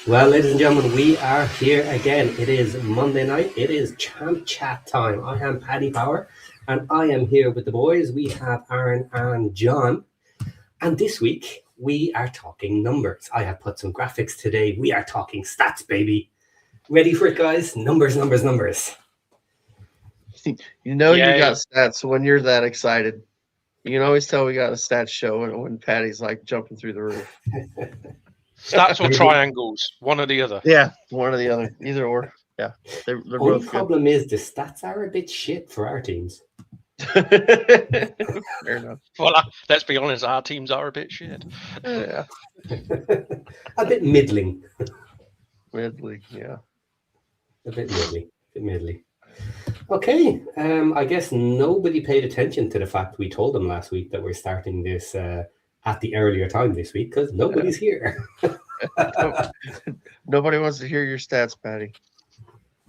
Well, ladies and gentlemen, we are here again. It is Monday night. It is Champ Chat time. I am Paddy Power, and I am here with the boys. We have Aaron and John. And this week, we are talking numbers. I have put some graphics today. We are talking stats, baby. Ready for it, guys? Numbers, numbers, numbers. You got stats when you're that excited. You can always tell we got a stats show when Patty's like jumping through the roof. Stats or triangles, one or the other. Yeah, one or the other, either or. Yeah, they're Only both problem is the stats are a bit shit for our teams. Fair enough. Well, let's be honest, our teams are a bit shit. Yeah, a bit middling. Middling, yeah. A bit middly. Okay, I guess nobody paid attention to the fact we told them last week that we're starting this at the earlier time this week because nobody's here. Nobody wants to hear your stats, Patty.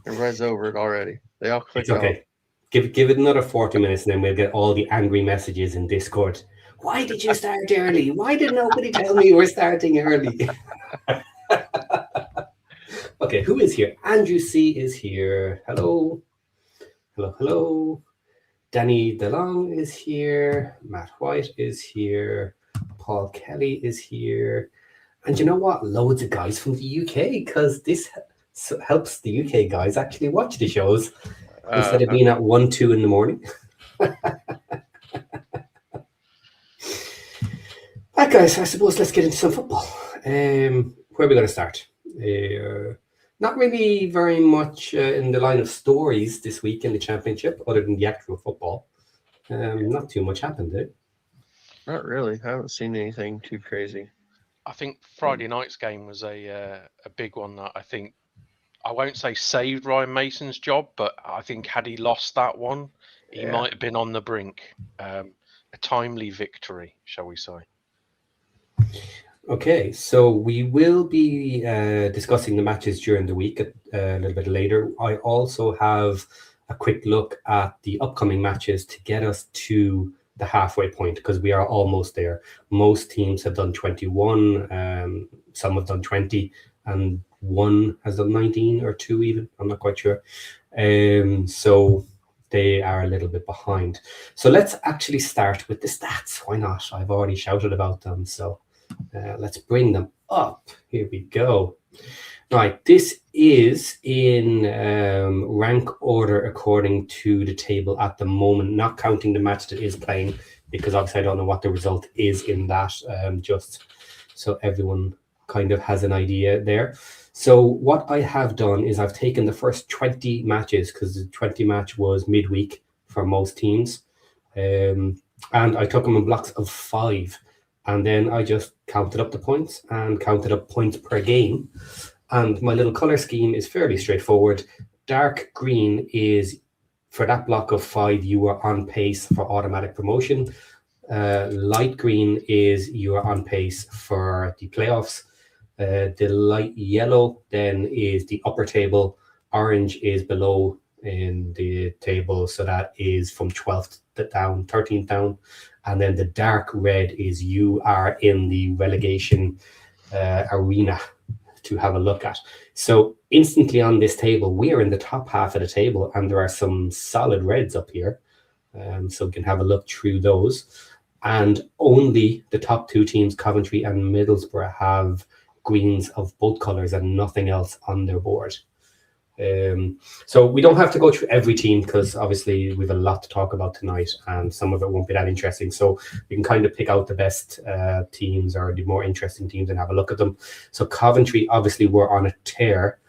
Everybody's over it already. They all click. It's okay. Give it another 40 minutes and then we'll get all the angry messages in Discord. Why did you start early? Why did nobody tell me you were starting early? Okay, who is here? Andrew C. is here. Hello. Hello. Danny DeLong is here. Matt White is here. Paul Kelly is here. And you know what? Loads of guys from the UK, because this helps the UK guys actually watch the shows instead of being at 1, 2 in the morning. Right, guys, I suppose let's get into some football. Where are we going to start? Not really very much in the line of stories this week in the championship, other than the actual football. Not too much happened, did it? Not really. I haven't seen anything too crazy. I think Friday night's game was a big one that I won't say saved Ryan Mason's job, but I think had he lost that one, he might have been on the brink. A timely victory, shall we say. Okay, so we will be discussing the matches during the week a little bit later. I also have a quick look at the upcoming matches to get us to the halfway point, because we are almost there. Most teams have done 21, some have done 20, and one has done 19 or 2 even. I'm not quite sure. So they are a little bit behind. So let's actually start with the stats. Why not? I've already shouted about them, so let's bring them up. Here we go. Right, this is in rank order according to the table at the moment, not counting the match that is playing, because obviously I don't know what the result is in that, just so everyone kind of has an idea there. So what I have done is I've taken the first 20 matches, because the 20 match was midweek for most teams, and I took them in blocks of 5. And then I just counted up the points and counted up points per game. And my little color scheme is fairly straightforward. Dark green is, for that block of 5, you are on pace for automatic promotion. Light green is you are on pace for the playoffs. The light yellow then is the upper table. Orange is below in the table. So that is from 12th down, 13th down. And then the dark red is you are in the relegation arena to have a look at. So instantly on this table, we are in the top half of the table, and there are some solid reds up here. So we can have a look through those. And only the top 2 teams, Coventry and Middlesbrough, have greens of both colours and nothing else on their board. So we don't have to go through every team, because obviously we have a lot to talk about tonight and some of it won't be that interesting, so we can kind of pick out the best teams or the more interesting teams and have a look at them. So Coventry obviously were on a tear,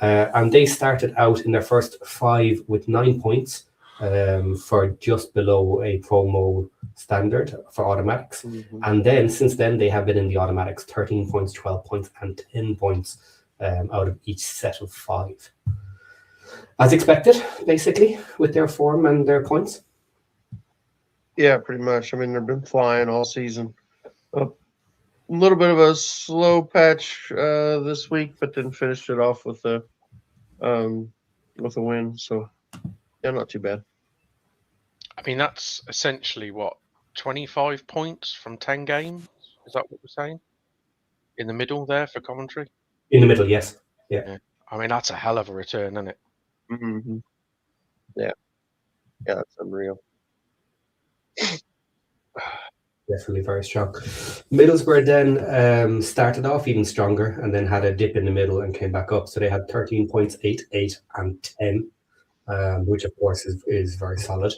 and they started out in their first 5 with 9 points, for just below a promo standard for automatics. And then since then they have been in the automatics, 13 points, 12 points and 10 points out of each set of 5. As expected, basically, with their form and their points. Yeah, pretty much. I mean, they've been flying all season. A little bit of a slow patch this week, but then finished it off with a win. So, yeah, not too bad. I mean, that's essentially what, 25 points from 10 games? Is that what we're saying? in the middle there for Coventry. In the middle, yes. I mean, that's a hell of a return, isn't it? Mm-hmm. Yeah, that's unreal. Definitely very strong. Middlesbrough then started off even stronger and then had a dip in the middle and came back up. So they had 13 points, 8, 8, and 10, which of course is very solid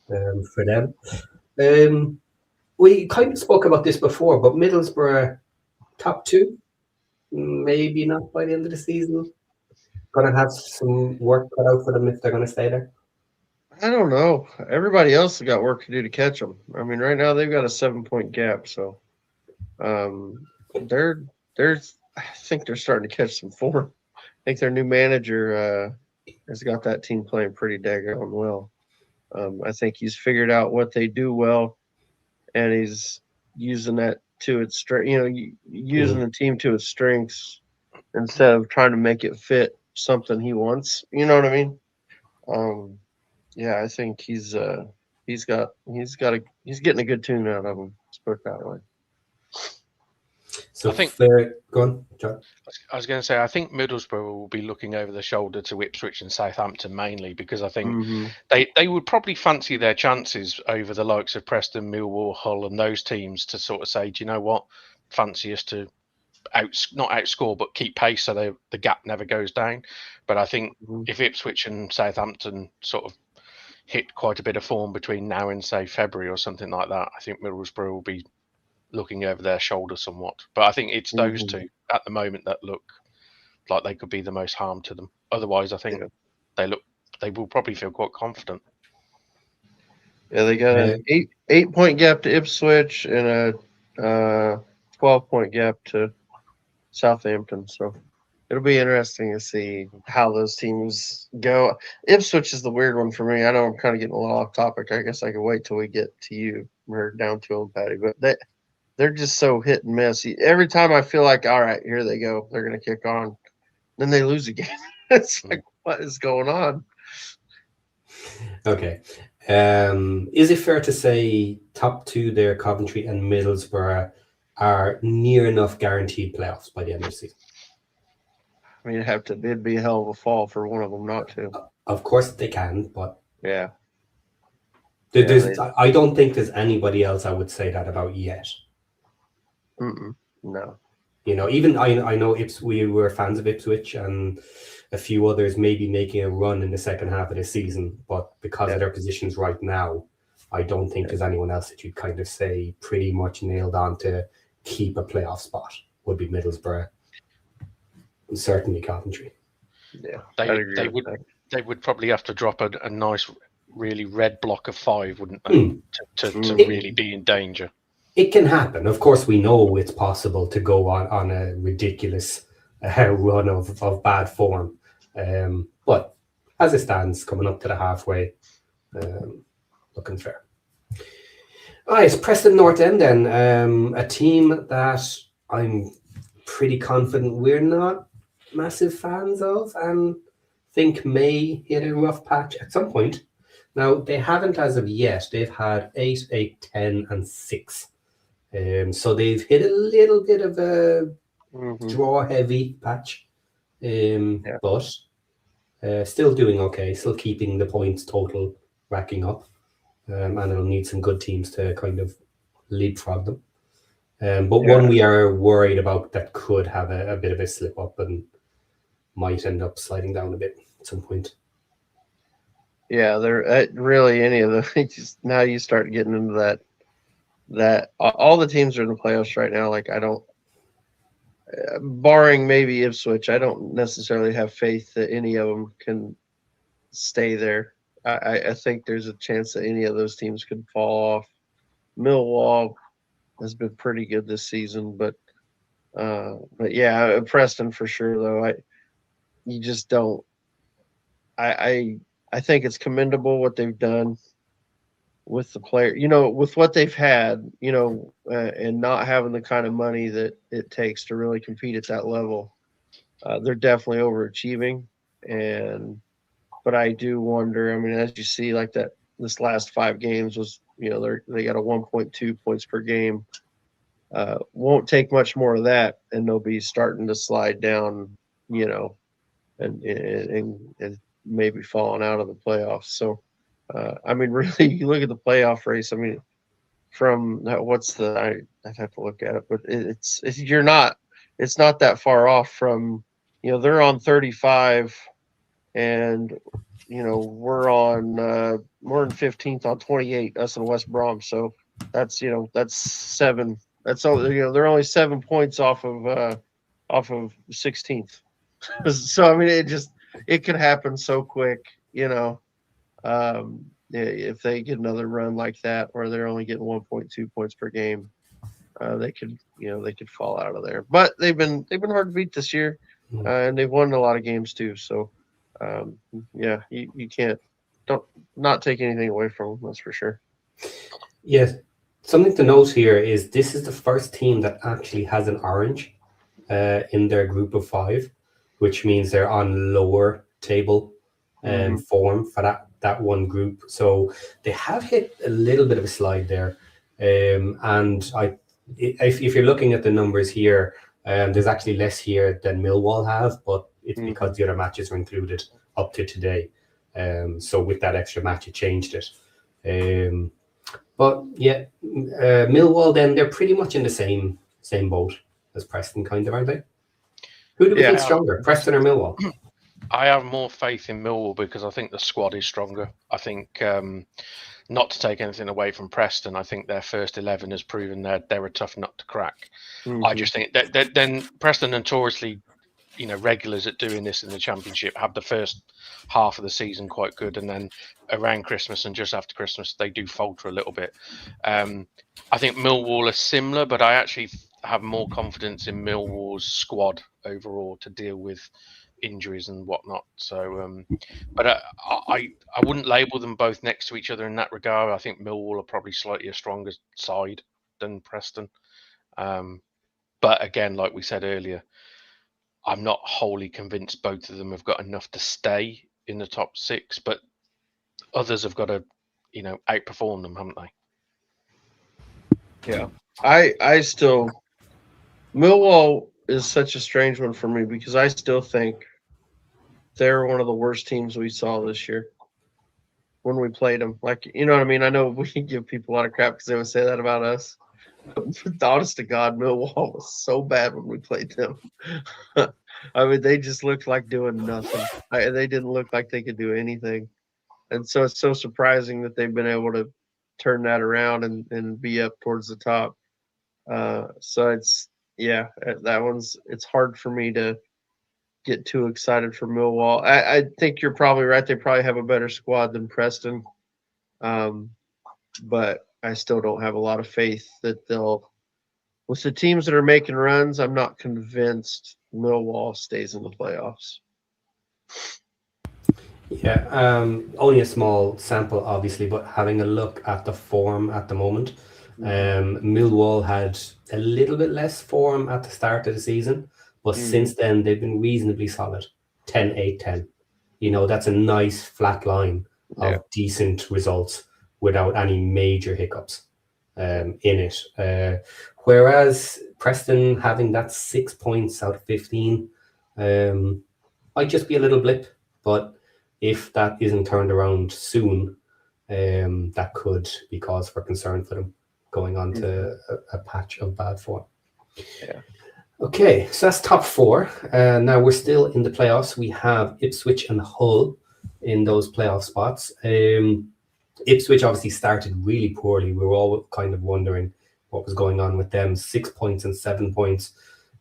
for them. We kind of spoke about this before, but Middlesbrough top 2, maybe not by the end of the season. Going to have some work cut out for them if they're going to stay there. I don't know. Everybody else has got work to do to catch them. I mean, right now they've got a 7-point gap, so they're I think they're starting to catch some form. I think their new manager has got that team playing pretty daggone well. I think he's figured out what they do well, and he's using that to its strength. Using the team to its strengths instead of trying to make it fit something he wants. You know what I mean? Yeah, I think he's getting a good tune out of him. Let's put it that way. So I think go on, John. I was going to say, I think Middlesbrough will be looking over the shoulder to Ipswich and Southampton mainly because I think they would probably fancy their chances over the likes of Preston, Millwall, Hull, and those teams to sort of say, do you know what, fancy us to not outscore but keep pace so the gap never goes down. But I think if Ipswich and Southampton sort of hit quite a bit of form between now and say February or something like that, I think Middlesbrough will be looking over their shoulder somewhat. But I think it's those two at the moment that look like they could be the most harm to them. Otherwise, I think they will probably feel quite confident. Yeah, they got an 8-point gap to Ipswich and a 12-point gap to Southampton. So it'll be interesting to see how those teams go. Ipswich is the weird one for me. I know I'm kind of getting a little off topic. I guess I can wait till we get to you. We're down to them, Patty. But they're just so hit and miss. Every time I feel like, all right, here they go. They're going to kick on. Then they lose again. It's like, what is going on? Okay. Is it fair to say top 2 there, Coventry and Middlesbrough, are near enough guaranteed playoffs by the end of the season? I mean, it'd be a hell of a fall for one of them not to. Of course they can, but yeah. I don't think there's anybody else I would say that about yet. No. Even I know we were fans of Ipswich and a few others maybe making a run in the second half of the season, but because of their positions right now, I don't think there's anyone else that you'd kind of say pretty much nailed on to keep a playoff spot. Would be Middlesbrough and certainly Coventry. Yeah, they would probably have to drop a nice, really red block of 5, wouldn't they, to really be in danger. It can happen. Of course, we know it's possible to go on a ridiculous run of bad form. But as it stands, coming up to the halfway, looking fair. All right, Preston North End then. A team that I'm pretty confident we're not massive fans of and think may hit a rough patch at some point. Now, they haven't as of yet. They've had 8, 8, 10, and 6. So they've hit a little bit of a draw-heavy patch, but still doing okay, still keeping the points total racking up, and it'll need some good teams to kind of leapfrog them. But one we are worried about that could have a bit of a slip-up and might end up sliding down a bit at some point. Yeah, they're really any of them. Now you start getting into that all the teams are in the playoffs right now. Like, I don't, barring maybe Ipswich, I don't necessarily have faith that any of them can stay there. I think there's a chance that any of those teams could fall off. Millwall has been pretty good this season, but yeah, Preston for sure though. You just don't. I think it's commendable what they've done with the player, with what they've had, and not having the kind of money that it takes to really compete at that level. They're definitely overachieving, but I do wonder. I mean, as you see, like this last 5 games was, they got a 1.2 points per game Won't take much more of that, and they'll be starting to slide down, and maybe falling out of the playoffs. So, I mean, really, you look at the playoff race. I mean, from I'd have to look at it, but it's not that far off from, they're on 35, and we're on more than 15th on 28, us and West Brom. So that's 7. That's all. They're only 7 points off of 16th. So I mean, it could happen so quick. If they get another run like that, or they're only getting 1.2 points per game, they could fall out of there. But they've been hard to beat this year, and they've won a lot of games too. So you can't not take anything away from them. That's for sure. Yes. Something to note here is this is the first team that actually has an orange in their group of 5, which means they're on lower table form for that one group. So they have hit a little bit of a slide there. And if you're looking at the numbers here, there's actually less here than Millwall have, but it's because the other matches are included up to today. So with that extra match, it changed it. But yeah, Millwall, then they're pretty much in the same boat as Preston, kind of, aren't they? Who do we think stronger, Preston or Millwall? I have more faith in Millwall because I think the squad is stronger. I think, not to take anything away from Preston, I think their first 11 has proven that they're a tough nut to crack. I just think that then Preston notoriously, regulars at doing this in the Championship, have the first half of the season quite good, and then around Christmas and just after Christmas they do falter a little bit. I think Millwall are similar, but I actually have more confidence in Millwall's squad overall to deal with injuries and whatnot. So, but I wouldn't label them both next to each other in that regard. I think Millwall are probably slightly a stronger side than Preston. But again, like we said earlier, I'm not wholly convinced both of them have got enough to stay in the top 6, but others have got to, outperform them, haven't they? Yeah. I still, Millwall is such a strange one for me because I still think they're one of the worst teams we saw this year when we played them. Like, you know what I mean? I know we give people a lot of crap because they would say that about us. But honest to God, Millwall was so bad when we played them. I mean, they just looked like doing nothing. They didn't look like they could do anything. And so it's so surprising that they've been able to turn that around and be up towards the top. So it's hard for me to get too excited for Millwall. I think you're probably right. They probably have a better squad than Preston. But I still don't have a lot of faith that they'll, with the teams that are making runs, I'm not convinced Millwall stays in the playoffs. Yeah, only a small sample, obviously, but having a look at the form at the moment, Millwall had a little bit less form at the start of the season, but since then they've been reasonably solid. 10-8-10. That's a nice flat line of decent results without any major hiccups in it. Whereas Preston having that 6 points out of 15 might just be a little blip, but if that isn't turned around soon, that could be cause for concern for them going on to a patch of bad form. Yeah. Okay, so that's top 4. Now we're still in the playoffs. We have Ipswich and Hull in those playoff spots. Ipswich obviously started really poorly. We were all kind of wondering what was going on with them. 6 points and 7 points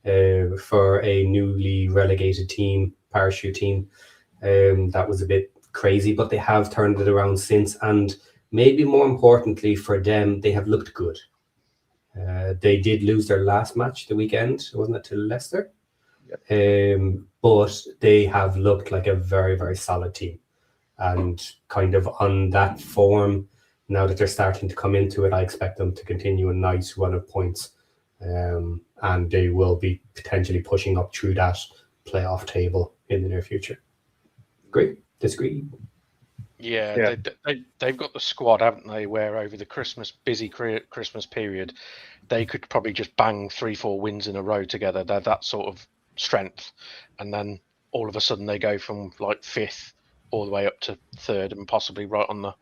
for a newly relegated team, parachute team. That was a bit crazy, but they have turned it around since, and maybe more importantly for them, they have looked good. They did lose their last match the weekend, wasn't it, to Leicester? Yep. But they have looked like a very, very solid team, and kind of on that form, now that they're starting to come into it, I expect them to continue a nice run of points, and they will be potentially pushing up through that playoff table in the near future. Agree? Disagree? Yeah, they've got the squad, haven't they? Where over the busy Christmas period, they could probably just bang 3-4 wins in a row together. They're that sort of strength, and then all of a sudden they go from like 5th all the way up to 3rd, and possibly right on the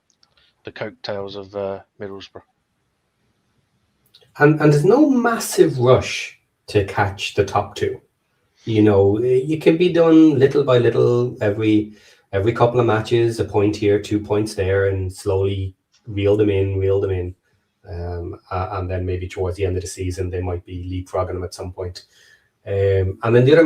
coattails of Middlesbrough. And there's no massive rush to catch the top 2. You know, you can be done little by little, every couple of matches, a point here, 2 points there, and slowly reel them in. And then maybe towards the end of the season, they might be leapfrogging them at some point. And then the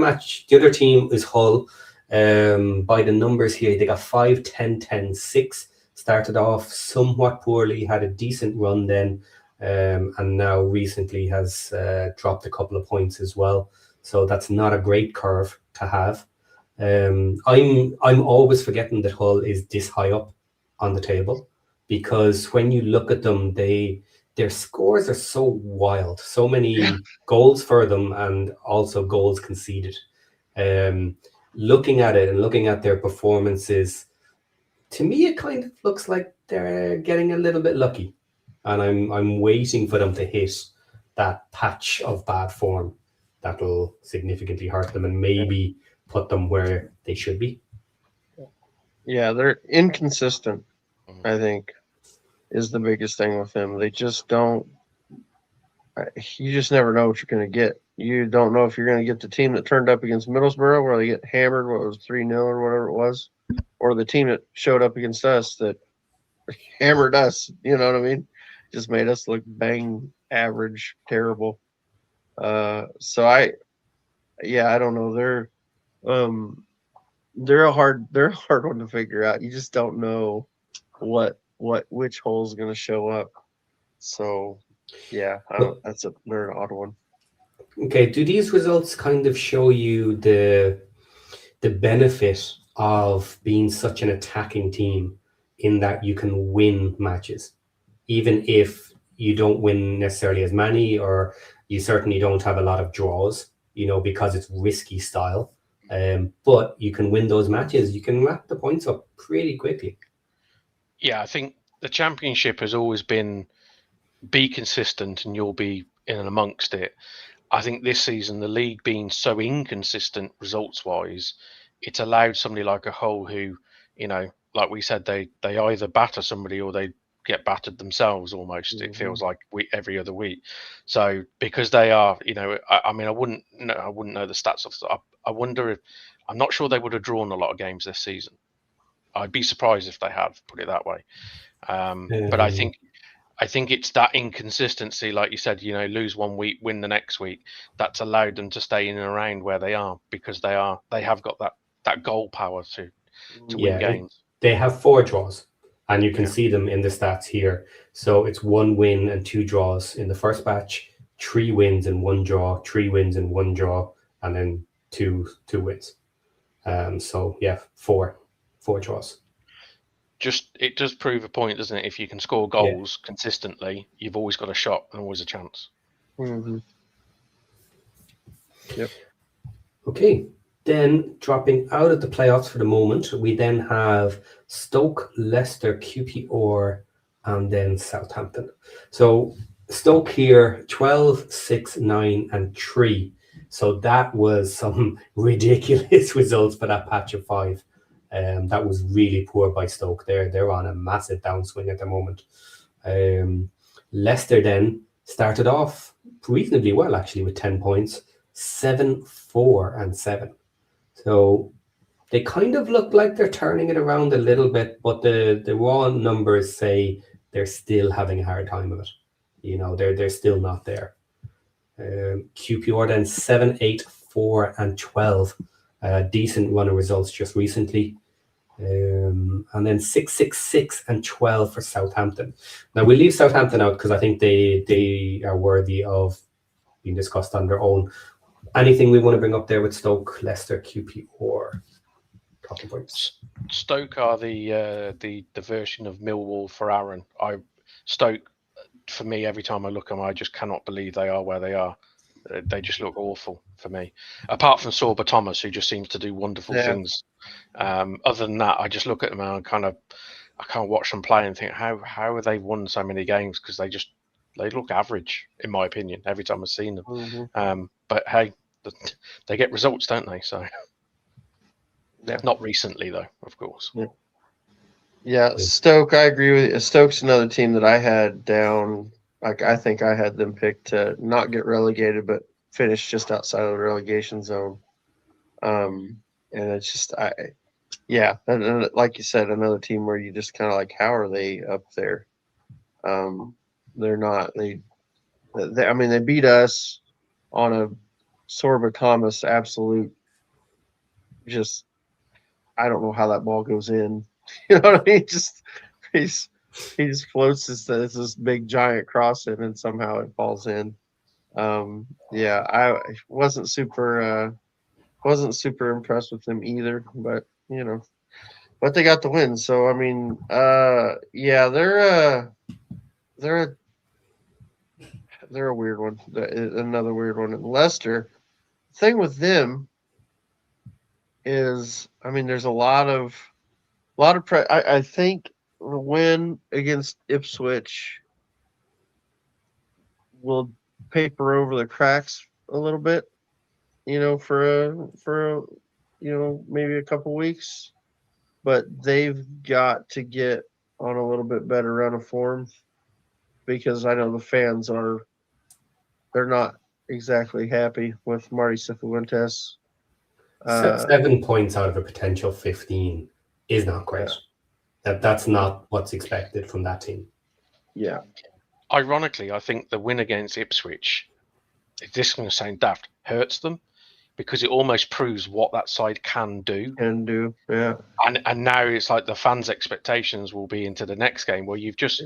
other team is Hull. By the numbers here, they got 5, 10, 10, 6. Started off somewhat poorly, had a decent run then, and now recently has dropped a couple of points as well. So that's not a great curve to have. I'm always forgetting that Hull is this high up on the table, because when you look at them, their scores are so wild. So many goals for them, and also goals conceded. Looking at it and looking at their performances, to me it kind of looks like they're getting a little bit lucky, and I'm waiting for them to hit that patch of bad form that'll significantly hurt them and maybe put them where they should be. Yeah, they're inconsistent, I think, is the biggest thing with them. They just don't. You just never know what you're going to get. You don't know if you're going to get the team that turned up against Middlesbrough, where they get hammered, what was 3-0 or whatever it was, or the team that showed up against us that hammered us. You know what I mean? Just made us look bang average, terrible. So I don't know. They're a hard one to figure out. You just don't know which hole's going to show up. So yeah, they're an odd one. Okay, do these results kind of show you the benefit of being such an attacking team, in that you can win matches, even if you don't win necessarily as many, or you certainly don't have a lot of draws, you know, because it's risky style. But you can win those matches. You can rack the points up pretty quickly. Yeah, I think the Championship has always been be consistent and you'll be in and amongst it. I think this season, the league being so inconsistent results-wise, it's allowed somebody like a Hull who, you know, like we said, they either batter somebody or they get battered themselves almost. Mm-hmm. It feels like every other week. So because they are, you know, I mean, I wouldn't know the stats of. I wonder if, I'm not sure they would have drawn a lot of games this season. I'd be surprised if they had, put it that way. But I think it's that inconsistency, like you said, you know, lose one week, win the next week. That's allowed them to stay in and around where they are, because they have got that goal power to win games. They have 4 draws, and you can see them in the stats here. So it's 1 win and 2 draws in the first batch, 3 wins and 1 draw, 3 wins and 1 draw, and then two wins. So yeah, 4 draws. It does prove a point, doesn't it? If you can score goals consistently, you've always got a shot and always a chance. Mm-hmm. Yep. Okay, then dropping out of the playoffs for the moment, we then have Stoke, Leicester, QPR, and then Southampton. So Stoke here, 12, 6, 9, and 3. So that was some ridiculous results for that patch of 5. That was really poor by Stoke. They're on a massive downswing at the moment. Leicester then started off reasonably well, actually, with 10 points, 7, 4, and 7. So they kind of look like they're turning it around a little bit, but the raw numbers say they're still having a hard time of it. You know, they're still not there. QPR then 7, 8, 4, and 12. Decent run of results just recently. And then 6, 6, 6, and 12 for Southampton. Now we'll leave Southampton out because I think they are worthy of being discussed on their own. Anything we want to bring up there with Stoke, Leicester, QPR? Talking points. Stoke are the version of Millwall for Aaron. Stoke, for me, every time I look at them, I just cannot believe they are where they are. They just look awful for me. Apart from Sorba Thomas, who just seems to do wonderful things. Other than that, I just look at them and I kind of I can't watch them play and think how have they won so many games, because they look average in my opinion every time I've seen them. Mm-hmm. But hey, they get results, don't they? So Yeah. not recently though, of course. Yeah, Stoke, I agree with you. Stoke's another team that I had down. Like, I think I had them picked to not get relegated, but finish just outside of the relegation zone. And it's just, and like you said, another team where you just kind of like, how are they up there? They're not. I mean, they beat us on a Sorba Thomas absolute. Just, I don't know how that ball goes in. You know what I mean? He just floats this big giant cross in, and somehow it falls in. I wasn't super impressed with them either, but but they got the win. So I mean, they're a weird one. Another weird one. And Leicester, the thing with them is, I mean, there's a lot of I think the win against Ipswich will paper over the cracks a little bit, for maybe a couple weeks, but they've got to get on a little bit better run of form, because I know the fans they're not exactly happy with Marty Cifuentes. 7 points out of a potential 15 is not great. That's not what's expected from that team. Yeah. Ironically, I think the win against Ipswich, this is going to sound daft, hurts them, because it almost proves what that side can do. Yeah. And now it's like the fans' expectations will be into the next game where you've just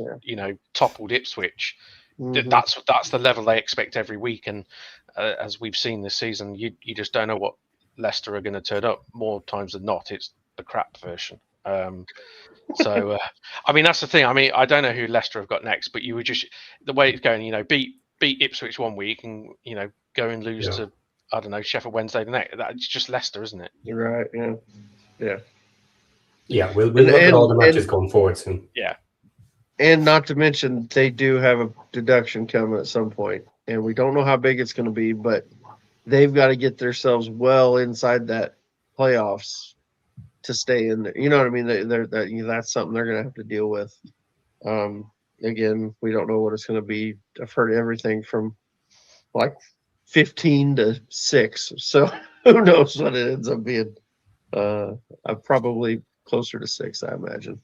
toppled Ipswich. Mm-hmm. That's the level they expect every week, and as we've seen this season, you just don't know what Leicester are going to turn up. More times than not, it's the crap version. So I mean, that's the thing. I mean, I don't know who Leicester have got next, but you were just, the way it's going, beat Ipswich one week and go and lose to, I don't know, Sheffield Wednesday the next. It's just Leicester, isn't it? You're right. Yeah. Yeah, we'll look at all the matches going forward soon. Yeah. And not to mention, they do have a deduction coming at some point, and we don't know how big it's going to be, but they've got to get themselves well inside that playoffs to stay in there. You know what I mean? That's something they're going to have to deal with. Again, we don't know what it's going to be. I've heard everything from like 15 to 6. So who knows what it ends up being? I'm probably closer to 6, I imagine.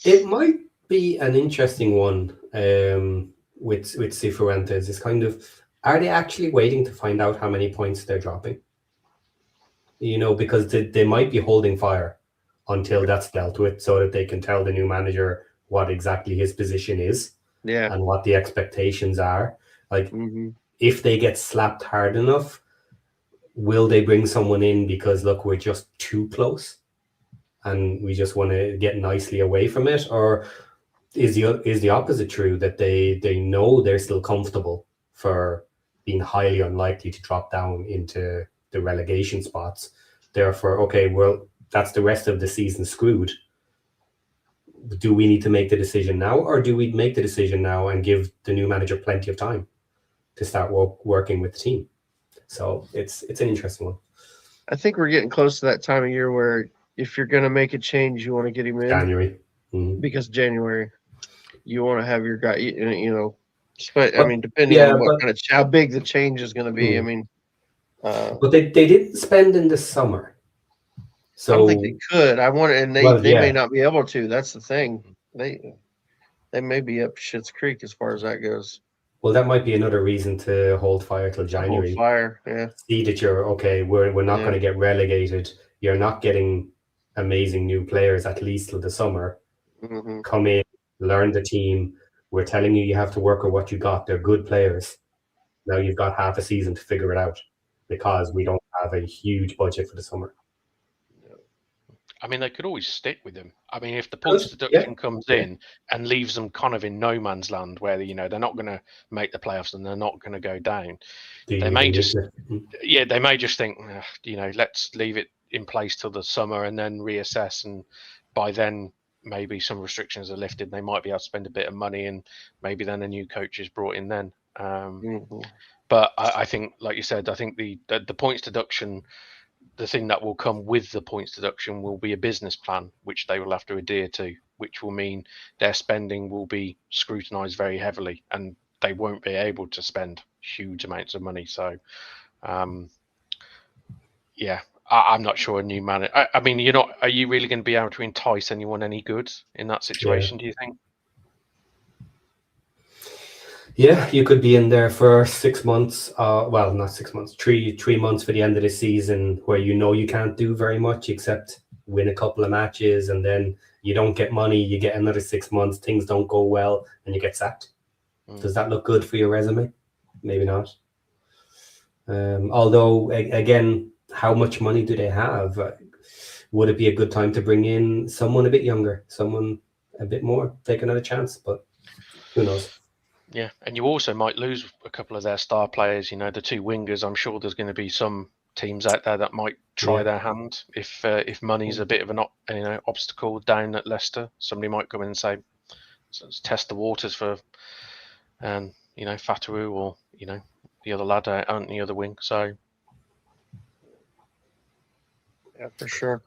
It might be an interesting one with Cifuentes. It's kind of, are they actually waiting to find out how many points they're dropping? Because they might be holding fire until that's dealt with, so that they can tell the new manager what exactly his position is, and what the expectations are. Like, if they get slapped hard enough, will they bring someone in because, look, we're just too close and we just want to get nicely away from it? Or is the opposite true, that they know they're still comfortable for being highly unlikely to drop down into the relegation spots? Therefore, okay, well, that's the rest of the season screwed. Do we need to make the decision now, or do we make the decision now and give the new manager plenty of time to start working with the team? So it's an interesting one. I think we're getting close to that time of year where if you're going to make a change, you want to get him in January. Because January, you want to have your guy, I mean, depending on how big the change is going to be. I mean, but they didn't spend in the summer. So I don't think they could. They may not be able to. That's the thing. They may be up Schitt's Creek as far as that goes. Well, that might be another reason to hold fire till January. Hold fire, yeah. See that you're okay. We're not going to get relegated. You're not getting amazing new players, at least till the summer. Come in, learn the team. We're telling you have to work with what you got. They're good players. Now you've got half a season to figure it out, because we don't have a huge budget for the summer. I mean, they could always stick with him. I mean, if the points deduction comes in and leaves them kind of in no man's land, where they're not going to make the playoffs and they're not going to go down, they may just think, let's leave it in place till the summer and then reassess, and by then maybe some restrictions are lifted. They might be able to spend a bit of money, and maybe then a new coach is brought in then. But I think, like you said, I think the points deduction, the thing that will come with the points deduction will be a business plan, which they will have to adhere to, which will mean their spending will be scrutinised very heavily, and they won't be able to spend huge amounts of money. So, yeah, I'm not sure a new manager. I mean, you're not. Are you really going to be able to entice anyone any good in that situation? Do you think? Yeah, you could be in there for 6 months. Well, not 6 months, 3 months for the end of the season, where you can't do very much except win a couple of matches, and then you don't get money. You get another 6 months. Things don't go well, and you get sacked. Does that look good for your resume? Maybe not. Although, again, how much money do they have? Would it be a good time to bring in someone a bit younger, someone a bit more, take another chance? But who knows? Yeah, and you also might lose a couple of their star players. You know, the two wingers. I'm sure there's going to be some teams out there that might try their hand if money's a bit of an obstacle down at Leicester. Somebody might come in and say, let's test the waters for, Fatawu or the other lad out on the other wing. So yeah, for sure.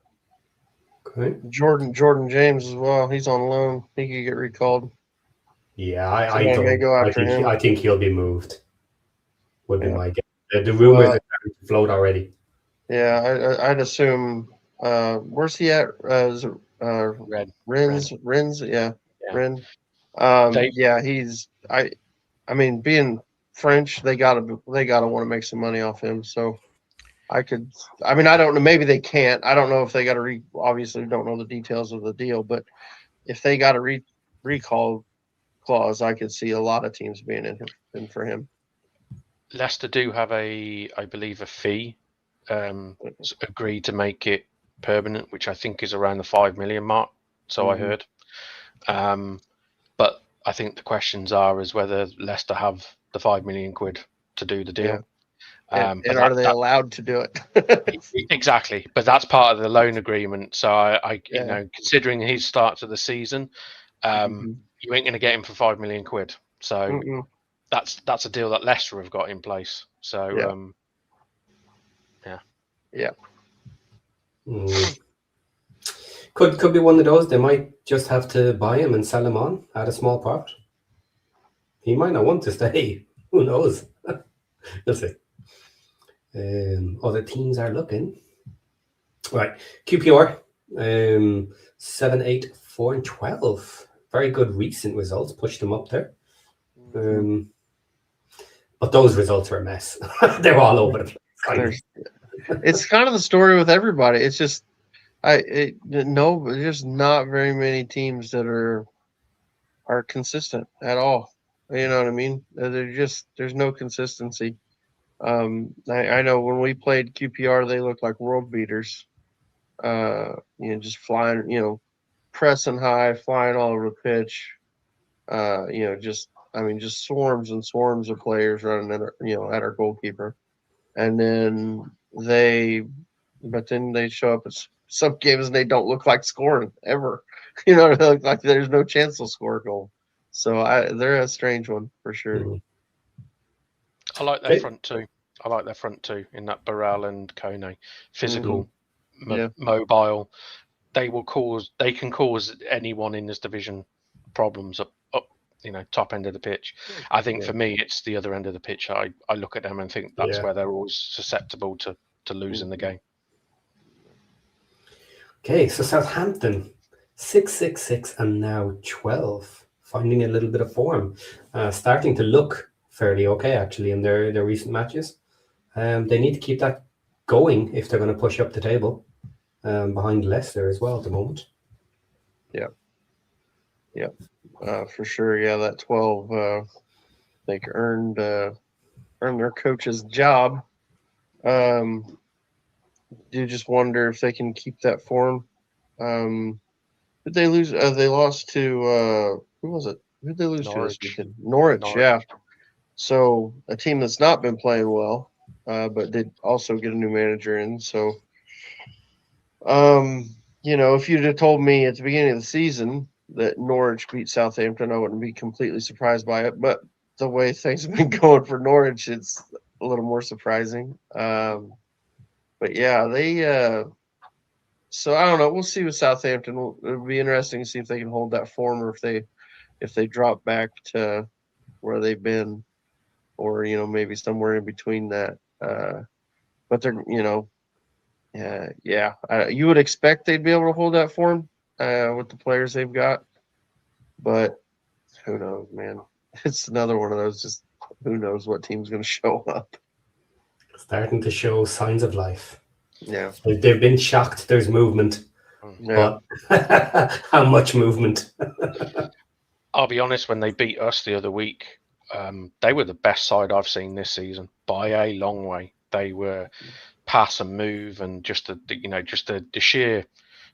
Okay. Jordan James as well. He's on loan. He could get recalled. Yeah, I think he'll be moved. Would be my guess. The rumors are starting to float already. Yeah, I'd assume. Where's he at? Rennes. Yeah, Rennes. He's. I mean, being French, they gotta want to make some money off him. So I don't know. Maybe they can't. I don't know if they got to obviously don't know the details of the deal, but if they got a recall clause, I could see a lot of teams being in for him. Leicester do have I believe, a fee agreed to make it permanent, which I think is around the 5 million mark. So I heard. But I think the questions is whether Leicester have the 5 million quid to do the deal. And are they allowed to do it? Exactly, but that's part of the loan agreement. So I considering his start to the season, you ain't going to get him for 5 million quid. So that's a deal that Leicester have got in place. So yeah. Could be one of those. They might just have to buy him and sell him on at a small profit. He might not want to stay. Who knows? We'll see. Other teams are looking. Right, QPR, 7, 8, 4, and 12. Very good recent results. Pushed them up there. But those results are a mess. They're all over the place. It's kind of the story with everybody. It's just there's just not very many teams that are consistent at all. You know what I mean? There's no consistency. I know when we played QPR, they looked like world beaters. Just flying, pressing high, flying all over the pitch. Just swarms and swarms of players running at our goalkeeper. And then they show up at some games and they don't look like scoring ever. They look like there's no chance they'll score a goal. So they're a strange one for sure. I like their front two. In that Burrell and Kone, physical, mobile. They can cause anyone in this division problems up top end of the pitch. I think for me, it's the other end of the pitch. I look at them and think that's where they're always susceptible to losing the game. Okay, so Southampton, 6, 6, 6, and now 12, finding a little bit of form, starting to look fairly okay actually in their recent matches. They need to keep that going if they're going to push up the table, behind Leicester as well at the moment. For sure. Yeah, that 12, they earned their coach's job. You just wonder if they can keep that form. Did they lose? They lost to who was it? Who did they lose to this weekend? Norwich. Yeah. So a team that's not been playing well, but did also get a new manager in. So, if you'd have told me at the beginning of the season that Norwich beat Southampton, I wouldn't be completely surprised by it. But the way things have been going for Norwich, it's a little more surprising. But yeah, they. So I don't know. We'll see with Southampton. It'll be interesting to see if they can hold that form, or if they drop back to where they've been, or maybe somewhere in between that. But they're you would expect they'd be able to hold that form with the players they've got, but who knows, man? It's another one of those. Just who knows what team's going to show up. Starting to show signs of life. Yeah, they've been shocked. There's movement, but how much movement? I'll be honest. When they beat us the other week, they were the best side I've seen this season by a long way. They were pass and move, and just the sheer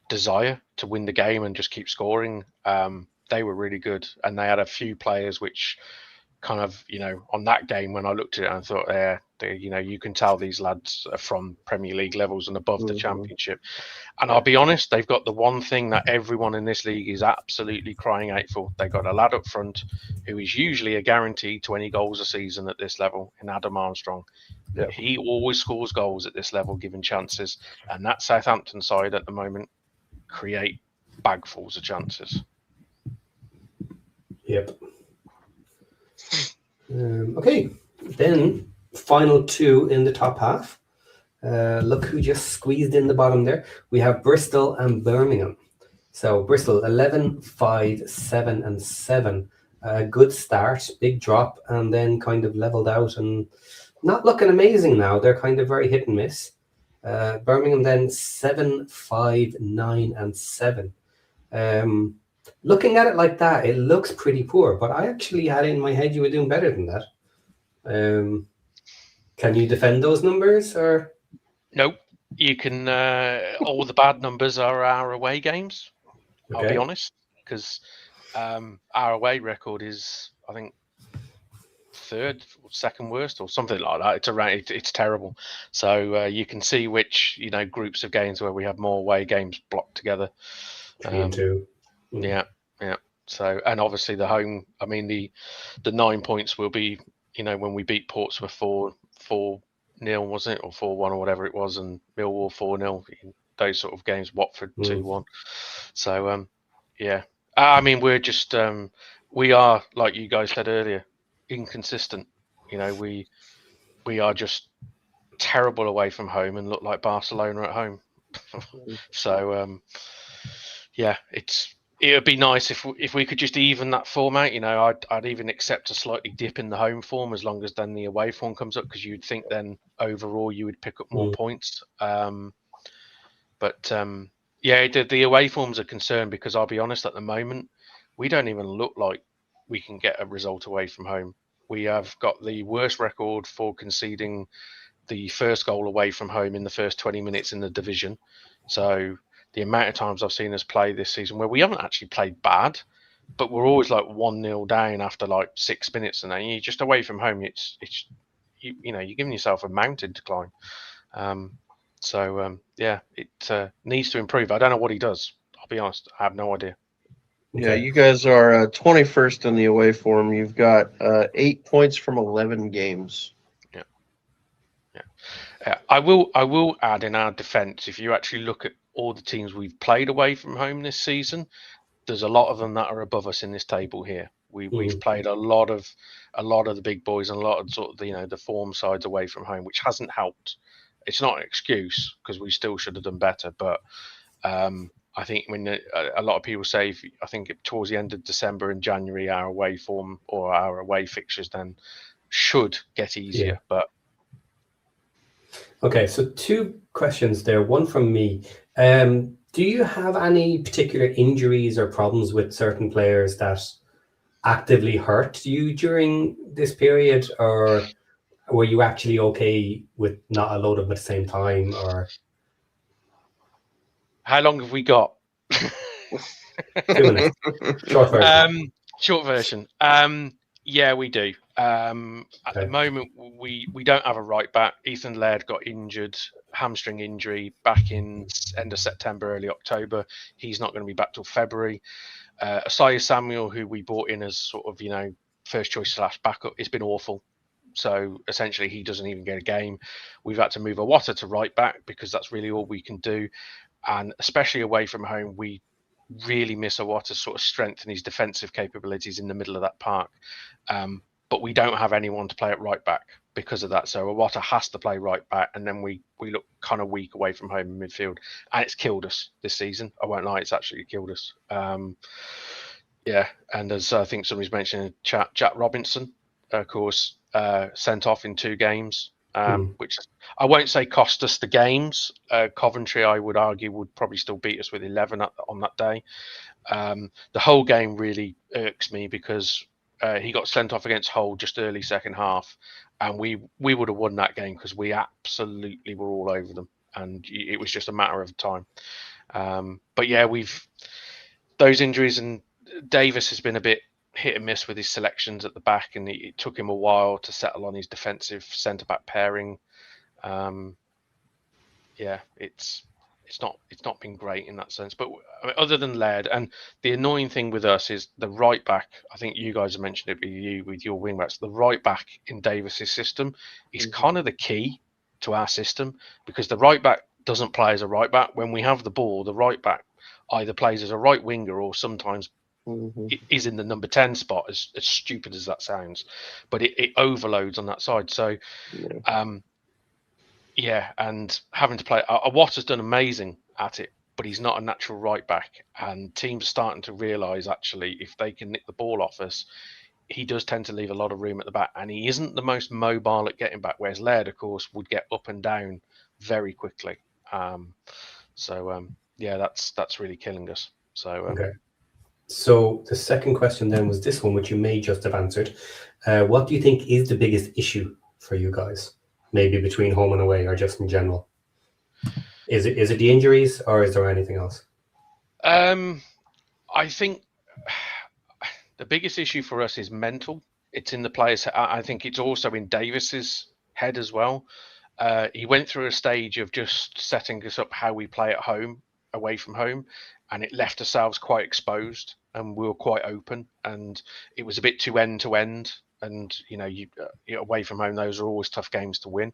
desire to win the game and just keep scoring. They were really good, and they had a few players which kind of, on that game when I looked at it, I thought, you can tell these lads are from Premier League levels and above the Championship. And I'll be honest, they've got the one thing that everyone in this league is absolutely crying out for. They've got a lad up front who is usually a guarantee 20 goals a season at this level in Adam Armstrong. Yep. He always scores goals at this level, given chances. And that Southampton side at the moment create bagfuls of chances. Yep. Okay, then final two in the top half. Look who just squeezed in the bottom there. We have Bristol and Birmingham. So Bristol 11, 5, 7 and 7. Good start, big drop, and then kind of leveled out and not looking amazing now. They're kind of very hit and miss. Birmingham then 7, 5, 9 and 7. Looking at it like that, it looks pretty poor, but I actually had in my head you were doing better than that. Can you defend those numbers, or? Nope. You can. All the bad numbers are our away games. Okay. I'll be honest, because our away record is, I think, third or second worst or something like that. It's terrible. So you can see which groups of games where we have more away games blocked together. 3 and 2. Yeah. So, and obviously the home. I mean, the 9 points will be, when we beat Portsmouth 4-0, was it, or 4-1 or whatever it was, and Millwall 4-0. Those sort of games. Watford 2-1. So, yeah. I mean, we're just we are, like you guys said earlier, inconsistent. We are just terrible away from home and look like Barcelona at home. So, yeah, it would be nice if we could just even that form out. I'd even accept a slightly dip in the home form as long as then the away form comes up, because you'd think then overall you would pick up more points. But the away form's a concern, because I'll be honest, at the moment we don't even look like we can get a result away from home. We have got the worst record for conceding the first goal away from home in the first 20 minutes in the division. So the amount of times I've seen us play this season where we haven't actually played bad, but we're always like 1-0 down after like 6 minutes, and then you're just away from home. It's you're giving yourself a mountain to climb. It needs to improve. I don't know what he does. I'll be honest, I have no idea. Yeah, you guys are 21st in the away form. You've got 8 points from 11 games. Yeah. I will add in our defence, if you actually look at all the teams we've played away from home this season, there's a lot of them that are above us in this table here. We've played a lot of the big boys and a lot of sort of the form sides away from home, which hasn't helped. It's not an excuse, because we still should have done better, but I think when a lot of people say, I think towards the end of December and January, our away form or our away fixtures then should get easier. Yeah. But okay, so 2 questions there. One from me. Do you have any particular injuries or problems with certain players that actively hurt you during this period, or were you actually okay with not a load of them at the same time? Or how long have we got? 2 minutes. Short version. Short version. Yeah, we do. At the moment, we don't have a right back. Ethan Laird got injured hamstring injury back in end of September, early October. He's not going to be back till February. Asaya Samuel, who we bought in as sort of, first choice / backup, it's been awful. So essentially, he doesn't even get a game. We've had to move Awata to right back because that's really all we can do. And especially away from home, we really miss Awata's sort of strength and his defensive capabilities in the middle of that park. But we don't have anyone to play at right back because of that. So Awata has to play right back, and then we look kind of weak away from home in midfield, and it's killed us this season. I won't lie, it's actually killed us. Yeah, and as I think somebody's mentioned in the chat, Jack Robinson, of course, sent off in 2 games, which I won't say cost us the games. Coventry, I would argue, would probably still beat us with 11 on that day. The whole game really irks me because he got sent off against Hull just early second half, and we would have won that game because we absolutely were all over them, and it was just a matter of time. But yeah, those injuries, and Davis has been a bit hit and miss with his selections at the back, and it took him a while to settle on his defensive centre back pairing. Yeah, it's not been great in that sense. But I mean, other than Laird, and the annoying thing with us is the right back. I think you guys have mentioned it with your wing backs. The right back in Davis's system is kind of the key to our system, because the right back doesn't play as a right back. When we have the ball, the right back either plays as a right winger or sometimes is in the number 10 spot, as stupid as that sounds, but it overloads on that side. So yeah, and having to play Watt has done amazing at it, but he's not a natural right back, and teams are starting to realise actually if they can nick the ball off us, he does tend to leave a lot of room at the back, and he isn't the most mobile at getting back, whereas Laird, of course, would get up and down very quickly. Yeah, that's really killing us. So okay. So the second question then was this one, which you may just have answered. What do you think is the biggest issue for you guys? Maybe between home and away, or just in general? Is it the injuries, or is there anything else? I think the biggest issue for us is mental. It's in the players. I think it's also in Davis's head as well. He went through a stage of just setting us up how we play at home, away from home, and it left ourselves quite exposed, and we were quite open, and it was a bit too end to end. And you away from home, those are always tough games to win.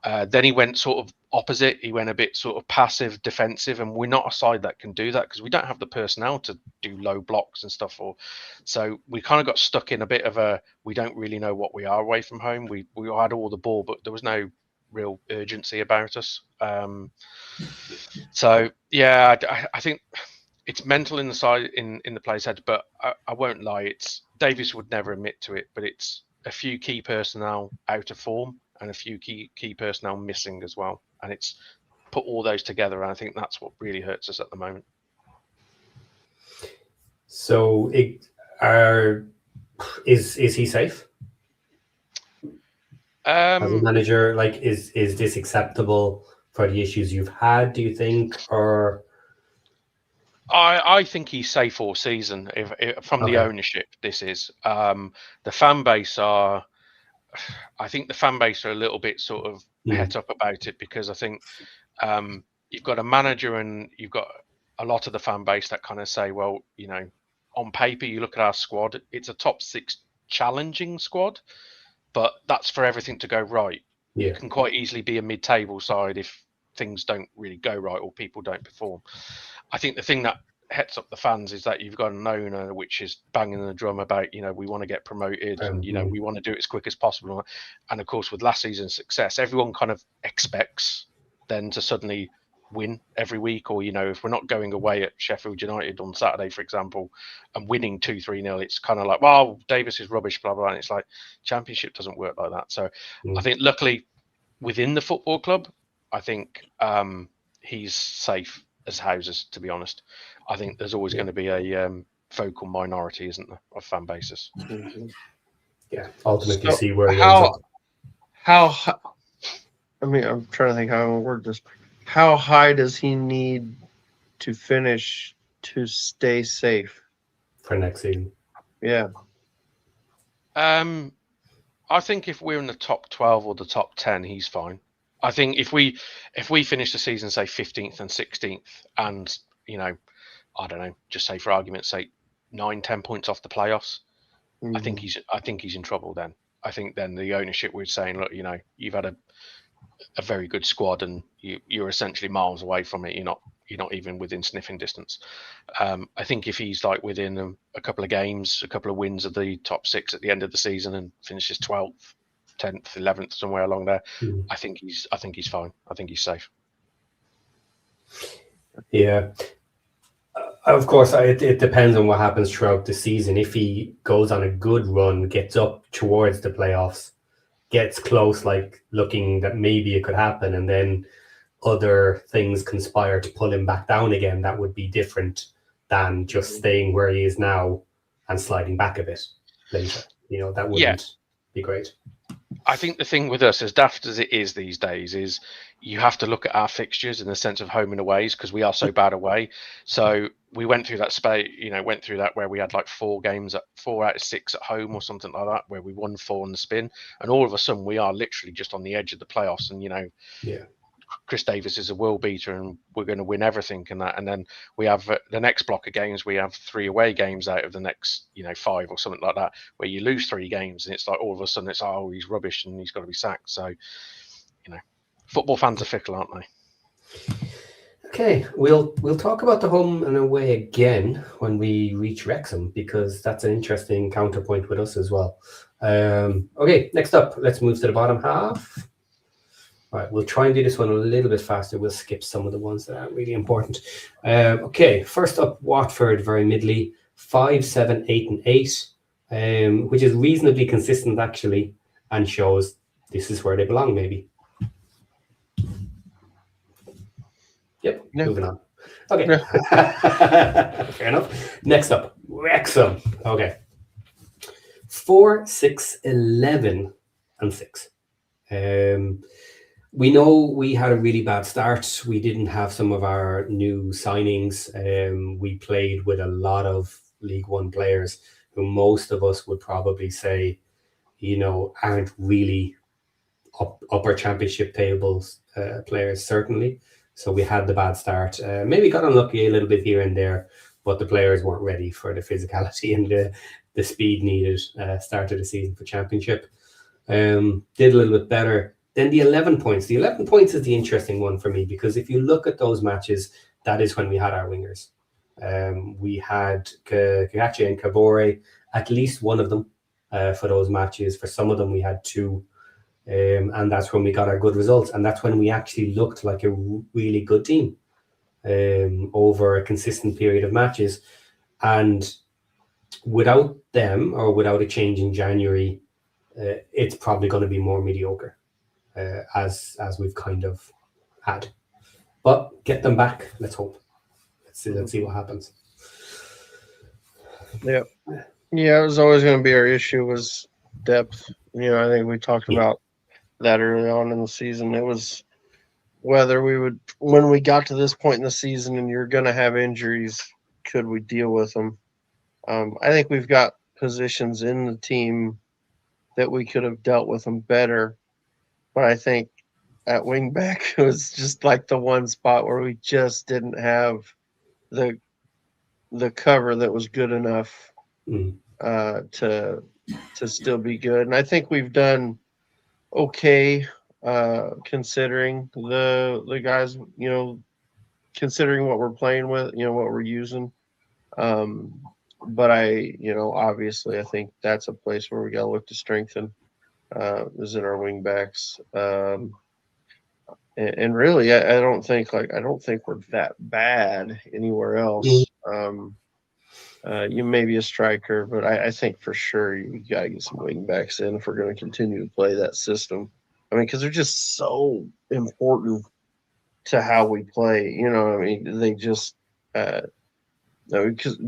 Then he went sort of opposite. He went a bit sort of passive, defensive, and we're not a side that can do that because we don't have the personnel to do low blocks and stuff. So we kind of got stuck in a bit of a, we don't really know what we are away from home. We had all the ball, but there was no real urgency about us. So yeah, I think it's mental in the side in the player's head, but I won't lie. It's Davis would never admit to it, but it's a few key personnel out of form and a few key personnel missing as well, and it's put all those together, and I think that's what really hurts us at the moment. So is he safe? As a manager, like is this acceptable for the issues you've had, do you think? Or I think he's safe all season if from the ownership. This is the fan base are. I think the fan base are a little bit sort of het up about it, because I think you've got a manager and you've got a lot of the fan base that kind of say, well, on paper you look at our squad, it's a top 6 challenging squad, but that's for everything to go right. You can quite easily be a mid-table side if things don't really go right or people don't perform. I think the thing that hets up the fans is that you've got an owner which is banging the drum about, we want to get promoted and, we want to do it as quick as possible. And of course, with last season's success, everyone kind of expects then to suddenly win every week, or, if we're not going away at Sheffield United on Saturday, for example, and winning 2-3-0, it's kind of like, well, Davis is rubbish, blah, blah. And it's like, Championship doesn't work like that. So I think luckily within the football club, I think he's safe as houses, to be honest. I think there's always going to be a vocal minority, isn't there, of fan bases. Yeah, ultimately see where he how, ends up. I mean, I'm trying to think how I'm going to word this. How high does he need to finish to stay safe for next season? Yeah. I think if we're in the top 12 or the top 10, he's fine. I think if we finish the season, say 15th and 16th, and I don't know, just say for argument's sake, 9-10 points off the playoffs, I think he's in trouble then. I think then the ownership would saying, look, you've had a very good squad and you're essentially miles away from it. You're not even within sniffing distance. I think if he's like within a couple of games, a couple of wins of the top 6 at the end of the season and finishes 12th, 10th, 11th, somewhere along there, I think he's fine. I think he's safe. Yeah. Of course, it depends on what happens throughout the season. If he goes on a good run, gets up towards the playoffs, gets close, like looking that maybe it could happen, and then other things conspire to pull him back down again, that would be different than just staying where he is now and sliding back a bit later. That wouldn't be great. I think the thing with us, as daft as it is these days, is you have to look at our fixtures in the sense of home and aways because we are so bad away. So we went through that where we had like 4 out of 6 at home or something like that, where we won 4 on the spin, and all of a sudden we are literally just on the edge of the playoffs. And Chris Davis is a world beater, and we're going to win everything and that. And then we have the next block of games. We have 3 away games out of the next 5 or something like that, where you lose 3 games, and it's like all of a sudden it's he's rubbish and he's got to be sacked. So football fans are fickle, aren't they? Okay, we'll talk about the home and away again when we reach Wrexham, because that's an interesting counterpoint with us as well. Okay, next up, let's move to the bottom half. All right, we'll try and do this one a little bit faster. We'll skip some of the ones that aren't really important. Okay, first up, Watford, very middly, 5, 7, 8, and 8, which is reasonably consistent actually, and shows this is where they belong maybe. Yep, moving on. Okay, fair enough. Next up, Wrexham. Okay, 4, 6, 11, and 6. We know we had a really bad start. We didn't have some of our new signings. We played with a lot of League One players who most of us would probably say, aren't really upper championship tables players, certainly. So we had the bad start. Maybe got unlucky a little bit here and there, but the players weren't ready for the physicality and the speed needed start of the season for championship. Did a little bit better. Then the 11 points. The 11 points is the interesting one for me, because if you look at those matches, that is when we had our wingers. We had Kagache and Kabore, at least one of them for those matches. For some of them, we had 2. And that's when we got our good results. And that's when we actually looked like a really good team over a consistent period of matches. And without them, or without a change in January, it's probably going to be more mediocre. As we've kind of had, but get them back. Let's hope. Let's see what happens. Yeah, it was always going to be our issue was depth. I think we talked about that early on in the season. It was whether when we got to this point in the season and you're going to have injuries, could we deal with them? I think we've got positions in the team that we could have dealt with them better. But I think at wingback, it was just like the one spot where we just didn't have the cover that was good enough to still be good. And I think we've done okay considering the guys, considering what we're playing with, what we're using. But obviously I think that's a place where we got to look to strengthen. Is in our wing backs, and really, I don't think we're that bad anywhere else. You may be a striker, but I think for sure you got to get some wing backs in if we're going to continue to play that system. I mean, because they're just so important to how we play. They just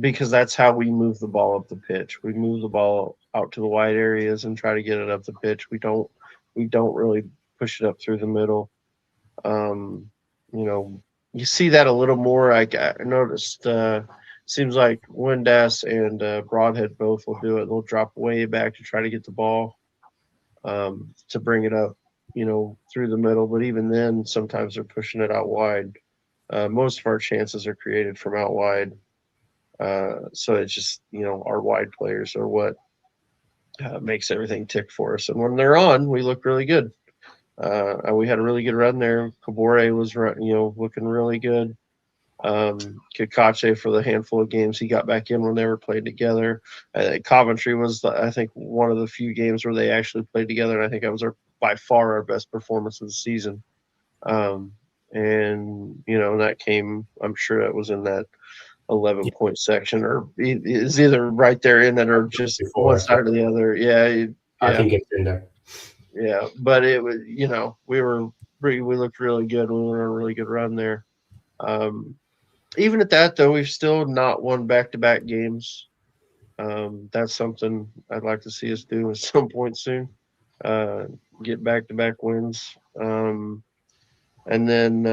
because that's how we move the ball up the pitch. We move the ball out to the wide areas and try to get it up the pitch. We don't really push it up through the middle. You see that a little more. I noticed. Seems like Windass and Broadhead both will do it. They'll drop way back to try to get the ball to bring it up through the middle. But even then, sometimes they're pushing it out wide. Most of our chances are created from out wide. So it's just, our wide players are what makes everything tick for us. And when they're on, we look really good. We had a really good run there. Kabore was, looking really good. Kakache, for the handful of games he got back in when they were played together. Coventry was, I think, one of the few games where they actually played together, and I think that was by far our best performance of the season. And that came, I'm sure that was in that 11-point section, or is either right there in it or just one side or the other. Yeah, I think it's in there. Yeah, but it was, we looked really good. We went on a really good run there. Even at that, though, we've still not won back-to-back games. That's something I'd like to see us do at some point soon. Get back-to-back wins. And then,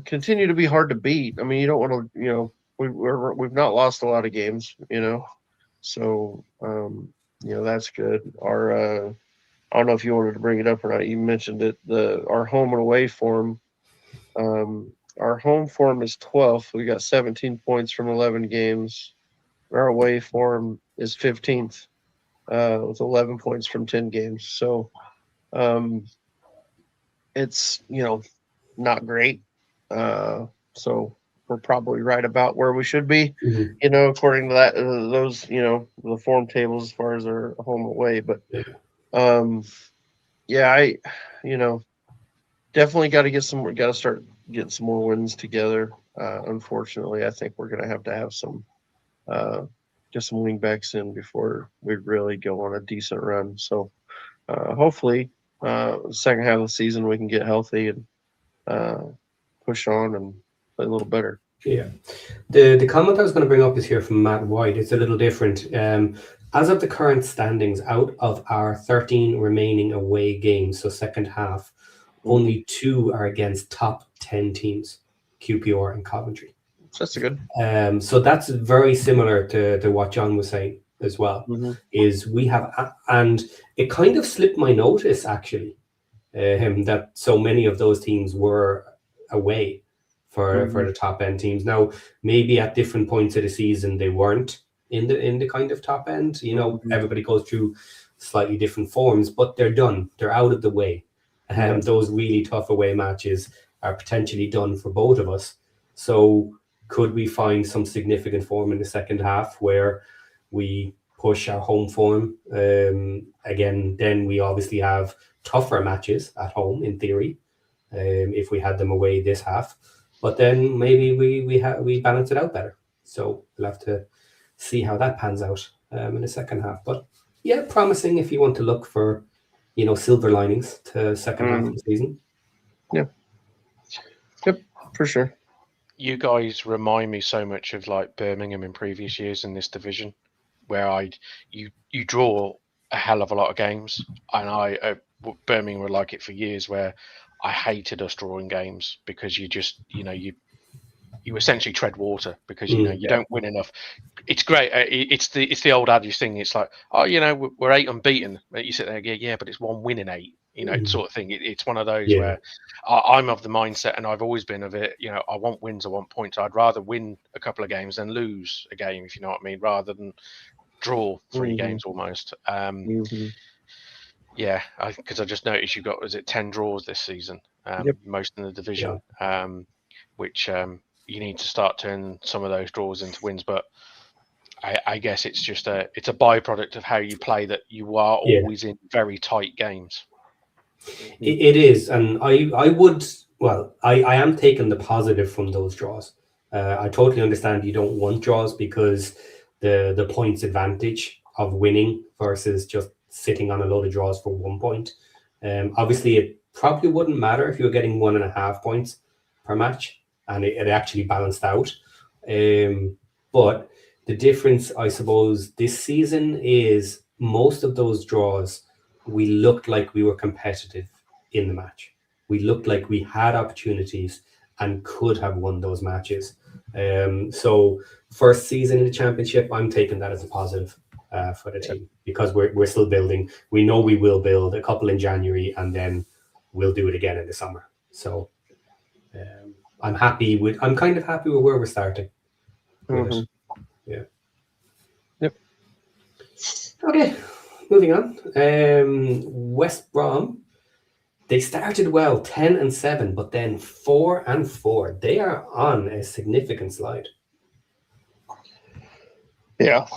continue to be hard to beat. I mean, you don't want to, we've not lost a lot of games, so, that's good. I don't know if you wanted to bring it up or not. You mentioned it. Our home and away form. Our home form is 12th. We got 17 points from 11 games. Our away form is 15th with 11 points from 10 games. So it's, not great. So we're probably right about where we should be, according to that, those, the form tables as far as our home away. But I definitely got to start getting some more wins together. Unfortunately, I think we're going to have some, get some wing backs in before we really go on a decent run. So hopefully second half of the season we can get healthy and push on and play a little better. Yeah. The comment I was going to bring up is here from Matt White. It's a little different. As of the current standings, out of our 13 remaining away games, so second half, only 2 are against top 10 teams, QPR and Coventry. That's good. So that's very similar to what John was saying as well. Is we have, and it kind of slipped my notice actually, that so many of those teams were away for the top end teams. Now maybe at different points of the season they weren't in the kind of top end. Everybody goes through slightly different forms, but they're done. They're out of the way. Those really tough away matches are potentially done for both of us. So could we find some significant form in the second half where we push our home form again? Then we obviously have tougher matches at home in theory, if we had them away this half. But then maybe we balance it out better. So we'll have to see how that pans out in the second half. But yeah, promising if you want to look for silver linings to second half of the season. Yeah. Yep, for sure. You guys remind me so much of like Birmingham in previous years in this division, where you draw a hell of a lot of games, and Birmingham were like it for years, where I hated us drawing games because you just you essentially tread water because you don't win enough. It's great. It's the old adage thing. It's like, we're 8 unbeaten. You sit there, yeah, but it's 1 win in 8. Sort of thing. It's one of those where I'm of the mindset, and I've always been of it. I want wins, I want points. I'd rather win a couple of games than lose a game, if you know what I mean, rather than draw 3 games almost. Yeah, because I just noticed you've got 10 draws this season, most in the division, which you need to start turning some of those draws into wins. But I guess it's just it's a byproduct of how you play, that you are always in very tight games. It is, and I am taking the positive from those draws. I totally understand you don't want draws because the points advantage of winning versus just sitting on a load of draws for 1 point. Obviously, it probably wouldn't matter if you were getting 1.5 points per match, and it actually balanced out. But the difference, I suppose, this season is most of those draws, we looked like we were competitive in the match. We looked like we had opportunities and could have won those matches. So first season in the championship, I'm taking that as a positive for the team, because we're still building. We know we will build a couple in January, and then we'll do it again in the summer. So I'm kind of happy with where we're starting. Mm-hmm. Yeah. Yep. Okay, moving on. West Brom, they started well, 10-7, but then 4-4. They are on a significant slide. Yeah.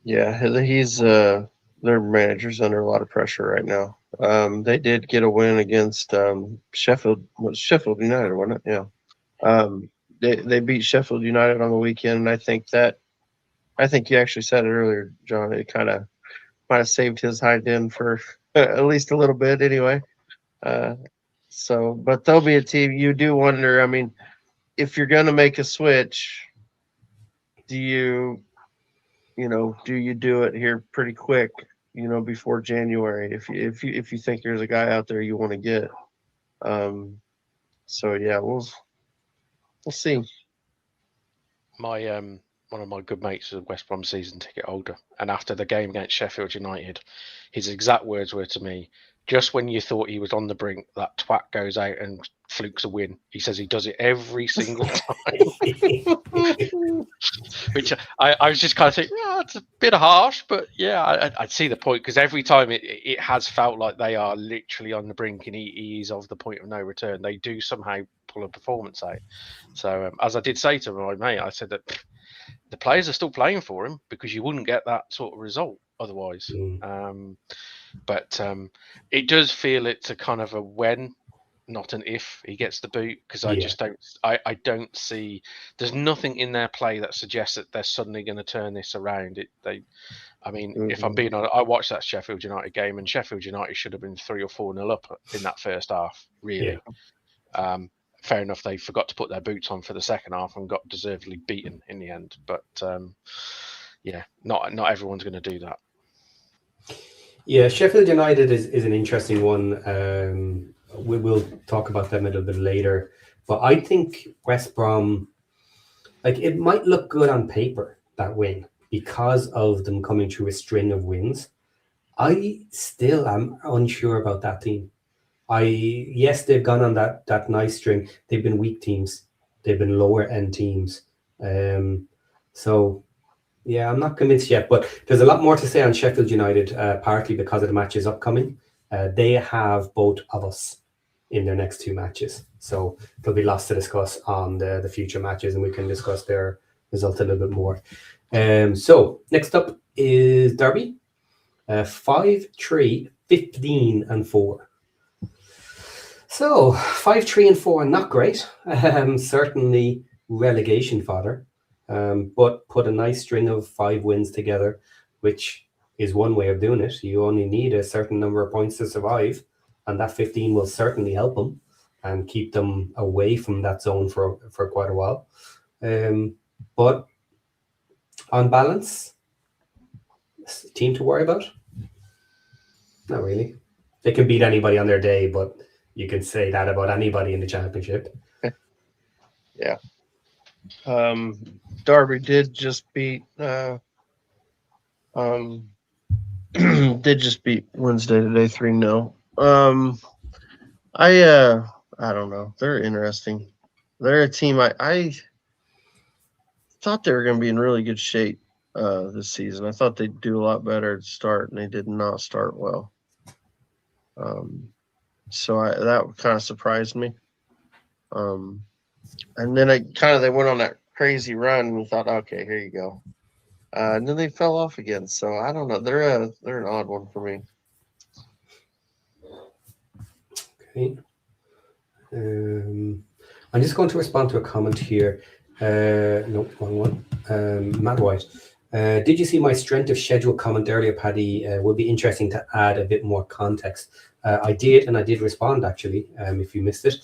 He's their manager's under a lot of pressure right now. They did get a win against Sheffield United, wasn't it? Yeah. They beat Sheffield United on the weekend, and I think you actually said it earlier, John. It kind of might have saved his hind end for at least a little bit, anyway. But they'll be a team you do wonder. I mean, if you're going to make a switch, do you do it here pretty quick? Before January, if you think there's a guy out there you want to get. So yeah, we'll see. My one of my good mates is a West Brom season ticket holder, and after the game against Sheffield United, his exact words were to me, "Just when you thought he was on the brink, that twat goes out and flukes a win." He says he does it every single time. Which I was just kind of thinking, it's a bit harsh, but yeah, I'd see the point, because every time it has felt like they are literally on the brink and he is of the point of no return. They do somehow pull a performance out. So as I did say to my mate, I said that the players are still playing for him, because you wouldn't get that sort of result otherwise. But it does feel it's a kind of a when, not an if he gets the boot, because I just don't see, there's nothing in their play that suggests that they're suddenly going to turn this around. If I'm being honest, I watched that Sheffield United game, and Sheffield United should have been 3 or 4-0 up in that first half, really. Fair enough, they forgot to put their boots on for the second half and got deservedly beaten in the end, but not everyone's going to do that. Yeah, Sheffield United is an interesting one. We will talk about them a little bit later, but I think West Brom, it might look good on paper, that win, because of them coming through a string of wins. I still am unsure about that team. Yes, they've gone on that nice string. They've been weak teams. They've been lower end teams. So yeah, I'm not convinced yet, but there's a lot more to say on Sheffield United, partly because of the matches upcoming. They have both of us in their next 2 matches. So there'll be lots to discuss on the future matches, and we can discuss their results a little bit more. So next up is Derby. 5-3, 15-4. So 5-3-4, not great. Certainly relegation fodder. But put a nice string of 5 wins together, which is one way of doing it. You only need a certain number of points to survive, and that 15 will certainly help them and keep them away from that zone for quite a while. But on balance, team to worry about? Not really. They can beat anybody on their day, but you can say that about anybody in the championship. Yeah. Derby did just beat Wednesday today 3-0. I don't know. They're interesting. They're a team I thought they were going to be in really good shape this season. I thought they'd do a lot better at the start, and they did not start well. So that kind of surprised me. And then they went on that crazy run, and we thought, okay, here you go. And then they fell off again. So I don't know. They're an odd one for me. Okay. I'm just going to respond to a comment here. Nope, wrong one. Matt White. Did you see my strength of schedule comment earlier, Paddy? Would be interesting to add a bit more context. I did, and I did respond, actually, if you missed it.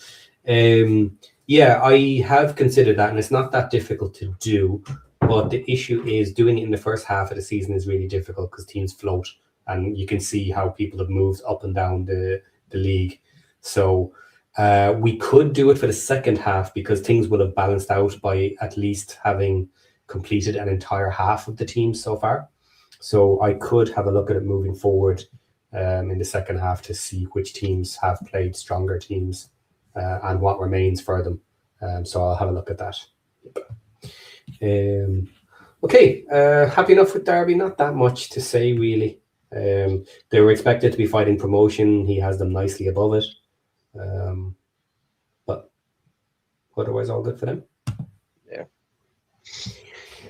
Yeah, I have considered that, and it's not that difficult to do. But the issue is doing it in the first half of the season is really difficult because teams float, and you can see how people have moved up and down the league. So we could do it for the second half because things will have balanced out by at least having completed an entire half of the team so far. So I could have a look at it moving forward in the second half to see which teams have played stronger teams and what remains for them. So I'll have a look at that. Okay, happy enough with Derby. Not that much to say, really. They were expected to be fighting promotion. He has them nicely above it. But otherwise, all good for them. Yeah.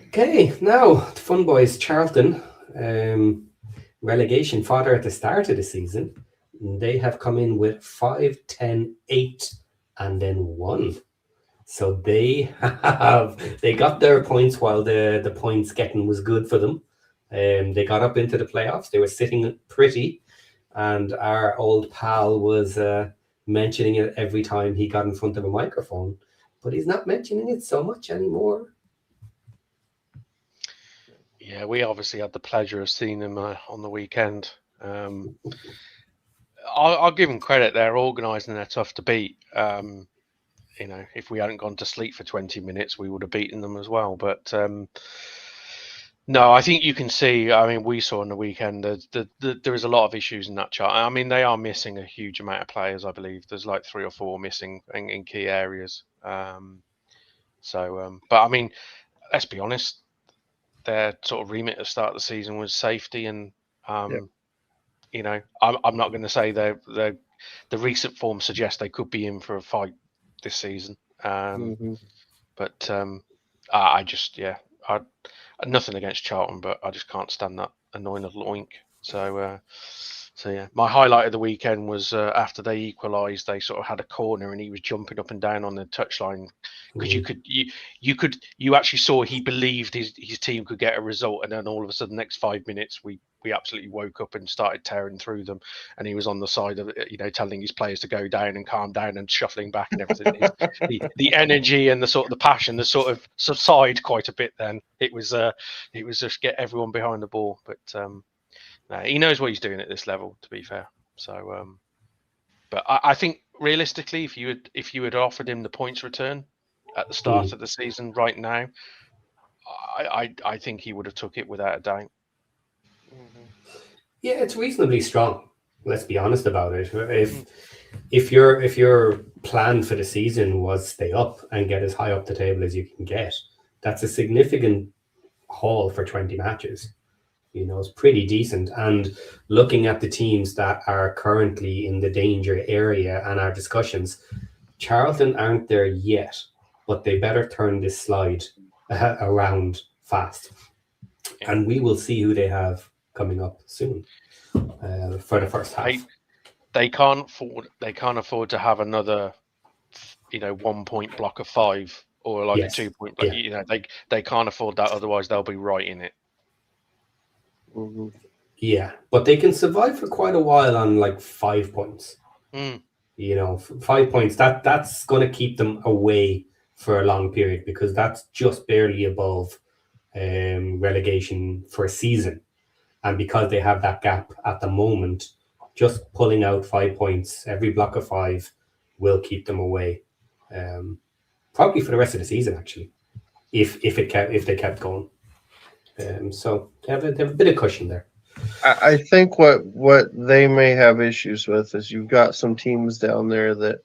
Okay, now the fun boys, Charlton, relegation fodder at the start of the season. They have come in with 5, 10, 8, and then 1. So they got their points while the points getting was good for them. They got up into the playoffs. They were sitting pretty, and our old pal was mentioning it every time he got in front of a microphone, but he's not mentioning it so much anymore. Yeah, we obviously had the pleasure of seeing them on the weekend. I'll give them credit. They're organised and they're tough to beat. If we hadn't gone to sleep for 20 minutes, we would have beaten them as well. But no, I think you can see. I mean, we saw on the weekend that there is a lot of issues in that chart. I mean, they are missing a huge amount of players. I believe there's like 3 or 4 missing in key areas. But I mean, let's be honest. Their sort of remit at the start of the season was safety, and I'm not going to say the recent form suggests they could be in for a fight this season. But I just nothing against Charlton, but I just can't stand that annoying little oink. So yeah, my highlight of the weekend was after they equalised, they sort of had a corner and he was jumping up and down on the touchline because you actually saw he believed his team could get a result, and then all of a sudden, the next 5 minutes, we absolutely woke up and started tearing through them, and he was on the side of it, telling his players to go down and calm down and shuffling back and everything. the energy and the passion, the sort of subside quite a bit. Then it was just get everyone behind the ball, but. No, he knows what he's doing at this level, to be fair. So, but I think realistically, if you had offered him the points return at the start of the season, right now, I think he would have took it without a doubt. Yeah, it's reasonably strong. Let's be honest about it. If your plan for the season was stay up and get as high up the table as you can get, that's a significant haul for 20 matches. It's pretty decent. And looking at the teams that are currently in the danger area and our discussions, Charlton aren't there yet, but they better turn this slide around fast. And we will see who they have coming up soon for the first half. They can't afford to have another 1 point block of 5 or like a 2 point block. Yeah. They can't afford that, otherwise they'll be right in it. Yeah, but they can survive for quite a while on like 5 points. 5 points, that's going to keep them away for a long period, because that's just barely above relegation for a season. And because they have that gap at the moment, just pulling out 5 points, every block of 5 will keep them away. Probably for the rest of the season, actually, if they kept going. So they have a bit of cushion there. I think what they may have issues with is you've got some teams down there that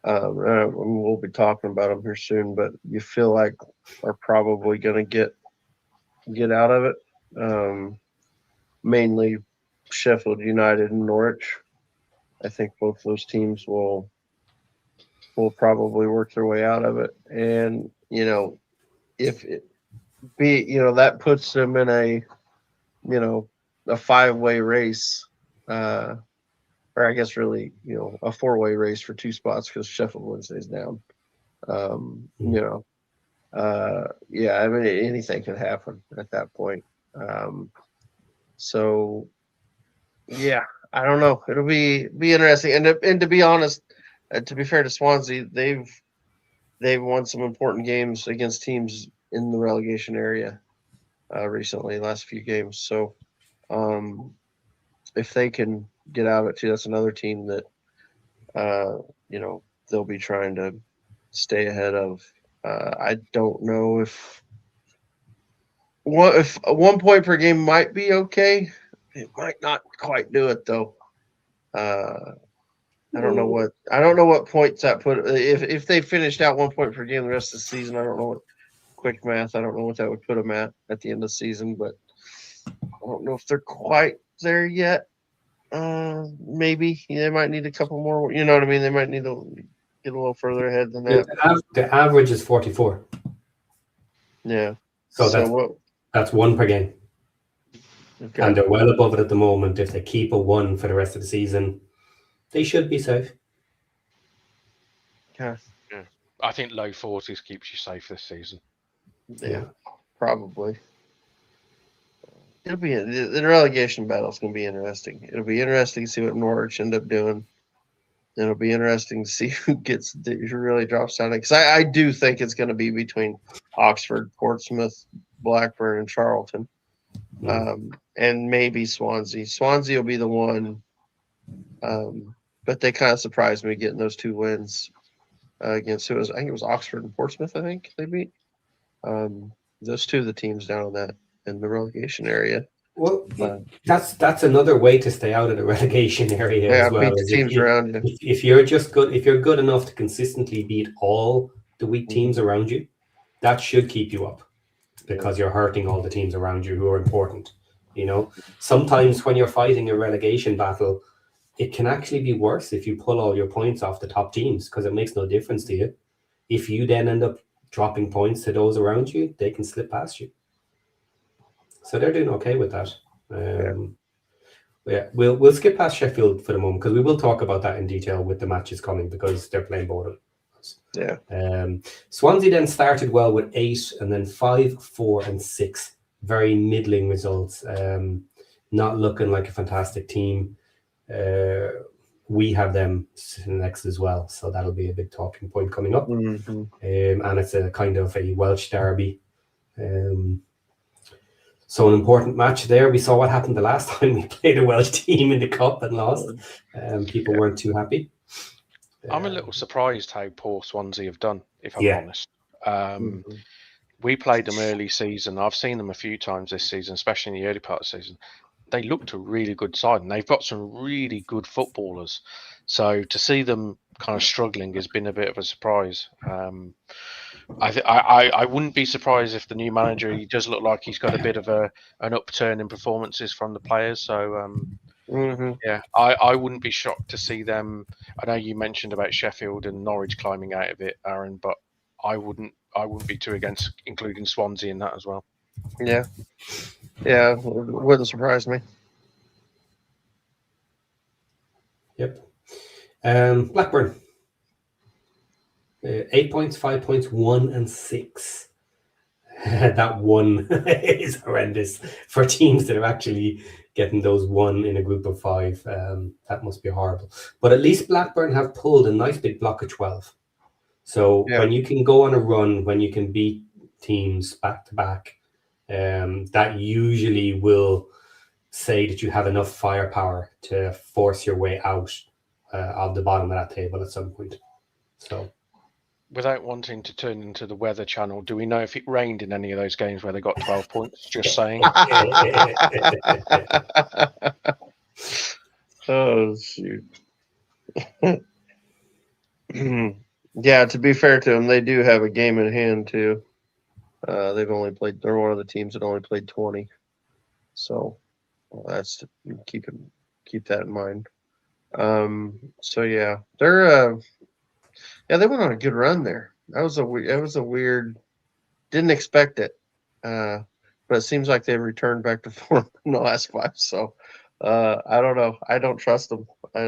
we'll be talking about them here soon, but you feel like are probably going to get out of it. Mainly Sheffield United and Norwich. I think both those teams will probably work their way out of it, and if it be that puts them in a 5-way race, or I guess really a 4-way race for 2 spots, because Sheffield Wednesday's down. Yeah, I mean, anything could happen at that point. So yeah, I don't know. It'll be interesting, and to be honest, to be fair to Swansea, they've won some important games against teams in the relegation area recently, last few games. So if they can get out of it too, that's another team that they'll be trying to stay ahead of. I don't know if 1 point per game might be okay It might not quite do it though. I don't know what points that put. If they finished out 1 point per game the rest of the season, I don't know what quick math. I don't know what that would put them at the end of the season, but I don't know if they're quite there yet. Maybe they might need a couple more. You know what I mean? They might need to get a little further ahead than that. The average is 44. Yeah. So that's one per game. Okay. And they're well above it at the moment. If they keep a 1 for the rest of the season, they should be safe. Okay. Yeah. I think low 40s keeps you safe this season. Yeah. Probably. It'll be the relegation battle is going to be interesting. It'll be interesting to see what Norwich end up doing. It'll be interesting to see who really drops down. Because I do think it's going to be between Oxford, Portsmouth, Blackburn, and Charlton. And maybe Swansea. Swansea will be the one. But they kind of surprised me getting those 2 wins against I think it was Oxford and Portsmouth. I think they beat those 2 of the teams down in the relegation area. Well, that's another way to stay out of the relegation area as well. Beat the teams around you. If you're good enough to consistently beat all the weak teams around you, that should keep you up because you're hurting all the teams around you who are important. You know, sometimes when you're fighting a relegation battle, it can actually be worse if you pull all your points off the top teams because it makes no difference to you. If you then end up dropping points to those around you, they can slip past you. So they're doing okay with that. Yeah, we'll skip past Sheffield for the moment because we will talk about that in detail with the matches coming because they're playing both of us. Yeah. Swansea then started well with 8 and then 5, 4, and 6. Very middling results. Not looking like a fantastic team. We have them next as well, so that'll be a big talking point coming up. And it's a kind of a Welsh derby. So an important match there. We saw what happened the last time we played a Welsh team in the cup and lost. People weren't too happy. I'm a little surprised how poor Swansea have done, if I'm honest. We played them early season. I've seen them a few times this season, especially in the early part of the season. They looked a really good side, and they've got some really good footballers. So to see them kind of struggling has been a bit of a surprise. I wouldn't be surprised if the new manager, he does look like he's got a bit of an upturn in performances from the players. So yeah, I wouldn't be shocked to see them. I know you mentioned about Sheffield and Norwich climbing out of it, Aaron, but I wouldn't be too against including Swansea in that as well. Yeah. Yeah, it wouldn't surprise me. Yep. Blackburn. 8 points, 5 points, 1 and 6. That 1 is horrendous for teams that are actually getting those 1 in a group of 5. That must be horrible. But at least Blackburn have pulled a nice big block of 12. So when you can go on a run, when you can beat teams back to back, that usually will say that you have enough firepower to force your way out of the bottom of that table at some point. So, without wanting to turn into the Weather Channel, do we know if it rained in any of those games where they got 12 points? Just saying. Oh, shoot. Yeah, to be fair to them, they do have a game in hand, too. They're one of the teams that only played 20. So that's keep that in mind. So yeah, they went on a good run there. That was a weird, didn't expect it. But it seems like they've returned back to form in the last 5. So I don't know. I don't trust them. I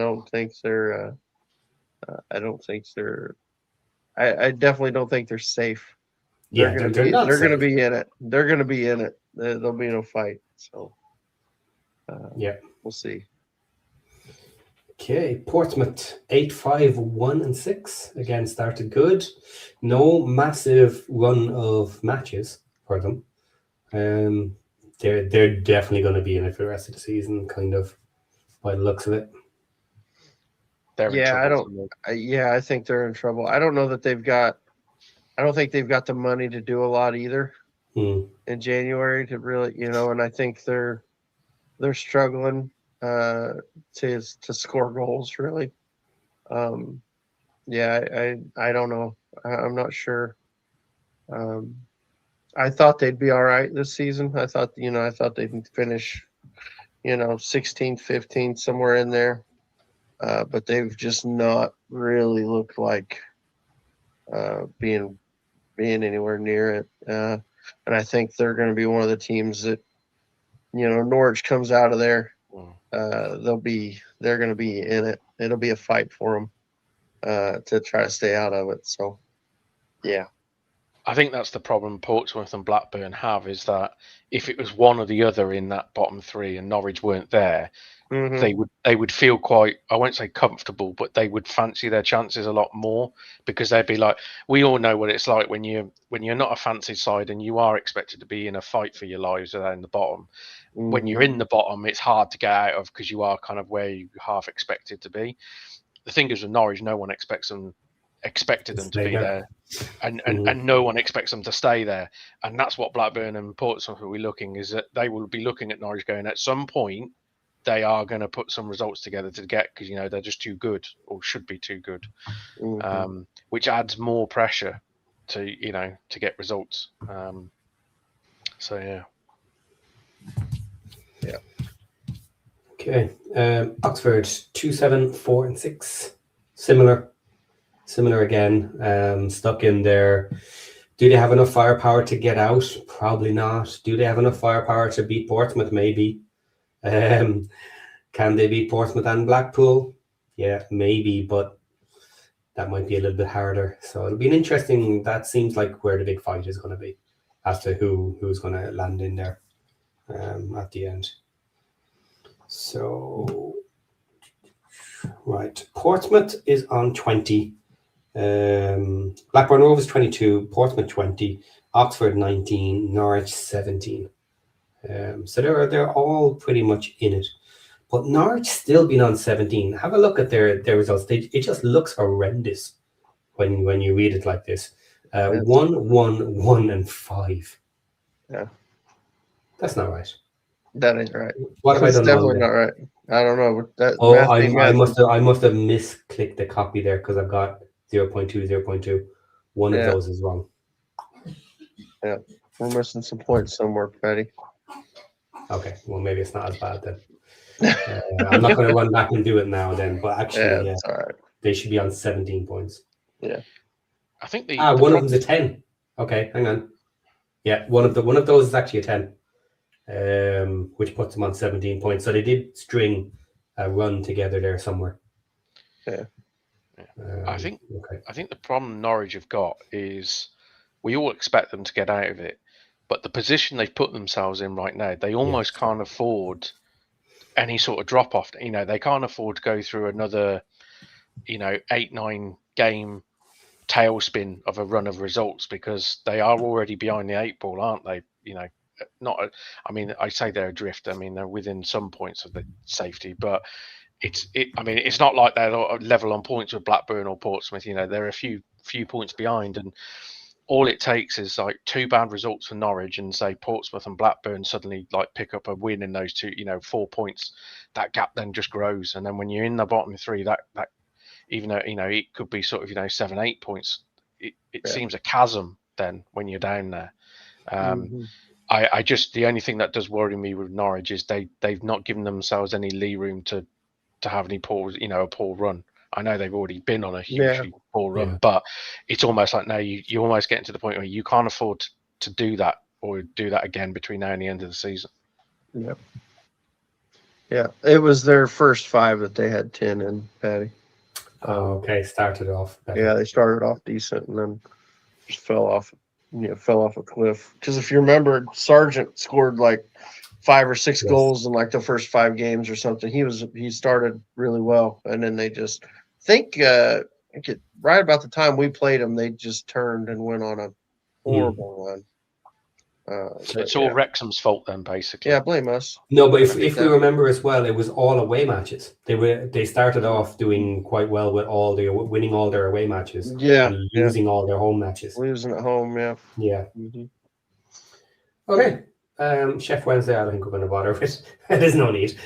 definitely don't think they're safe. They're going to be in it. They're going to be in it. There'll be no fight. So, we'll see. Okay, Portsmouth 8-5, 1 and 6. Again, started good. No massive run of matches for them. They're definitely going to be in it for the rest of the season, kind of by the looks of it. I think they're in trouble. I don't know that they've got. I don't think they've got the money to do a lot either in January to really, and I think they're they're struggling to score goals. Really, yeah, I don't know. I'm not sure. I thought they'd be all right this season. I thought they'd finish 16th, 15th, somewhere in there. But they've just not really looked like being anywhere near it. And I think they're going to be one of the teams that, Norwich comes out of there. They're going to be in it. It'll be a fight for them to try to stay out of it. So, yeah. I think that's the problem Portsmouth and Blackburn have, is that if it was one or the other in that bottom three and Norwich weren't there, they would feel quite, I won't say comfortable, but they would fancy their chances a lot more, because they'd be like, we all know what it's like when you're not a fancied side and you are expected to be in a fight for your lives in the bottom. When you're in the bottom, it's hard to get out of, because you are kind of where you half expected to be. The thing is with Norwich, no one expected them to be there, and no one expects them to stay there, and that's what Blackburn and Portsmouth will be looking, is that they will be looking at Norwich going, at some point they are going to put some results together to get, because they're just too good, or should be too good, which adds more pressure to to get results. So yeah. Okay, Oxford 2, 7, 4, and 6, similar again. Stuck in there. Do they have enough firepower to get out? Probably not. Do they have enough firepower to beat Portsmouth? Maybe. Can they beat Portsmouth and Blackpool? Yeah, maybe, but that might be a little bit harder. So it'll be an interesting. That seems like where the big fight is going to be, as to who's going to land in there at the end. So, right, Portsmouth is on 20. Blackburn Rovers 22, Portsmouth 20, Oxford 19, Norwich 17. So they're all pretty much in it. But Norwich still been on 17. Have a look at their results. It just looks horrendous when you read it like this. 1, 1, 1, and 5. Yeah. That's not right. That ain't right. What have I done? It's definitely not right. I don't know. I must have misclicked the copy there, because I've got 0.2, 0.2. One of those is wrong. Yeah, we're missing some points somewhere, Patty. Okay, well, maybe it's not as bad then. I'm not going to run back and do it now then, but actually, that's all right. They should be on 17 points. Yeah. I think one of them's a 10. Okay, hang on. Yeah, one of those is actually a 10, which puts them on 17 points. So they did string a run together there somewhere. Yeah. I think the problem Norwich have got is we all expect them to get out of it, but the position they've put themselves in right now, they almost can't afford any sort of drop off. They can't afford to go through another 8-9 game tailspin of a run of results, because they are already behind the 8 ball, aren't they? I say they're adrift. I mean, they're within some points of the safety, but it's not like they're level on points with Blackburn or Portsmouth. They're a few points behind, and all it takes is like 2 bad results for Norwich, and say Portsmouth and Blackburn suddenly like pick up a win in those 2, 4 points. That gap then just grows, and then when you're in the bottom 3, that even though it could be sort of 7, 8 points, it seems a chasm then when you're down there. I just, the only thing that does worry me with Norwich is they've not given themselves any lee room to have any poor a poor run. I know they've already been on a hugely poor run, but it's almost like now you're almost getting to the point where you can't afford to do that, or do that again between now and the end of the season. Yep. Yeah, it was their first 5 that they had 10 in, Patty. Okay, started off better. Yeah, they started off decent and then just fell off a cliff. Because if you remember, Sargent scored like 5 or 6 goals in like the first 5 games or something. He started really well, and then they just right about the time we played them, they just turned and went on a horrible run. So it's all Wrexham's fault then, basically. Yeah, blame us. No, but if we remember as well, it was all away matches. They started off doing quite well with winning all their away matches. Yeah, and losing all their home matches. Losing at home, yeah. Yeah. Mm-hmm. Okay, Chef Wednesday, I don't think we're going to bother with. There's no need.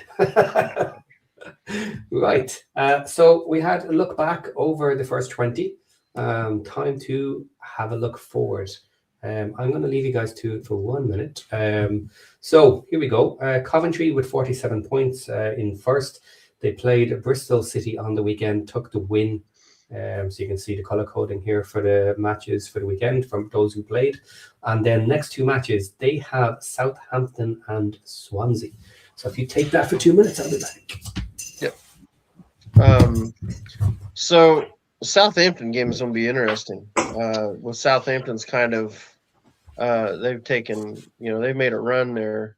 Right. So we had a look back over the first 20. Time to have a look forward. I'm going to leave you guys to it for 1 minute. So here we go. Coventry with 47 points in first. They played Bristol City on the weekend, took the win. So you can see the colour coding here for the matches for the weekend from those who played. And then next two matches, they have Southampton and Swansea. So if you take that for 2 minutes, I'll be back. Yep. So the Southampton game is going to be interesting. With Southampton's kind of, they've taken, they've made a run there.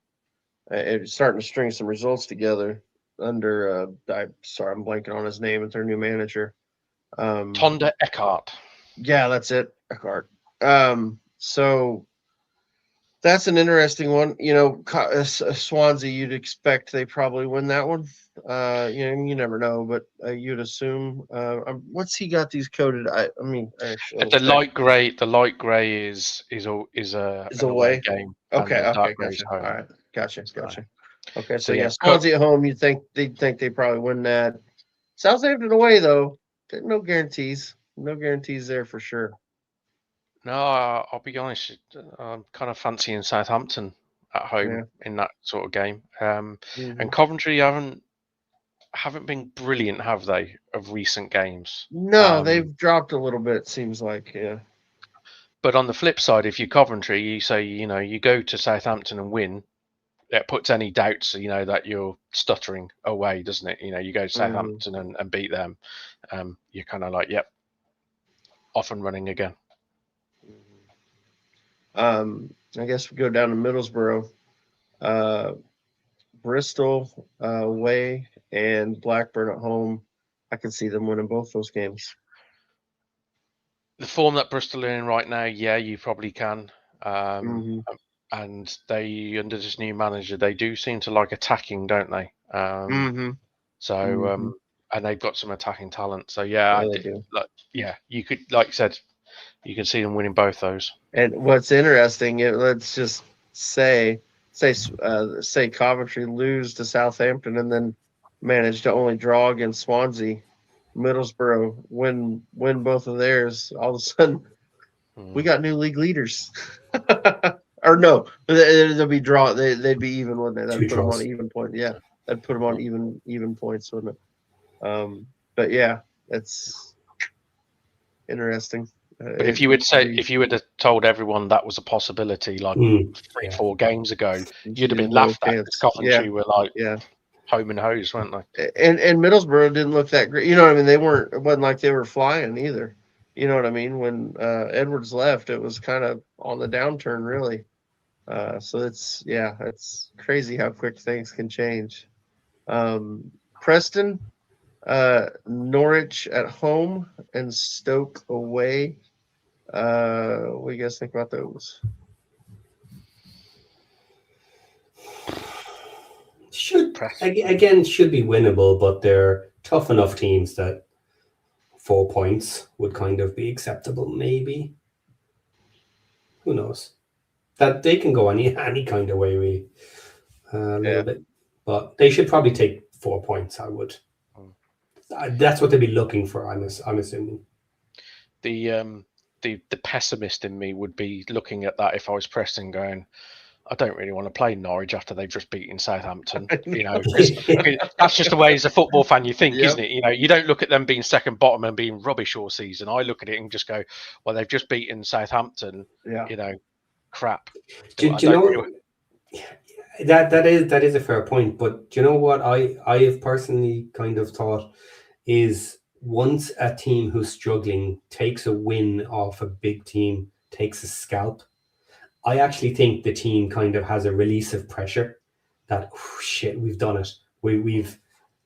It's starting to string some results together under, I'm blanking on his name. It's their new manager. Tonda Eckhart. Yeah, that's it. Eckhart. So that's an interesting one. Swansea, you'd expect they probably win that one. You never know, but you'd assume. What's he got these coded? The light grey is an away game. Okay, gotcha. All right, gotcha. Okay, so yeah, Swansea at home. They'd think they probably win that. Southampton away though, no guarantees. No guarantees there for sure. No, I'll be honest. I'm kind of fancying Southampton at home in that sort of game. And Coventry haven't been brilliant, have they, of recent games? No, they've dropped a little bit. It seems like, yeah. But on the flip side, if you're Coventry, you say you go to Southampton and win. It puts any doubts, that you're stuttering away, doesn't it? You go to Southampton and beat them. You're kind of like, yep, off and running again. I guess we go down to Middlesbrough, Bristol away, and Blackburn at home. I can see them winning both those games. The form that Bristol are in right now, yeah, you probably can. And they, under this new manager, they do seem to like attacking, don't they? So, and they've got some attacking talent. So, yeah, they do. You could, like you said, you can see them winning both those. And what's interesting, let's just say Coventry lose to Southampton and then manage to only draw against Swansea. Middlesbrough win both of theirs. All of a sudden, we got new league leaders. Or no, they'll be draw. They'd be even, wouldn't they? That'd put them on even point. Yeah, that'd put them on even points, wouldn't it? But yeah, that's interesting. But if you would have told everyone that was a possibility like 3-4 games ago, you'd have been laughed at. Coventry were like home and hose, weren't they? And Middlesbrough didn't look that great. You know what I mean? It wasn't like they were flying either. You know what I mean? When Edwards left, it was kind of on the downturn, really. So it's crazy how quick things can change. Preston, Norwich at home, and Stoke away. What do you guys think about those? Should be winnable, but they're tough enough teams that 4 points would kind of be acceptable, maybe. Who knows? That they can go any kind of way, really, a little bit. But they should probably take 4 points, I would. That's what they'd be looking for, I'm assuming. The pessimist in me would be looking at that if I was Preston going, I don't really want to play Norwich after they've just beaten Southampton. That's just the way as a football fan you think, isn't it? You don't look at them being second bottom and being rubbish all season. I look at it and just go, well, they've just beaten Southampton. Crap. Do you know that is a fair point, but do you know what I have personally kind of thought is once a team who's struggling takes a win off a big team, takes a scalp, I actually think the team kind of has a release of pressure that, oh, shit, we've done it. We've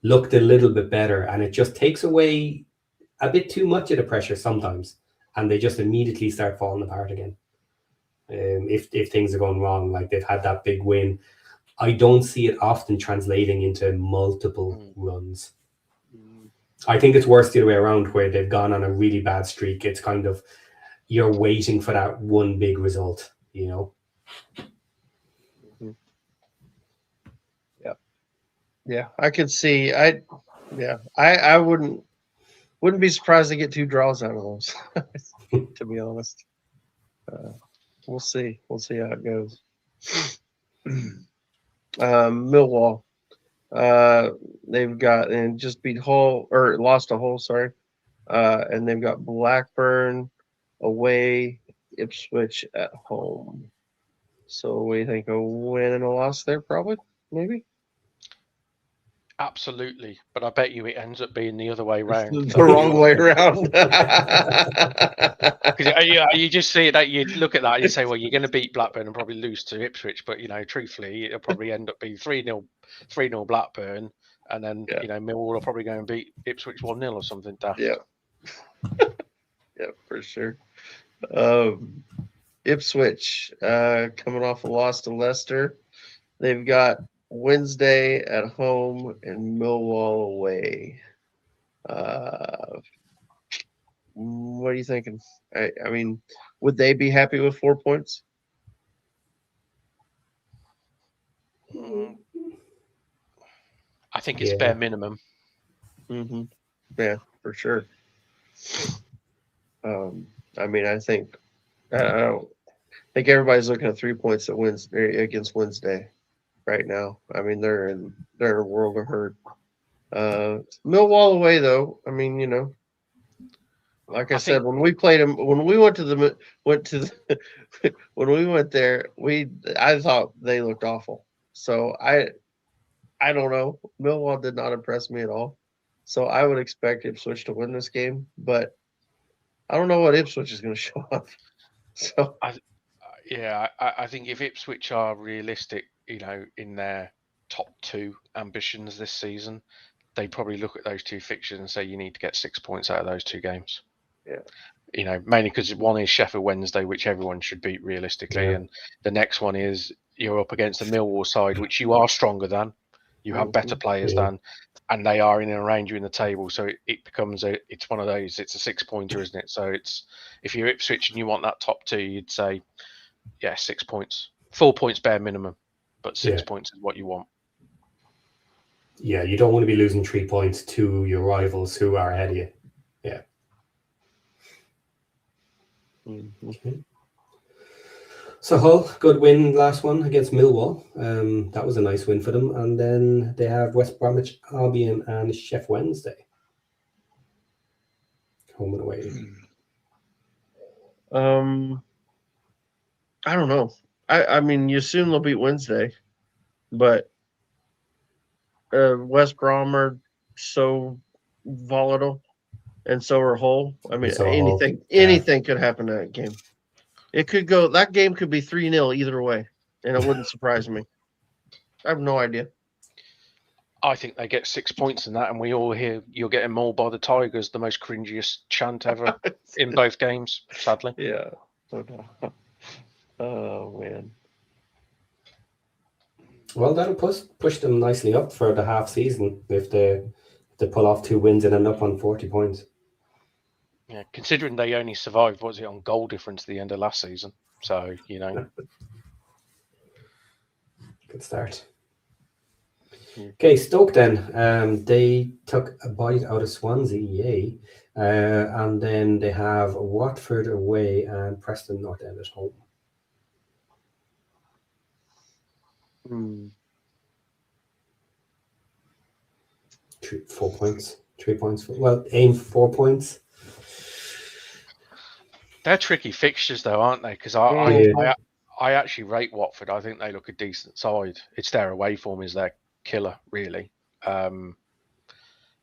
looked a little bit better, and it just takes away a bit too much of the pressure sometimes, and they just immediately start falling apart again. If things are going wrong, like they've had that big win, I don't see it often translating into multiple runs. I think it's worse the other way around, where they've gone on a really bad streak. It's kind of, you're waiting for that one big result, Yeah, I could see. I wouldn't be surprised to get 2 draws out of those. To be honest, we'll see. We'll see how it goes. Millwall, they've got and just beat Hull or lost to Hull. Sorry, and they've got Blackburn away, Ipswich at home. So we think a win and a loss there, probably, maybe. Absolutely, but I bet you it ends up being the other way round. The wrong way around. You just see it. You look at that and you say, well, you're going to beat Blackburn and probably lose to Ipswich, but truthfully, it'll probably end up being 3-0 Blackburn, and then Millwall will probably go and beat Ipswich 1-0 or something. Yeah, yeah, for sure. Ipswich coming off a loss to Leicester. They've got Wednesday at home and Millwall away. What are you thinking? I mean, would they be happy with 4 points? I think it's bare minimum. Mm-hmm. Yeah, for sure. I mean, I think everybody's looking at 3 points against Wednesday right now. I mean, they're in a world of hurt. Millwall away, though. I mean, like I said, when we played them, when we went there, I thought they looked awful. So I don't know. Millwall did not impress me at all. So I would expect Ipswich to win this game, but I don't know what Ipswich is going to show up. So I think if Ipswich are realistic, in their top 2 ambitions this season, they probably look at those 2 fixtures and say you need to get 6 points out of those 2 games. Yeah. Mainly because one is Sheffield Wednesday, which everyone should beat realistically, and the next one is you're up against the Millwall side, which you are stronger than, you have better players than, and they are in and around you in the table. So it becomes it's one of those. It's a 6-pointer, isn't it? So it's if you're Ipswich and you want that top 2, you'd say, 6 points, 4 points bare minimum, but 6 points is what you want. Yeah, you don't want to be losing 3 points to your rivals who are ahead of you. Yeah. Okay. So Hull, good win last one against Millwall. That was a nice win for them. And then they have West Bromwich Albion and Sheffield Wednesday. Home and away. I don't know. I mean, you assume they'll beat Wednesday, but West Brom are so volatile, and so are Hull. I mean, anything could happen in that game. It could go. That game could be 3-0 either way, and it wouldn't surprise me. I have no idea. I think they get 6 points in that, and we all hear you're getting mauled by the Tigers, the most cringiest chant ever in both games, sadly. Yeah. Oh, man. Well, that'll push them nicely up for the half season if they pull off 2 wins and end up on 40 points. Yeah, considering they only survived, what was it, on goal difference at the end of last season? So, Good start. Okay, Stoke then. They took a bite out of Swansea, yay. And then they have Watford away and Preston North End at home. 4 points. 3 points. Well, aim for 4 points. They're tricky fixtures, though, aren't they? Because I actually rate Watford. I think they look a decent side. It's their away form is their killer, really. And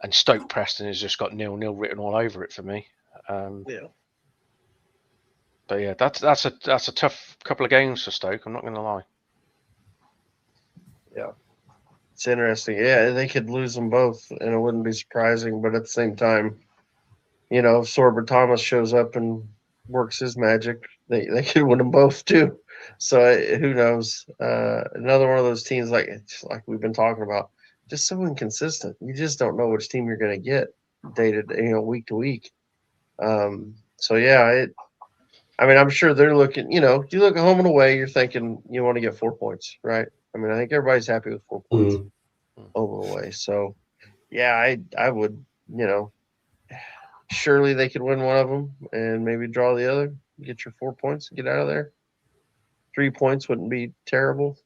Stoke Preston has just got 0-0 written all over it for me. But yeah, that's a tough couple of games for Stoke. I'm not going to lie. Yeah, it's interesting. Yeah, they could lose them both, and it wouldn't be surprising. But at the same time, if Sorba Thomas shows up and works his magic, they could win them both too. So who knows? Another one of those teams like we've been talking about, just so inconsistent. You just don't know which team you're going to get day to day, week to week. So yeah, I mean, I'm sure they're looking. You look at home and away, you're thinking you want to get 4 points, right? I mean, I think everybody's happy with 4 points. away. So, yeah, I would, surely they could win one of them and maybe draw the other. Get your 4 points and get out of there. 3 points wouldn't be terrible.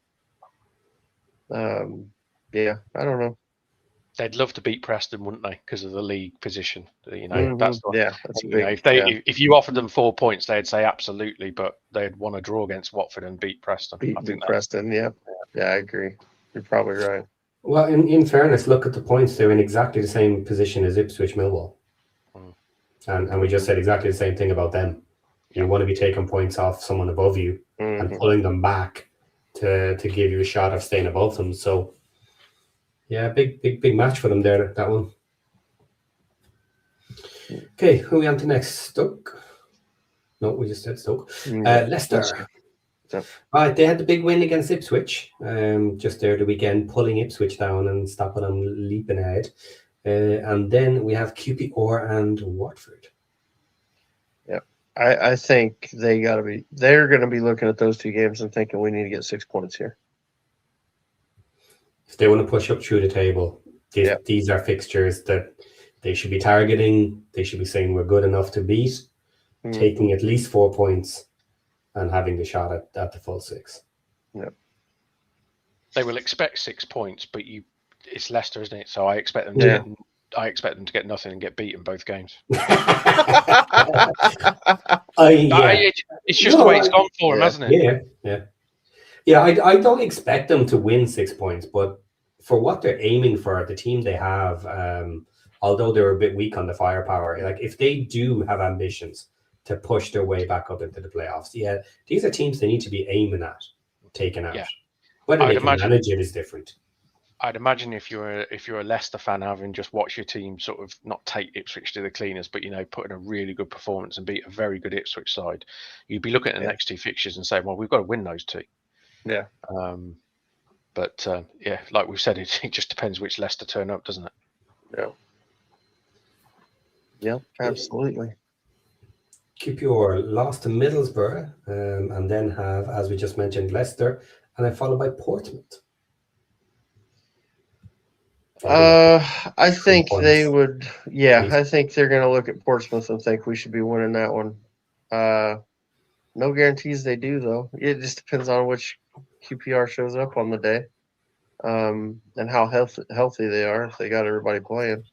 Yeah, I don't know. They'd love to beat Preston, wouldn't they? Because of the league position. That's you big. know, if you offered them 4 points, they'd say absolutely, but they'd want to draw against Watford and beat Preston. Beat Preston. Yeah, I agree. You're probably right. Well, in fairness, look at the points. They're in exactly the same position as Ipswich Millwall. And we just said exactly the same thing about them. You want to be taking points off someone above you and pulling them back to give you a shot of staying above them. So, yeah, big match for them there, that one. Okay, who are we on to next? Stoke? No, we just said Stoke. Leicester. Right, they had the big win against Ipswich just there the weekend, pulling Ipswich down and stopping them leaping ahead. And then we have QPR and Watford. Yeah, I think they're going to be looking at those two games and thinking we need to get 6 points here. If they want to push up through the table, these are fixtures that they should be targeting. They should be saying we're good enough to beat, taking at least 4 points and having the shot at the full 6. Yeah. They will expect 6 points, but it's Leicester, isn't it? So I expect them to get nothing and get beaten both games. It's just the way it's gone for them, hasn't it? Yeah. I don't expect them to win 6 points, but for what they're aiming for, the team they have, although they're a bit weak on the firepower, like if they do have ambitions to push their way back up into the playoffs, these are teams they need to be aiming at, taking out. Yeah. Whether they can manage it is different. I'd imagine if you're a Leicester fan, having just watched your team sort of not take Ipswich to the cleaners, but put in a really good performance and beat a very good Ipswich side, you'd be looking at the next two fixtures and saying, well, we've got to win those two. Yeah. But like we've said, it just depends which Leicester turn up, doesn't it? Yeah. Yeah, absolutely. QPR lost to Middlesbrough, and then have, as we just mentioned, Leicester, and then followed by Portsmouth. I think they would. Yeah, I think they're going to look at Portsmouth and think we should be winning that one. No guarantees they do, though. It just depends on which QPR shows up on the day, and how healthy they are. If they got everybody playing,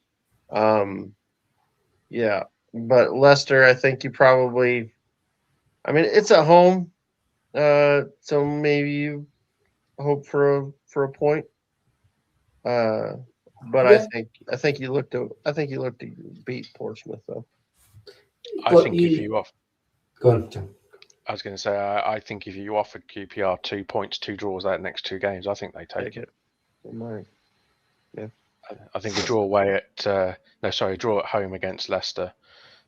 yeah. But Leicester, I think you probably. I mean, it's at home, so maybe you hope for a point. But I think you look to beat Portsmouth, though. I think if you offer, go on, John. I was going to say, I think if you offered QPR 2 points, 2 draws out next 2 games, I think they take it. They might. Yeah. I think a draw away a draw at home against Leicester.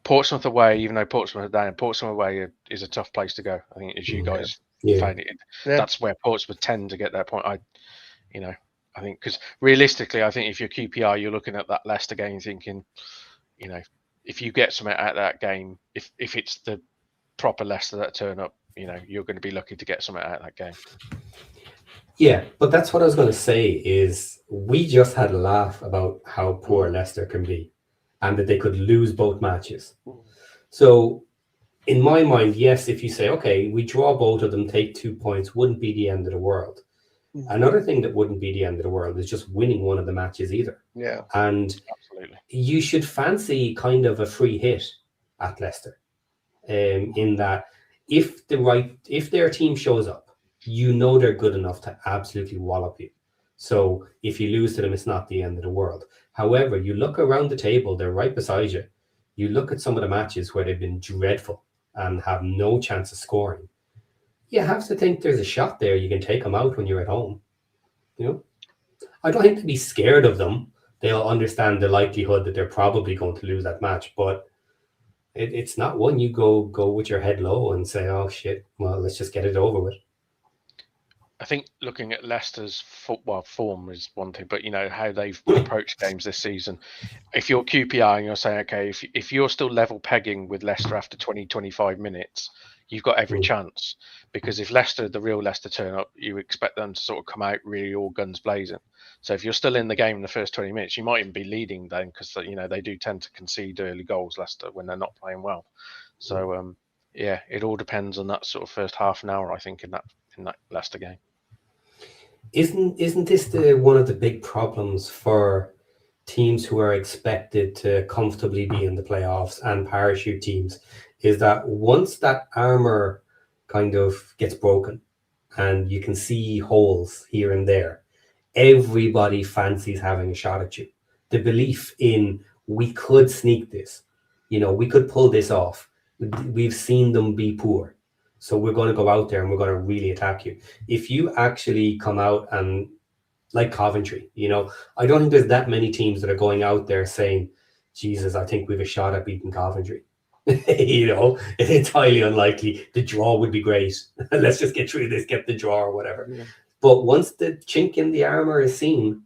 Portsmouth away, even though Portsmouth are down, Portsmouth away is a tough place to go. I think as you guys find it, that's where Portsmouth tend to get their point. I think because realistically, I think if you're QPR, you're looking at that Leicester game thinking, if you get something out of that game, if it's the proper Leicester that turn up, you're going to be lucky to get something out of that game. Yeah, but that's what I was going to say is we just had a laugh about how poor Leicester can be and that they could lose both matches. So in my mind, yes, if you say, okay, we draw both of them, take 2 points, wouldn't be the end of the world. Another thing that wouldn't be the end of the world is just winning one of the matches either. Yeah. And absolutely, you should fancy kind of a free hit at Leicester. In that if their team shows up, they're good enough to absolutely wallop you. So if you lose to them, it's not the end of the world. However, you look around the table, they're right beside you. You look at some of the matches where they've been dreadful and have no chance of scoring. You have to think there's a shot there. You can take them out when you're at home. I don't think to be scared of them. They'll understand the likelihood that they're probably going to lose that match, but it's not one you go with your head low and say, oh shit, well, let's just get it over with. I think looking at Leicester's form is one thing, but how they've approached games this season. If you're QPR and you're saying, okay, if you're still level pegging with Leicester after 20, 25 minutes, you've got every Mm. chance. Because if Leicester, the real Leicester, turn up, you expect them to sort of come out really all guns blazing. So if you're still in the game in the first 20 minutes, you might even be leading then, because they do tend to concede early goals, Leicester, when they're not playing well. So yeah, it all depends on that sort of first half an hour, I think, in that Leicester game. Isn't this one of the big problems for teams who are expected to comfortably be in the playoffs and parachute teams, is that once that armor kind of gets broken and you can see holes here and there, everybody fancies having a shot at you. The belief in, we could sneak this, we could pull this off. We've seen them be poor, so we're going to go out there and we're going to really attack you. If you actually come out and, like Coventry, I don't think there's that many teams that are going out there saying, Jesus, I think we have a shot at beating Coventry. It's highly unlikely. The draw would be great. Let's just get through this, get the draw or whatever. Yeah. But once the chink in the armor is seen,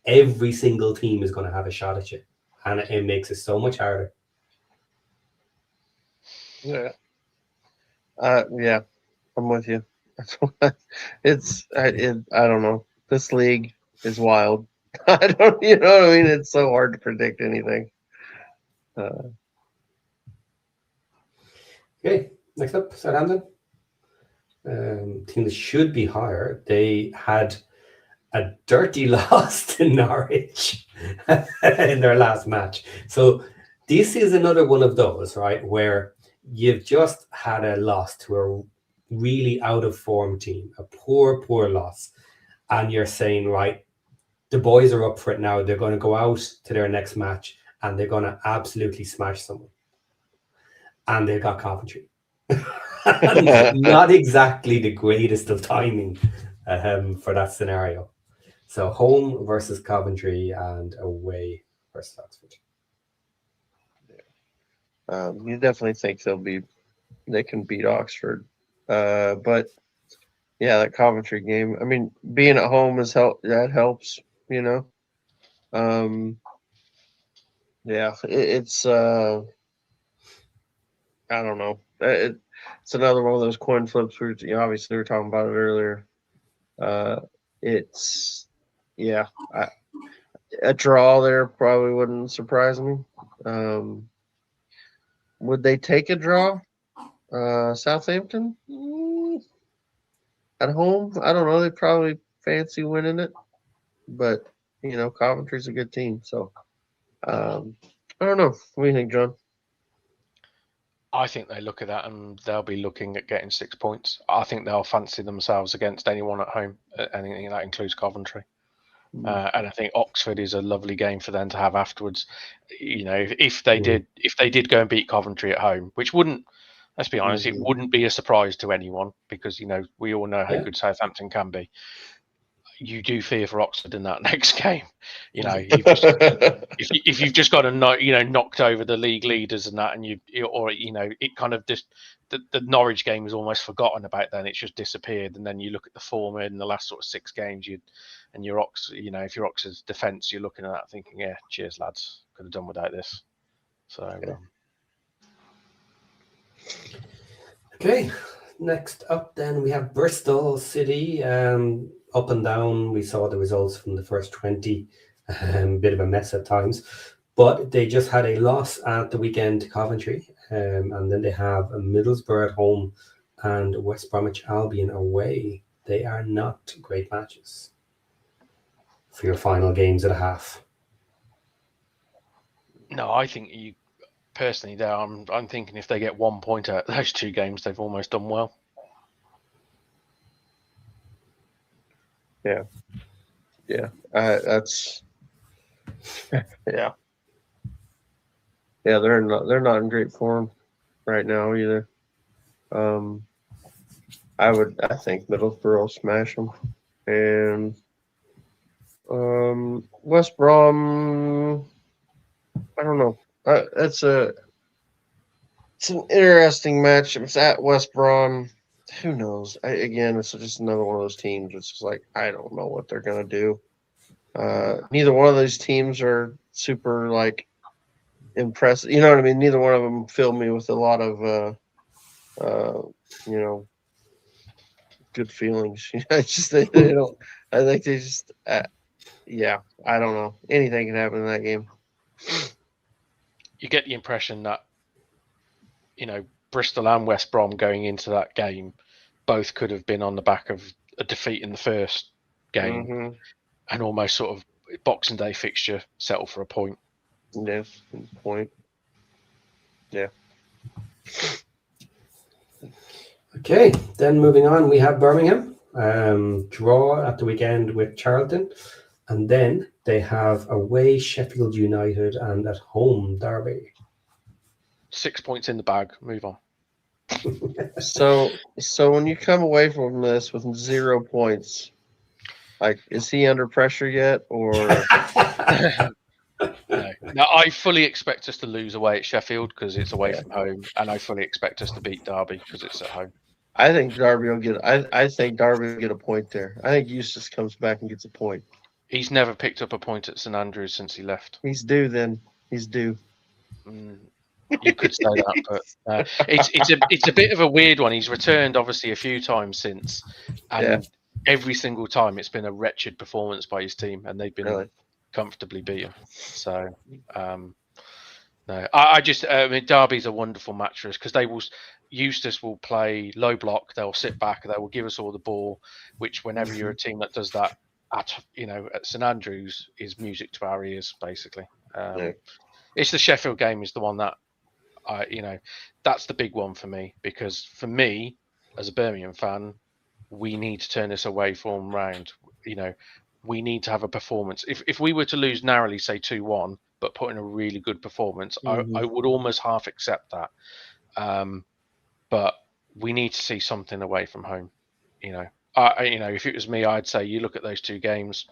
every single team is going to have a shot at you. And it makes it so much harder. Yeah. Yeah, I'm with you. I don't know. This league is wild. I don't, what I mean? It's so hard to predict anything. Okay, next up, Southampton. Team that should be higher. They had a dirty loss to Norwich in their last match. So this is another one of those, right, where you've just had a loss to a really out of form team, a poor loss. And you're saying, right, the boys are up for it now. They're going to go out to their next match and they're going to absolutely smash someone. And they've got Coventry. Not exactly the greatest of timing for that scenario. So home versus Coventry and away versus Oxford. You definitely think they can beat Oxford. But yeah, that Coventry game, I mean, being at home that helps, Yeah, it's I don't know. It's another one of those coin flips where obviously we were talking about it earlier. A draw there probably wouldn't surprise me. Would they take a draw? Southampton? At home? I don't know. They probably fancy winning it. But, Coventry's a good team. So, I don't know. What do you think, John? I think they look at that and they'll be looking at getting 6 points. I think they'll fancy themselves against anyone at home. Anything that includes Coventry. And I think Oxford is a lovely game for them to have afterwards. If they did go and beat Coventry at home, which wouldn't, let's be honest, it wouldn't be a surprise to anyone because we all know how good Southampton can be. You do fear for Oxford in that next game. If you've just got knocked over the league leaders and that, and it kind of just the Norwich game is almost forgotten about. Then it's just disappeared, and then you look at the form in the last sort of 6 games. If you're Oxford's defence, you're looking at that thinking, yeah, cheers lads, could have done without this. So. Okay, next up then we have Bristol City. Up and down, we saw the results from the first 20, bit of a mess at times, but they just had a loss at the weekend to Coventry, and then they have a Middlesbrough at home and West Bromwich Albion away. They are not great matches for your final games at a half. No, I think personally there, I'm thinking if they get 1 point out of those 2 games, they've almost done well. Yeah. That's yeah. They're not in great form right now either. I think Middlesbrough will smash them, and West Brom. I don't know. It's an interesting match. It's at West Brom. Who knows? It's just another one of those teams. It's just like, I don't know what they're going to do. Neither one of those teams are super, impressive. You know what I mean? Neither one of them filled me with a lot of good feelings. I just they don't. I think they just. Yeah, I don't know. Anything can happen in that game. You get the impression that Bristol and West Brom going into that game both could have been on the back of a defeat in the first game and almost sort of Boxing Day fixture settle for a point. Yes, point. Yeah. Okay, then moving on, we have Birmingham draw at the weekend with Charlton, and then they have away Sheffield United and at home Derby. 6 points in the bag. Move on. So when you come away from this with 0 points, like, is he under pressure yet, or? No, I fully expect us to lose away at Sheffield because it's away from home, and I fully expect us to beat Derby because it's at home. I think Derby will get. I think Derby will get a point there. I think Eustace comes back and gets a point. He's never picked up a point at St Andrews since he left. He's due then. He's due. You could say that, but it's a bit of a weird one. He's returned obviously a few times since, and every single time it's been a wretched performance by his team, and they've been comfortably beaten. So, no, I mean, Derby's a wonderful match for us because Eustace will play low block. They'll sit back. They will give us all the ball, which whenever you're a team that does that at St Andrews is music to our ears, basically. It's the Sheffield game is the one that that's the big one for me, because for me as a Birmingham fan, we need to turn this away form round. We need to have a performance. If we were to lose narrowly, say 2-1, but put in a really good performance, I would almost half accept that. But we need to see something away from home. If it was me, I'd say you look at those two games,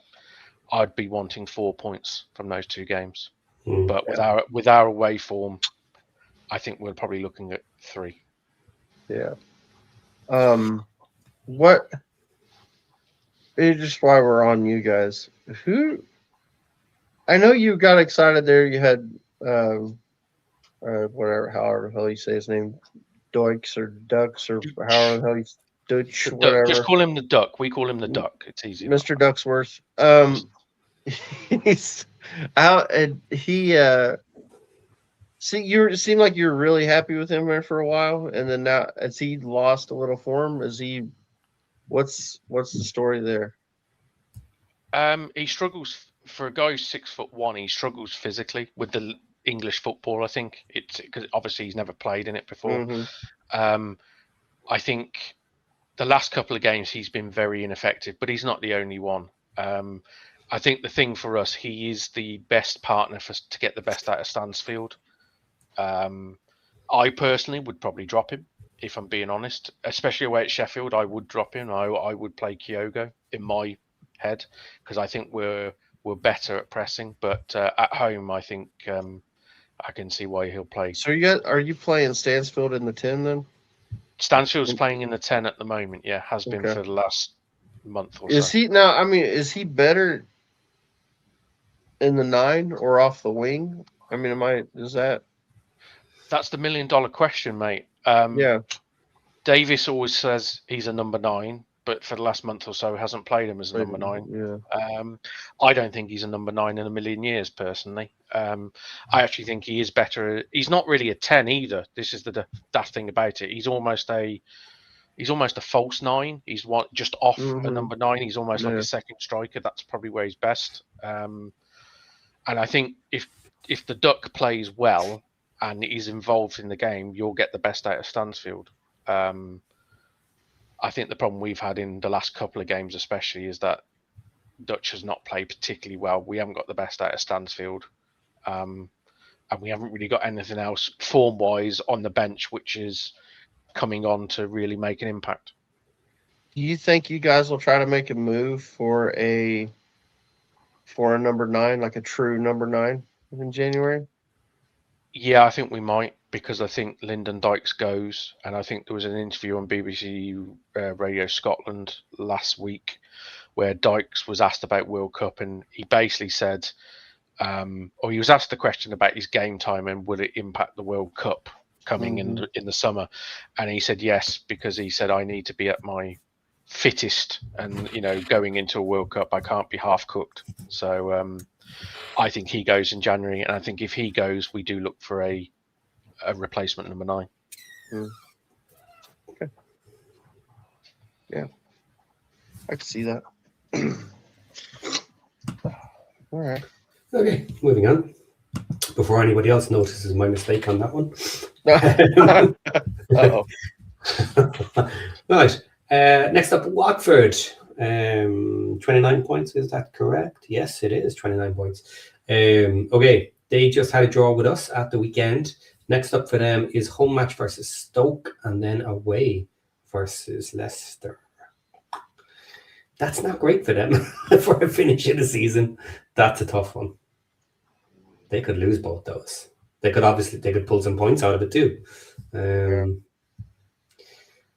I'd be wanting 4 points from those two games. But with our away form, I think we're probably looking at 3. Yeah. What? Just while we're on you guys, I know you got excited there. You had whatever, however the hell you say his name, Doix or Ducks or however the hell you Dutch, whatever. Just call him the Duck. We call him the Duck. It's easy. Mr. Ducksworth. He's out, and he you seemed like you were really happy with him there for a while, and then now as he lost a little form, what's the story there? He struggles for a guy who's 6'1". He struggles physically with the English football. I think it's because obviously he's never played in it before. I think the last couple of games he's been very ineffective, but he's not the only one. I think the thing for us, he is the best partner to get the best out of Stansfield. I personally would probably drop him, if I'm being honest, especially away at Sheffield. I would drop him. I would play Kyogo in my head because I think we're better at pressing. But at home, I think I can see why he'll play. So are you playing Stansfield in the 10 then? Stansfield's playing in the 10 at the moment. Yeah, has been for the last month or so. Is he now? I mean, is he better in the 9 or off the wing? I mean, That's the $1 million question, mate. Davis always says he's a number 9, but for the last month or so hasn't played him as a number 9. Yeah. I don't think he's a number 9 in a million years, personally. I actually think he is better. He's not really a 10 either. This is the daft thing about it. He's almost a false 9. He's just off a number 9. He's almost like a second striker. That's probably where he's best. And I think if the Duck plays well and is involved in the game, you'll get the best out of Stansfield. I think the problem we've had in the last couple of games especially is that Dutch has not played particularly well. We haven't got the best out of Stansfield. And we haven't really got anything else form-wise on the bench which is coming on to really make an impact. Do you think you guys will try to make a move for a number 9, like a true number 9 in January? Yeah, I think we might, because I think Lyndon Dykes goes, and I think there was an interview on BBC Radio Scotland last week where Dykes was asked about World Cup, and he basically said, or he was asked the question about his game time and would it impact the World Cup, coming in the summer, and he said yes, because he said I need to be at my fittest, and going into a World Cup I can't be half cooked. So I think he goes in January, and I think if he goes, we do look for a replacement number 9. Okay. Yeah, I can see that. All right. Okay, moving on. Before anybody else notices my mistake on that one. Uh-oh. Right. Next up, Watford. 29 points, is that correct? Yes, it is 29 points. Okay, they just had a draw with us at the weekend. Next up for them is home match versus Stoke, and then away versus Leicester. That's not great for them for a finish of the season. That's a tough one. They could lose both those. They could pull some points out of it too.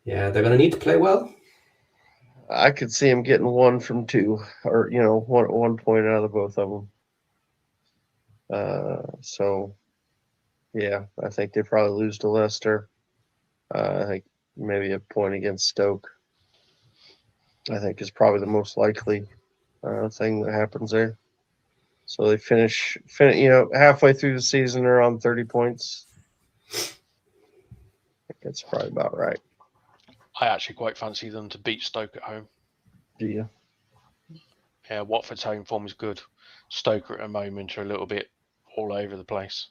Yeah, they're going to need to play well. I could see him getting 1 from 2, or one point out of both of them. So, yeah, I think they probably lose to Leicester. I think maybe a point against Stoke, I think, is probably the most likely thing that happens there. So they finish, halfway through the season, they're on 30 points. I think that's probably about right. I actually quite fancy them to beat Stoke at home. Do you? Yeah, Watford's home form is good. Stoke at the moment are a little bit all over the place.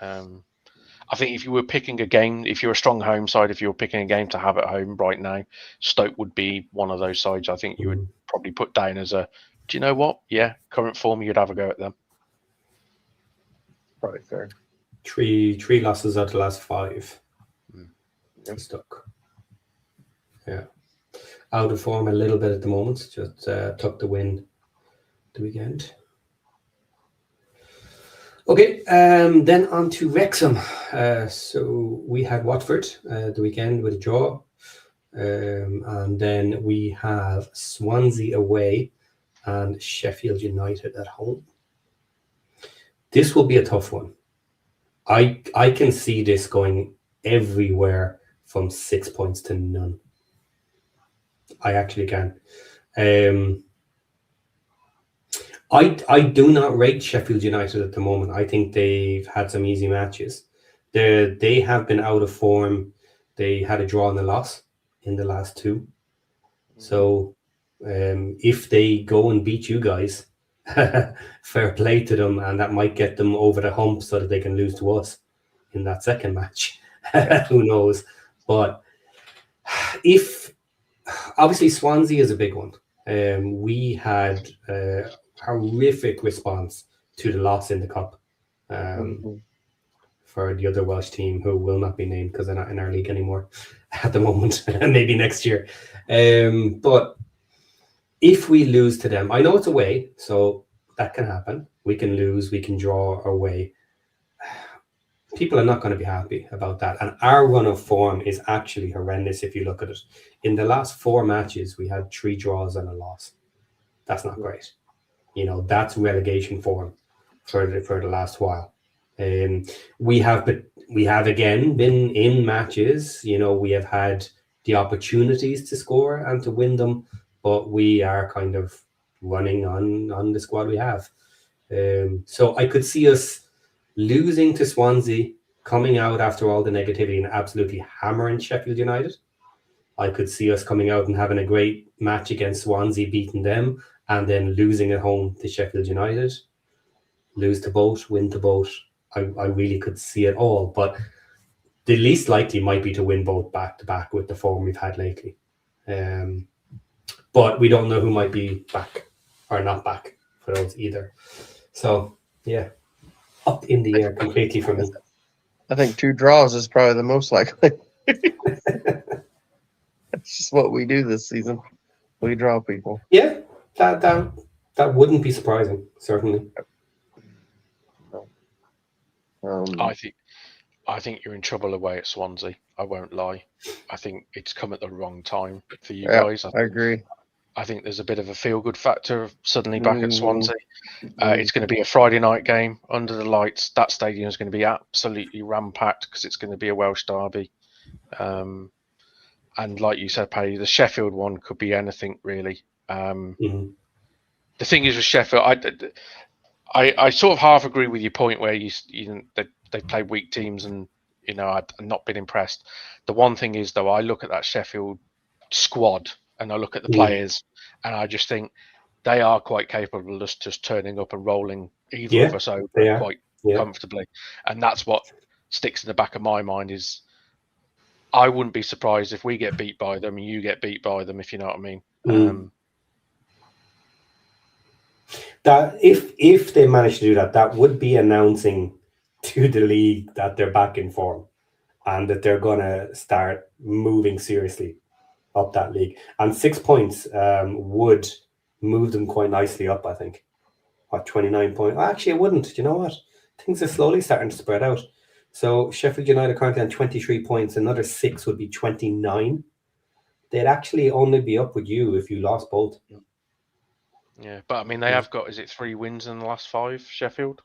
I think if you were picking a game, if you're a strong home side, if you were picking a game to have at home right now, Stoke would be one of those sides I think you would probably put down as a, do you know what? Yeah, current form, you'd have a go at them. Probably fair. Three losses out of the last 5. Stoke. Yeah. Out of form a little bit at the moment. Just took the win the weekend. Okay, then on to Wrexham. So we had Watford the weekend with a draw. And then we have Swansea away and Sheffield United at home. This will be a tough one. I can see this going everywhere from 6 points to none. I actually can. I do not rate Sheffield United at the moment. I think they've had some easy matches. They have been out of form. They had a draw and a loss in the last 2. So if they go and beat you guys, fair play to them, and that might get them over the hump so that they can lose to us in that second match. Who knows? But obviously Swansea is a big one. We had a horrific response to the loss in the cup for the other Welsh team, who will not be named because they're not in our league anymore at the moment. Maybe next year. But if we lose to them, I know it's away, so that can happen. We can lose, we can draw away. People are not going to be happy about that. And our run of form is actually horrendous if you look at it. In the last 4 matches, we had 3 draws and a loss. That's not great. That's relegation form for the last while. We have again been in matches. We have had the opportunities to score and to win them, but we are kind of running on the squad we have. So I could see us losing to Swansea, coming out after all the negativity and absolutely hammering Sheffield United. I could see us coming out and having a great match against Swansea, beating them, and then losing at home to Sheffield United. Lose to both, win to both. I really could see it all, but the least likely might be to win both back-to-back with the form we've had lately. But we don't know who might be back or not back for those either. So, yeah, up in the air completely for me. I think 2 draws is probably the most likely. That's just what we do this season. We draw people. Yeah, that wouldn't be surprising, certainly. I think you're in trouble away at Swansea. I won't lie. I think it's come at the wrong time for you guys. I agree. I think there's a bit of a feel-good factor of suddenly back at Swansea. Mhm. It's going to be a Friday night game under the lights. That stadium is going to be absolutely ram-packed because it's going to be a Welsh derby. And like you said, Paddy, the Sheffield one could be anything really. Mhm. The thing is with Sheffield, I sort of half agree with your point where they play weak teams and I've not been impressed. The one thing is though, I look at that Sheffield squad and I look at the players and I just think they are quite capable of just turning up and rolling either of us over quite comfortably, and that's what sticks in the back of my mind is I wouldn't be surprised if we get beat by them and you get beat by them, if you know what I mean. That if they manage to do that, that would be announcing to the league that they're back in form and that they're going to start moving seriously up that league. And 6 points would move them quite nicely up, I think. What, 29 points? Actually, it wouldn't. You know what? Things are slowly starting to spread out. So Sheffield United currently on 23 points. Another 6 would be 29. They'd actually only be up with you if you lost both. Yeah, but I mean, they have got, is it 3 wins in the last 5, Sheffield?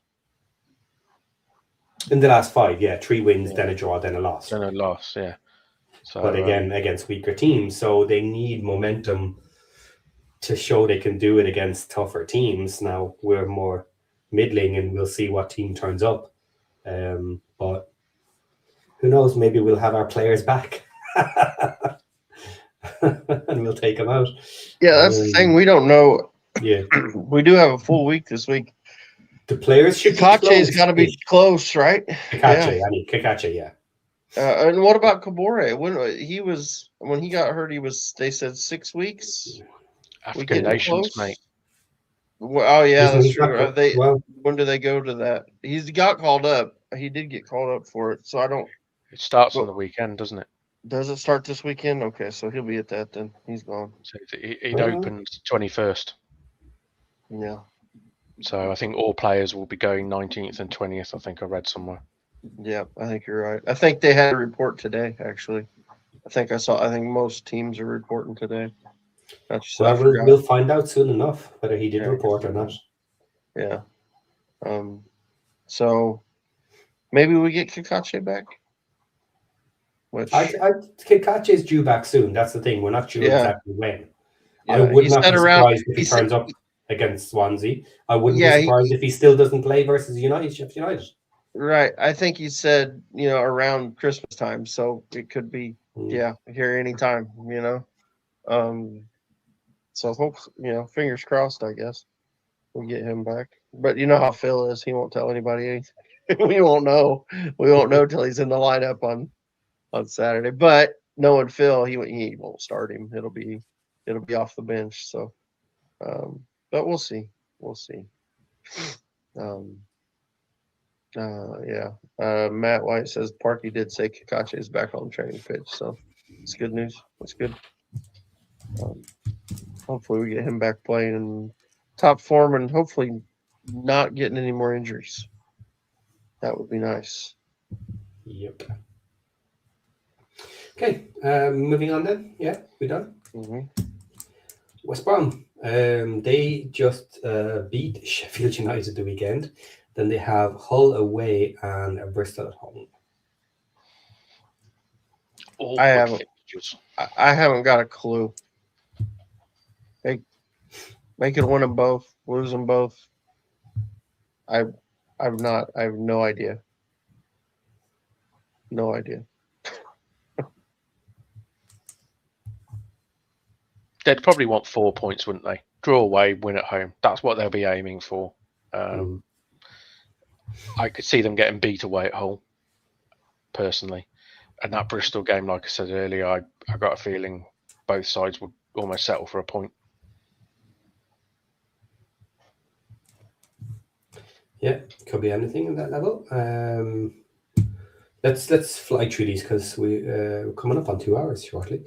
In the last 5, yeah. 3 wins, then a draw, then a loss. Then a loss, yeah. So, but again, against weaker teams. So they need momentum to show they can do it against tougher teams. Now, we're more middling and we'll see what team turns up. But who knows? Maybe we'll have our players back. And we'll take them out. Yeah, that's the thing. We don't know. Yeah. We do have a full week this week. The players should Kakache's got to be close, right? Kakache, yeah. And what about Kabore? When he got hurt, they said 6 weeks. African nations, mate. Well, oh yeah, that's true. When do they go to that? He's got called up. He did get called up for it, so I don't. It starts on the weekend, doesn't it? Does it start this weekend? Okay, so he'll be at that then. He's gone. So it opens 21st. Yeah. So I think all players will be going 19th and 20th. I think I read somewhere. Yeah, I think you're right. I think they had a report today, actually. I think most teams are reporting today. We'll find out soon enough whether he did report or not. Yeah. So maybe we get Kakache back. Kakache is due back soon. That's the thing. We're not sure exactly when. Yeah, I would not be surprised if he turns up against Swansea. I wouldn't be surprised if he still doesn't play versus Sheffield United. Right. I think he said, around Christmas time. So it could be, here anytime, So hope, fingers crossed, I guess. We'll get him back. But you know how Phil is. He won't tell anybody anything. We won't know. We won't know till he's in the lineup on Saturday. But knowing Phil, he won't start him. It'll be off the bench. So, but we'll see. We'll see. Matt White says Parky did say Kakache is back on the training pitch. So it's good news. That's good. Hopefully we get him back playing in top form and hopefully not getting any more injuries. That would be nice. Yep. Okay, moving on then. Yeah, we done? Mm-hmm. West Brom. They just beat Sheffield United the weekend. Then they have Hull away and Bristol at home. I haven't got a clue. They could win them both, lose them both. I have no idea. No idea. They'd probably want 4 points, wouldn't they? Draw away, win at home. That's what they'll be aiming for. I could see them getting beat away at Hull, personally. And that Bristol game, like I said earlier, I got a feeling both sides would almost settle for a point. Yeah, could be anything at that level. Let's fly through these because we're coming up on 2 hours shortly.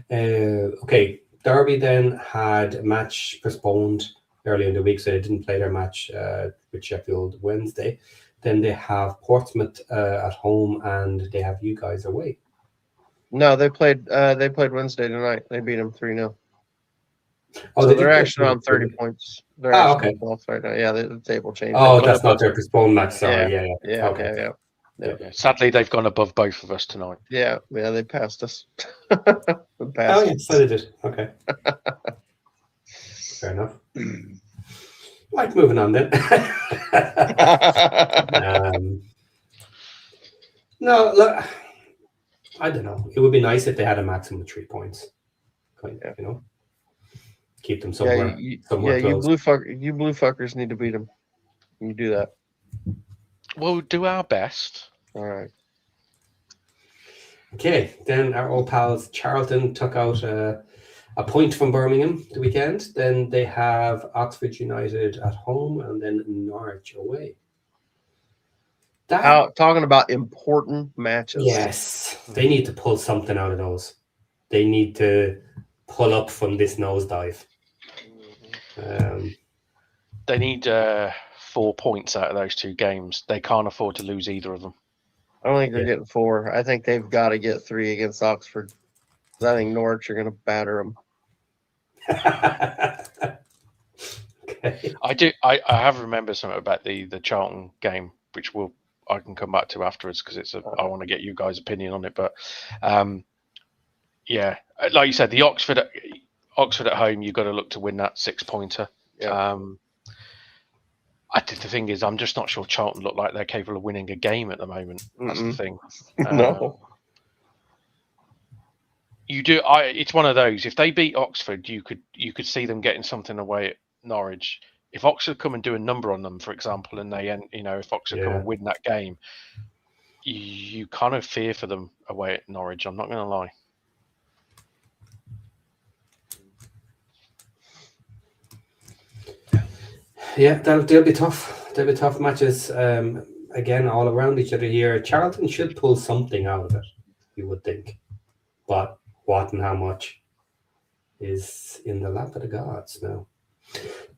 Yeah. Okay, Derby then had a match postponed early in the week, so they didn't play their match with Sheffield Wednesday. Then they have Portsmouth at home, and they have you guys away. No, they played Wednesday tonight. They beat them 3-0. Oh, So they they're did actually play on 30 points. They're Ah, actually okay. 12th right now. Yeah, the table changed. Oh, They've got that's not above- their postponed match. Sorry. Yeah. Yeah, Okay. yeah. Yeah. Sadly, they've gone above both of us tonight. Yeah, they passed us. They Oh, passed yeah. So they did. Okay. Fair enough. Right, moving on then. No, look, I don't know. It would be nice if they had a maximum of 3 points. Kind of, you know, keep them somewhere. Somewhere you close. you blue fuckers need to beat them. You do that. We'll do our best. All right. Okay, then our old pals Charlton took out a point from Birmingham the weekend. Then they have Oxford United at home and then Norwich away. Talking about important matches. Yes, they need to pull something out of those. They need to pull up from this nosedive. They need 4 points out of those 2 games. They can't afford to lose either of them. I don't think they're getting 4. I think they've got to get 3 against Oxford. I think Norwich are going to batter them. Okay. I have remembered something about the Charlton game, which I can come back to afterwards because I want to get you guys' opinion on it. But yeah, like you said, the Oxford at home, you've got to look to win that 6-pointer. Yeah. I think the thing is, I'm just not sure Charlton look like they're capable of winning a game at the moment. That's the thing. No. You do. It's one of those. If they beat Oxford, you could see them getting something away at Norwich. If Oxford come and do a number on them, for example, and if Oxford come and win that game, you kind of fear for them away at Norwich. I'm not going to lie. Yeah, they'll be tough. They'll be tough matches. Again, all around each other here. Charlton should pull something out of it, you would think. But what and how much is in the lap of the gods now.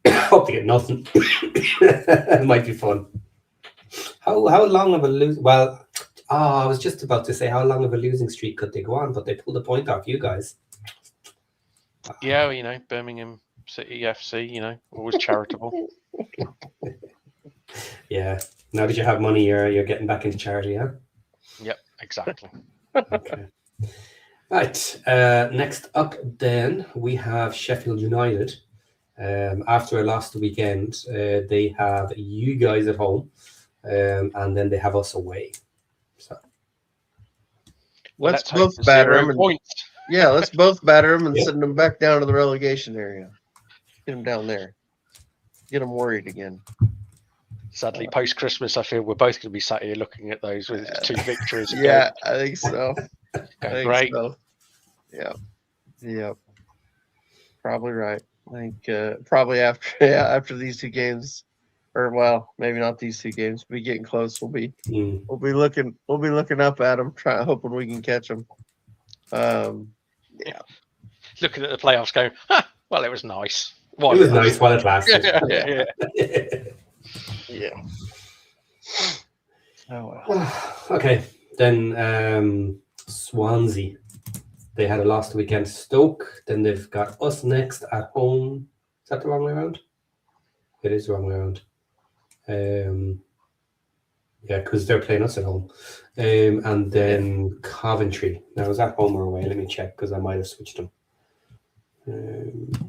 Hope to get nothing. It might be fun. How long of a lose? Well, I was just about to say how long of a losing streak could they go on, but they pulled a point off you guys. Yeah, Birmingham City FC, always charitable. Yeah. Now that you have money, you're getting back into charity, huh? Yep, exactly. Okay. Right. Next up, then we have Sheffield United. After a loss the weekend, they have you guys at home, and then they have us away. So let's both batter them. Let's both batter them and Yep. send them back down to the relegation area. Get them down there. Get them worried again. Sadly, post-Christmas, I feel we're both going to be sat here looking at those with 2 victories. Yeah, I think so. Great. So. Yeah. Probably right. I think probably after these 2 games, or well, maybe not these 2 games, but getting close. We'll be looking up at them, hoping we can catch them. Yeah. Looking at the playoffs, going, well, it was nice. It was nice while it lasted. Yeah. Oh well. Okay, then Swansea. They had a loss the weekend. Stoke. Then they've got us next at home. Is that the wrong way around? It is the wrong way around. Yeah, because they're playing us at home. And then Coventry. Now, is that home or away? Let me check because I might have switched them.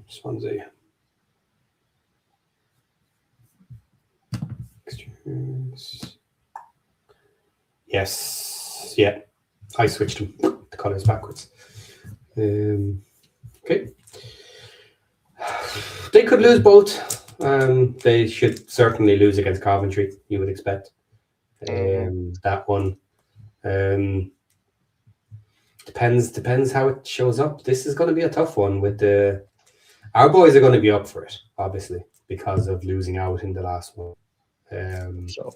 Swansea. Yes. Yeah. I switched them. The colours backwards. Okay. They could lose both. They should certainly lose against Coventry, you would expect. That one. Depends how it shows up. This is going to be a tough one with our boys are going to be up for it, obviously, because of losing out in the last one. So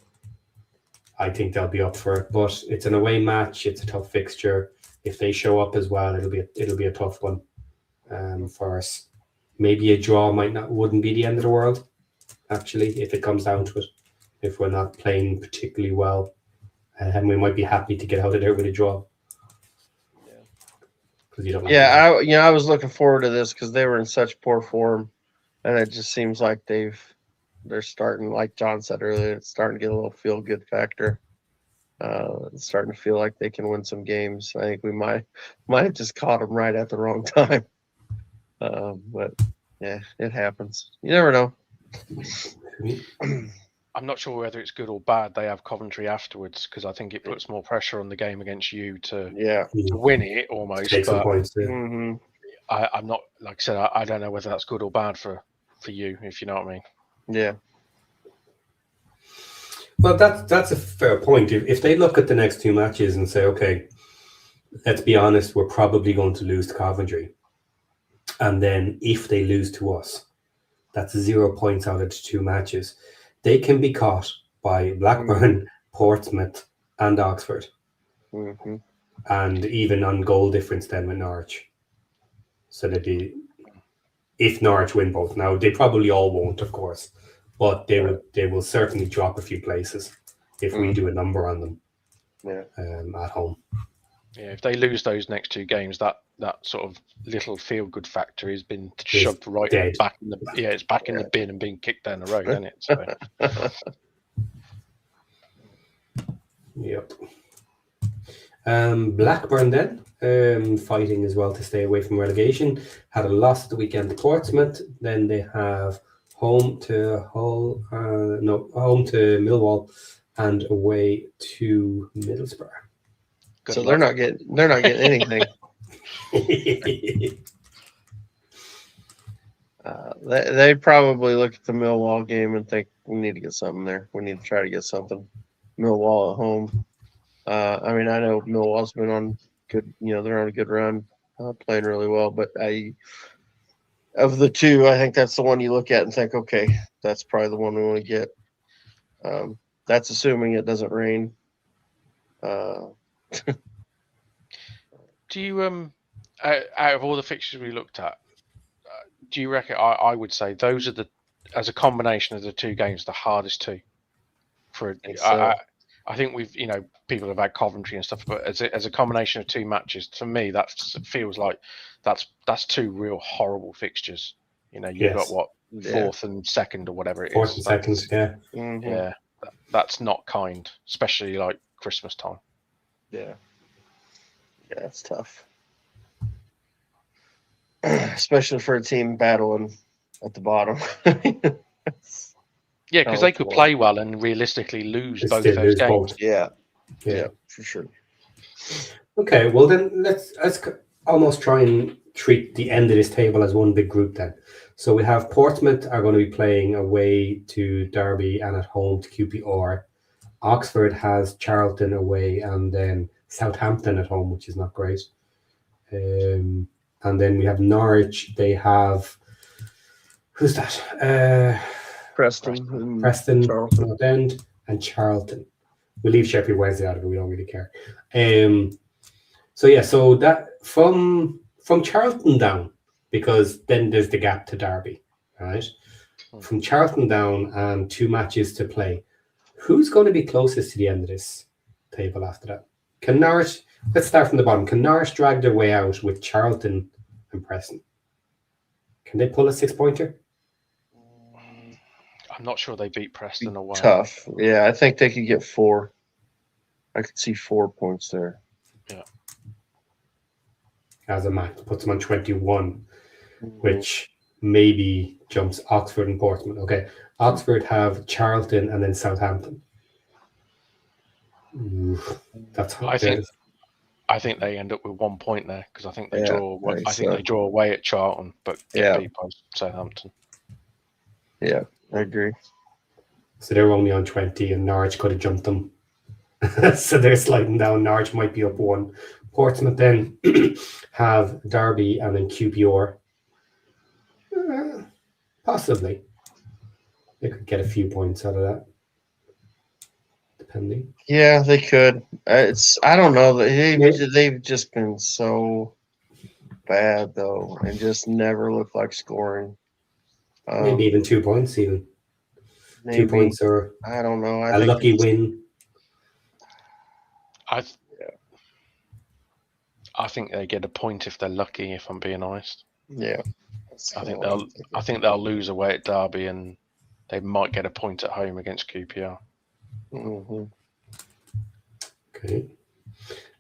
I think they'll be up for it, but it's an away match. It's a tough fixture. If they show up as well, it'll be a tough one for us. Maybe a draw wouldn't be the end of the world, actually, if it comes down to it. If we're not playing particularly well, and we might be happy to get out of there with a draw. because you don't like Yeah, I was looking forward to this because they were in such poor form, and it just seems like they're starting, like John said earlier, it's starting to get a little feel good factor. It's starting to feel like they can win some games. I think we might have just caught them right at the wrong time. But yeah, it happens. You never know. I'm not sure whether it's good or bad they have Coventry afterwards, because I think it puts more pressure on the game against you to win it almost. Take some But points. Yeah. Mm-hmm. I'm not, like I said, I don't know whether that's good or bad for you, if you know what I mean. Yeah. Well, that's a fair point. If they look at the next two matches and say, okay, let's be honest, we're probably going to lose to Coventry. And then if they lose to us, that's 0 points out of the two matches. They can be caught by Blackburn, Portsmouth, and Oxford. Mm-hmm. And even on goal difference then with Norwich. So they'd be, if Norwich win both. Now, they probably all won't, of course. But they will certainly drop a few places if we do a number on them at home. Yeah, if they lose those next two games, that sort of little feel good factor has been shoved right dead. back in the it's back in the bin and being kicked down the road, isn't it? So. Yep. Blackburn then, fighting as well to stay away from relegation, had a loss at the weekend to Portsmouth. Then they have home to Millwall and away to Middlesbrough. Good luck. They're not getting anything. They probably look at the Millwall game and think we need to get something there. We need to try to get something. Millwall at home. I mean, I know Millwall's been on good. They're on a good run, playing really well. But of the two, I think that's the one you look at and think, okay, that's probably the one we want to get. That's assuming it doesn't rain. Do you out of all the fixtures we looked at, do you reckon? I would say those are as a combination of the two games, the hardest two. I think we've people have had Coventry and stuff, but as a combination of two matches, to me that feels like that's two real horrible fixtures. You've got what, fourth and second or whatever it is. Fourth and second, yeah. Mm-hmm. Yeah, that's not kind, especially like Christmas time. Yeah, it's tough, especially for a team battling at the bottom. Yeah, because they could play well and realistically lose both those games. Yeah, for sure. Okay, well then let's almost try and treat the end of this table as one big group then. So we have Portsmouth are going to be playing away to Derby and at home to QPR. Oxford has Charlton away and then Southampton at home, which is not great. And then we have Norwich. They have, who's that? Preston, Charlton. End, and Charlton. We'll leave Sheffield Wednesday out of it. We don't really care. So that from Charlton down, because then there's the gap to Derby, right? From Charlton down and two matches to play. Who's going to be closest to the end of this table after that? Can Norwich? Let's start from the bottom. Can Norwich drag their way out with Charlton and Preston? Can they pull a 6-pointer? I'm not sure they beat Preston away. Tough. Yeah, I think they could get 4. I could see 4 points there. Yeah. As a max, puts them on 21, which maybe jumps Oxford and Portsmouth. Okay. Oxford have Charlton and then Southampton. That's hard. I think they end up with 1 point there because I think they draw. I think they draw away at Charlton, but get beat by Southampton. Yeah, I agree. So they're only on 20, and Norwich could have jumped them. So they're sliding down. Norwich might be up 1. Portsmouth then have Derby and then QPR. Possibly. They could get a few points out of that. Depending. Yeah, they could. I don't know. They've just been so bad, though, and just never look like scoring. Maybe even 2 points, even. Maybe. 2 points or I don't know. A lucky win. I think they get a point if they're lucky. If I'm being honest, Yeah. I think they'll lose away at Derby, and they might get a point at home against QPR. Mm-hmm. Okay.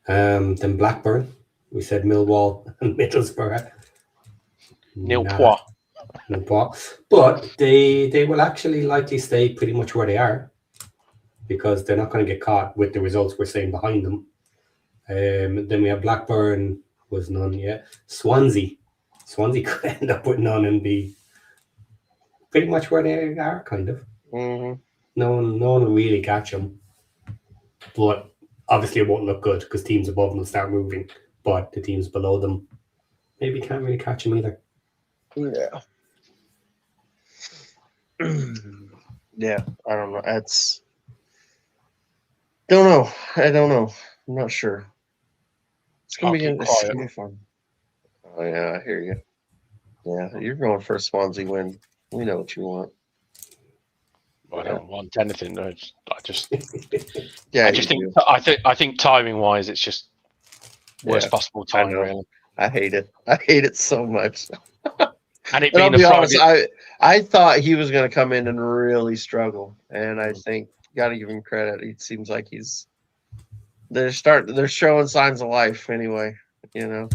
Then Blackburn. We said Millwall and Middlesbrough. Nil Nada. point. No point. But they will actually likely stay pretty much where they are, because they're not going to get caught with the results we're saying behind them. Then we have Blackburn was none yet. Swansea could end up with none and be pretty much where they are, kind of. Mm-hmm. No one will really catch them. But obviously it won't look good because teams above them will start moving. But the teams below them maybe can't really catch them either. Yeah. Yeah, I don't know. I don't know. I'm not sure. It's gonna be fun. Oh yeah, I hear you. Yeah, you're going for a Swansea win. We know what you want. Well, I don't want anything. I just do. I think timing wise, it's just worst possible time. Really, I hate it. I hate it so much. And it I'll being be honest, I thought he was going to come in and really struggle, and I think got to give him credit. It seems like they're showing signs of life anyway. You know.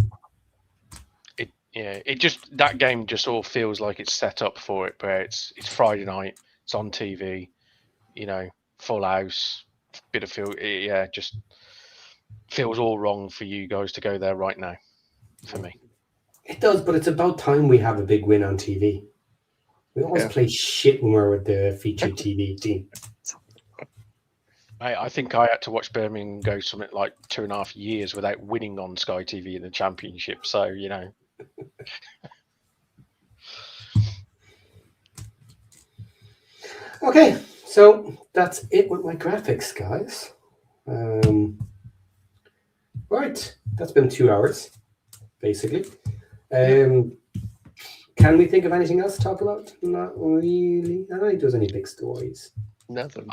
That game just all feels like it's set up for it, where it's Friday night, it's on TV, full house, bit of feel. Yeah, just feels all wrong for you guys to go there right now. For me, it does, but it's about time we have a big win on TV. We always play shit when we're with the featured TV team. I think I had to watch Birmingham go something like 2.5 years without winning on Sky TV in the Championship. So Okay, so that's it with my graphics, guys. Right, that's been 2 hours, basically. Can we think of anything else to talk about? Not really. I don't think there's any big stories. Nothing.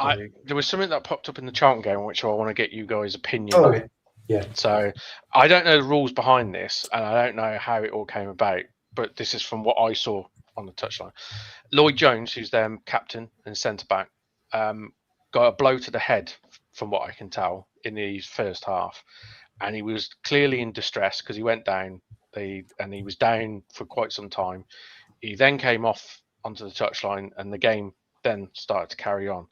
There was something that popped up in the Charlton game, which I want to get you guys' opinion on. Okay. Yeah. So I don't know the rules behind this, and I don't know how it all came about, but this is from what I saw on the touchline. Lloyd Jones, who's their captain and centre back, got a blow to the head, from what I can tell, in the first half, and he was clearly in distress because he went down. And he was down for quite some time. He then came off onto the touchline, and the game then started to carry on.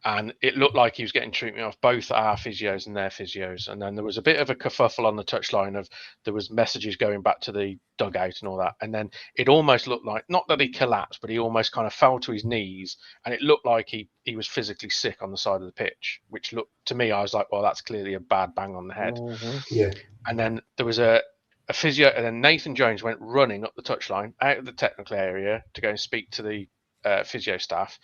And it looked like he was getting treatment off both our physios and their physios. And then there was a bit of a kerfuffle on the touchline there was messages going back to the dugout and all that. And then it almost looked like, not that he collapsed, but he almost kind of fell to his knees. And it looked like he was physically sick on the side of the pitch, which looked to me, I was like, well, that's clearly a bad bang on the head. Mm-hmm. Yeah. And then there was a physio, and then Nathan Jones went running up the touchline out of the technical area to go and speak to the physio staff.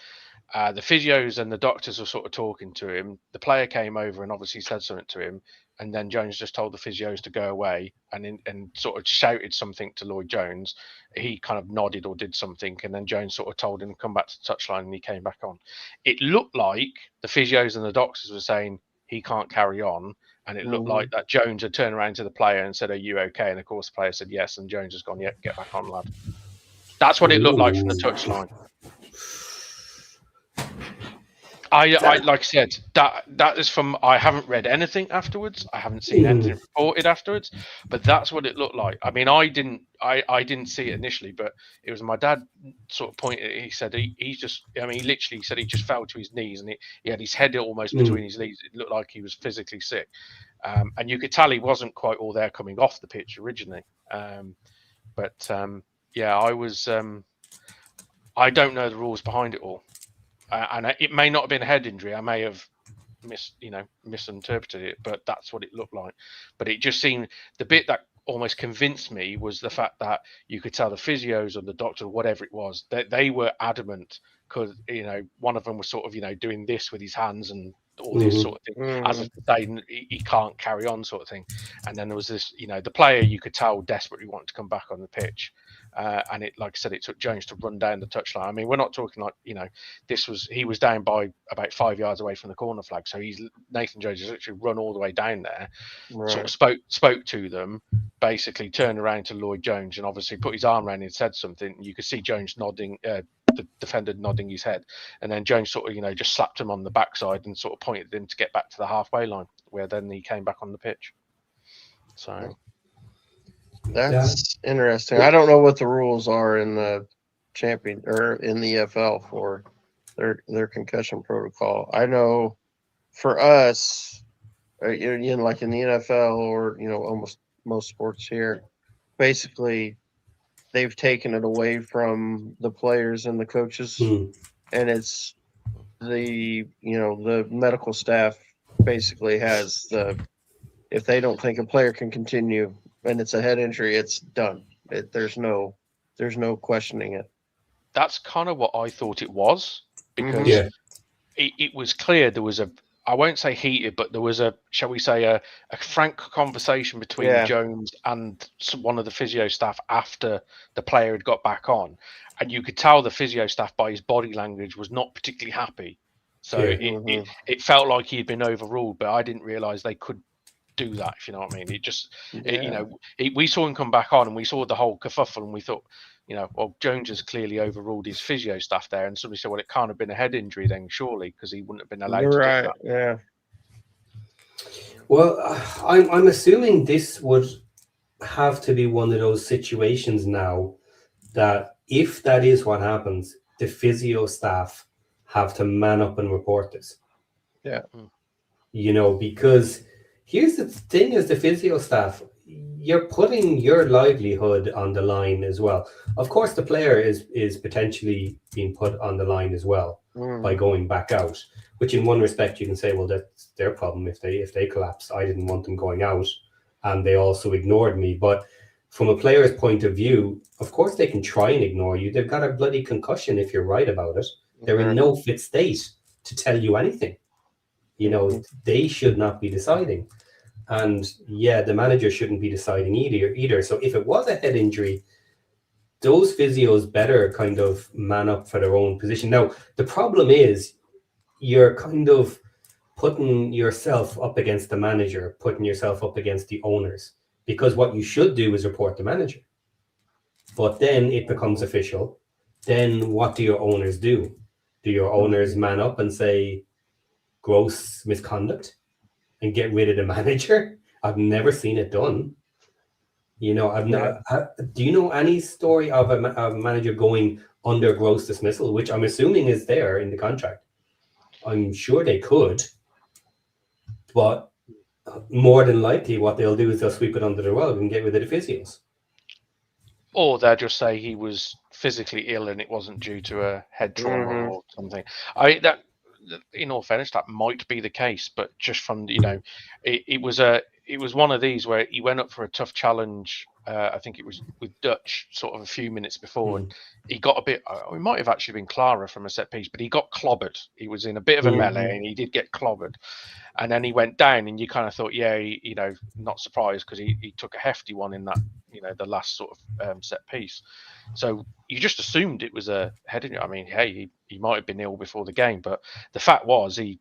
The physios and the doctors were sort of talking to him. The player came over and obviously said something to him, and then Jones just told the physios to go away and sort of shouted something to Lloyd Jones. He kind of nodded or did something, and then Jones sort of told him to come back to the touchline, and he came back on. It looked like the physios and the doctors were saying he can't carry on, and it looked like that Jones had turned around to the player and said, "Are you okay?" And of course the player said yes, and Jones has gone, "Yeah, get back on, lad." That's what it looked like from the touchline. I like I said, that is from, I haven't read anything afterwards. I haven't seen anything reported afterwards, but that's what it looked like. I mean, I didn't see it initially, but it was my dad sort of pointed. He said he literally said he just fell to his knees, and he had his head almost between his knees. It looked like he was physically sick, and you could tell he wasn't quite all there coming off the pitch originally. Yeah, I was. I don't know the rules behind it all. And it may not have been a head injury. I may have misinterpreted it, but that's what it looked like. But it just seemed, the bit that almost convinced me was the fact that you could tell the physios or the doctor, or whatever it was, that they were adamant, because one of them was sort of doing this with his hands and all this sort of thing, as if saying he can't carry on, sort of thing. And then there was this, the player, you could tell desperately wanted to come back on the pitch. and it, like I said, it took Jones to run down the touchline. I mean, we're not talking like, he was down by about 5 yards away from the corner flag, so Nathan Jones has literally run all the way down there, sort of spoke to them, basically turned around to Lloyd Jones and obviously put his arm around and said something. You could see Jones nodding, the defender nodding his head, and then Jones sort of just slapped him on the backside and sort of pointed him to get back to the halfway line, where then he came back on the pitch. So that's interesting. I don't know what the rules are in the champion or in the EFL for their concussion protocol. I know for us, like in the NFL or almost most sports here, basically they've taken it away from the players and the coaches, and it's the medical staff basically has if they don't think a player can continue and it's a head injury, it's done. There's no questioning it. That's kind of what I thought it was, because it was clear there was I won't say heated, but there was shall we say, a frank conversation between Jones and one of the physio staff after the player had got back on. And you could tell the physio staff by his body language was not particularly happy. So it felt like he'd been overruled, but I didn't realise they could do that, if you know what I mean. It just, we saw him come back on and we saw the whole kerfuffle and we thought, well, Jones has clearly overruled his physio staff there. And somebody said, well, it can't have been a head injury then, surely, because he wouldn't have been allowed to do that. Yeah. Well, I'm assuming this would have to be one of those situations now that if that is what happens, the physio staff have to man up and report this. Yeah. Because here's the thing, is the physio staff, you're putting your livelihood on the line as well. Of course, the player is potentially being put on the line as well by going back out, which in one respect you can say, well, that's their problem if they collapse. I didn't want them going out and they also ignored me. But from a player's point of view, of course they can try and ignore you. They've got a bloody concussion if you're right about it. They're in no fit state to tell you anything. They should not be deciding. And the manager shouldn't be deciding either. So if it was a head injury, those physios better kind of man up for their own position. Now, the problem is you're kind of putting yourself up against the manager, putting yourself up against the owners, because what you should do is report the manager. But then it becomes official. Then what do your owners do? Do your owners man up and say gross misconduct and get rid of the manager? I've never seen it done. Do you know any story of a manager going under gross dismissal, which I'm assuming is there in the contract? I'm sure they could, but more than likely what they'll do is they'll sweep it under the rug and get rid of the physios. Or they'll just say he was physically ill and it wasn't due to a head trauma or something. That, in all fairness, that might be the case, but just from it was one of these where he went up for a tough challenge. I think it was with Dutch sort of a few minutes before, and he got a bit. It might have actually been Clara from a set piece, but he got clobbered. He was in a bit of a melee, and he did get clobbered. And then he went down, and you kind of thought, not surprised because he took a hefty one in that, the last sort of set piece. So you just assumed it was a head injury. I mean, hey, he might have been ill before the game, but the fact was he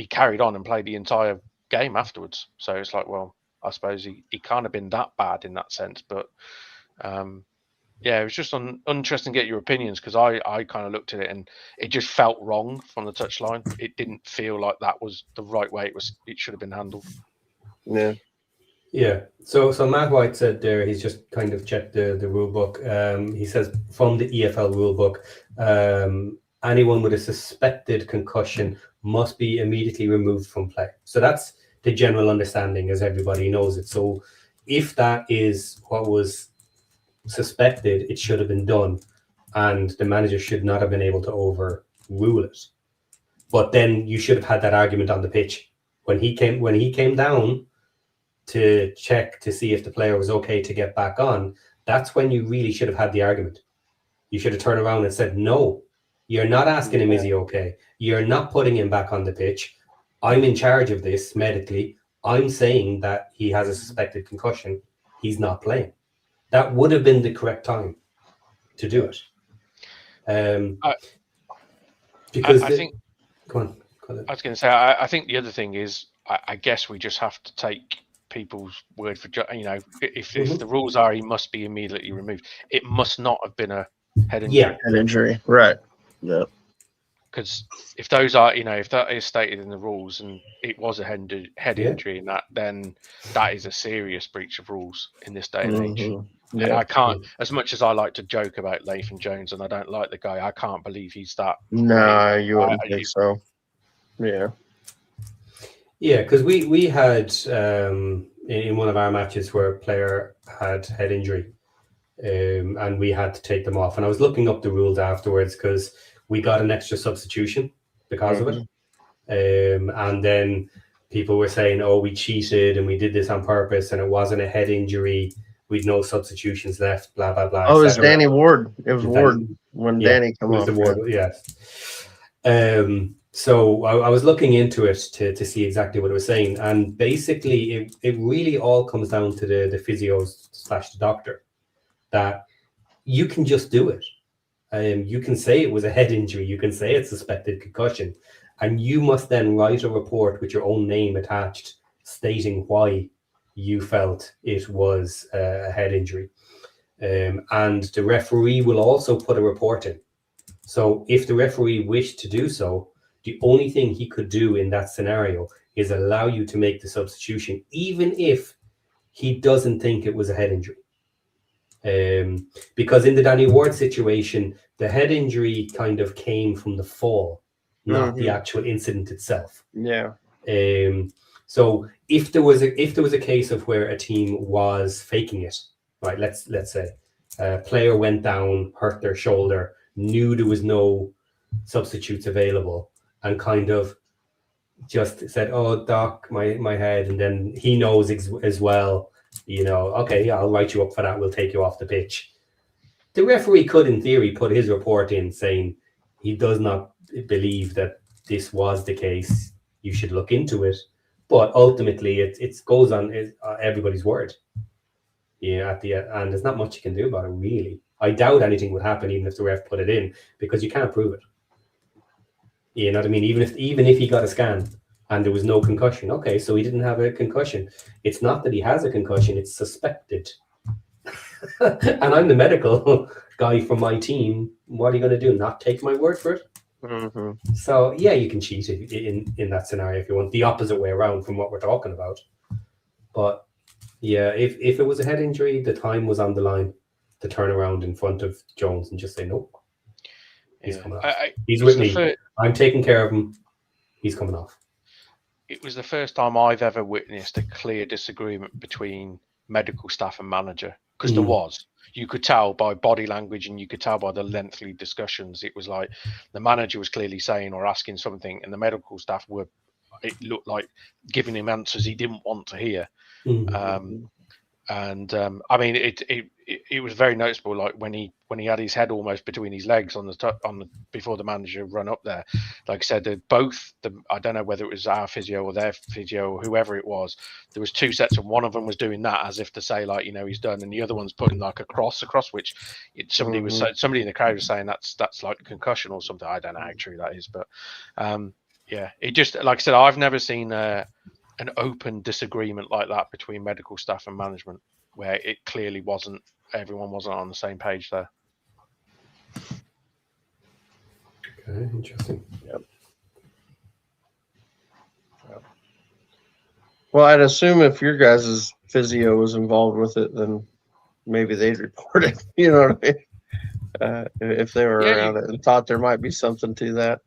carried on and played the entire game afterwards. So it's like, well, I suppose he can't have been that bad in that sense. But it was just interesting to get your opinions, because I kind of looked at it and it just felt wrong from the touchline. It didn't feel like that was the right way it should have been handled. Yeah. So Matt White said there, he's just kind of checked the rule book. He says from the EFL rule book, anyone with a suspected concussion must be immediately removed from play. So that's the general understanding, as everybody knows it. So if that is what was suspected, it should have been done, and the manager should not have been able to overrule it. But then you should have had that argument on the pitch when he came down to check to see if the player was okay to get back on. That's when you really should have had the argument. You should have turned around and said, no, you're not asking him, is he okay? You're not putting him back on the pitch. I'm in charge of this medically. I'm saying that he has a suspected concussion. He's not playing. that would have been the correct time to do it. Because I think. Go on. I was going to say, I think the other thing is, I guess we just have to take people's word for, if the rules are he must be immediately removed, it must not have been a head injury. Yeah, Head injury, right? Yeah. Because if those are, if that is stated in the rules and it was a head injury, and then that is a serious breach of rules in this day and age. Yeah. And I can't, as much as I like to joke about Lathan Jones and I don't like the guy, I can't believe he's that. No, you wouldn't think so. Yeah. Yeah, because we had in one of our matches where a player had head injury, and we had to take them off. And I was looking up the rules afterwards because we got an extra substitution because of it. And then people were saying, "Oh, we cheated and we did this on purpose, and it wasn't a head injury. We'd no substitutions left." Blah blah blah. Oh, it was Danny Ward. It was Ward when Danny came off. Yes. So I was looking into it to see exactly what it was saying, and basically it really all comes down to the physios / the doctor, that you can just do it. You can say it was a head injury, you can say it's suspected concussion, and you must then write a report with your own name attached stating why you felt it was a head injury. And the referee will also put a report in. So if the referee wished to do so, the only thing he could do in that scenario is allow you to make the substitution, even if he doesn't think it was a head injury. Because in the Danny Ward situation, the head injury kind of came from the fall, not the actual incident itself. Yeah. So if there was a case of where a team was faking it, right? Let's say a player went down, hurt their shoulder, knew there was no substitutes available, and kind of just said, "Oh, doc, my head," and then he knows as well, okay, yeah, I'll write you up for that. We'll take you off the pitch. The referee could, in theory, put his report in saying he does not believe that this was the case. You should look into it. But ultimately, it goes on everybody's word. At the end, there's not much you can do about it, really. I doubt anything would happen, even if the ref put it in, because you can't prove it. You know what I mean? Even if he got a scan and there was no concussion, okay, so he didn't have a concussion. It's not that he has a concussion; it's suspected. And I'm the medical guy from my team. What are you going to do? Not take my word for it? So yeah, you can cheat in that scenario if you want. The opposite way around from what we're talking about. But yeah, if it was a head injury, the time was on the line to turn around in front of Jones and just say, "Nope, he's coming off. He's with me. I'm taking care of him. He's coming off." It was the first time I've ever witnessed a clear disagreement between medical staff and manager, because there was. You could tell by body language and you could tell by the lengthy discussions. It was like the manager was clearly saying or asking something, and the medical staff it looked like giving him answers he didn't want to hear. I mean, it was very noticeable, like when he had his head almost between his legs before the manager run up there. Like I said, I don't know whether it was our physio or their physio or whoever it was. There was two sets, and one of them was doing that as if to say, like, he's done, and the other one's putting like a cross across, which somebody in the crowd was saying that's like a concussion or something. I don't know how true that is, but yeah, it just, like I said, I've never seen an open disagreement like that between medical staff and management, where it clearly everyone wasn't on the same page there. Okay, interesting. Yep. Well, I'd assume if your guys' physio was involved with it, then maybe they'd report it. You know what I mean? If they were around it and thought there might be something to that.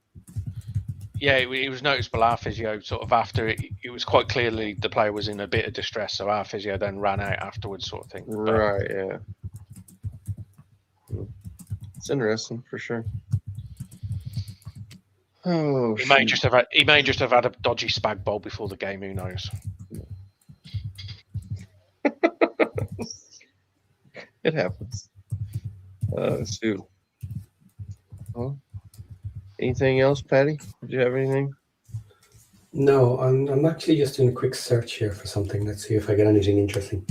Yeah, it was noticeable. Our physio sort of after it was quite clearly the player was in a bit of distress, so our physio then ran out afterwards, sort of thing. Right. Yeah. It's interesting for sure. Oh, he may just have had a dodgy spag bowl before the game. Who knows? It happens. Shoot. Well, anything else, Patty? Did you have anything? No, I'm actually just doing a quick search here for something. Let's see if I get anything interesting.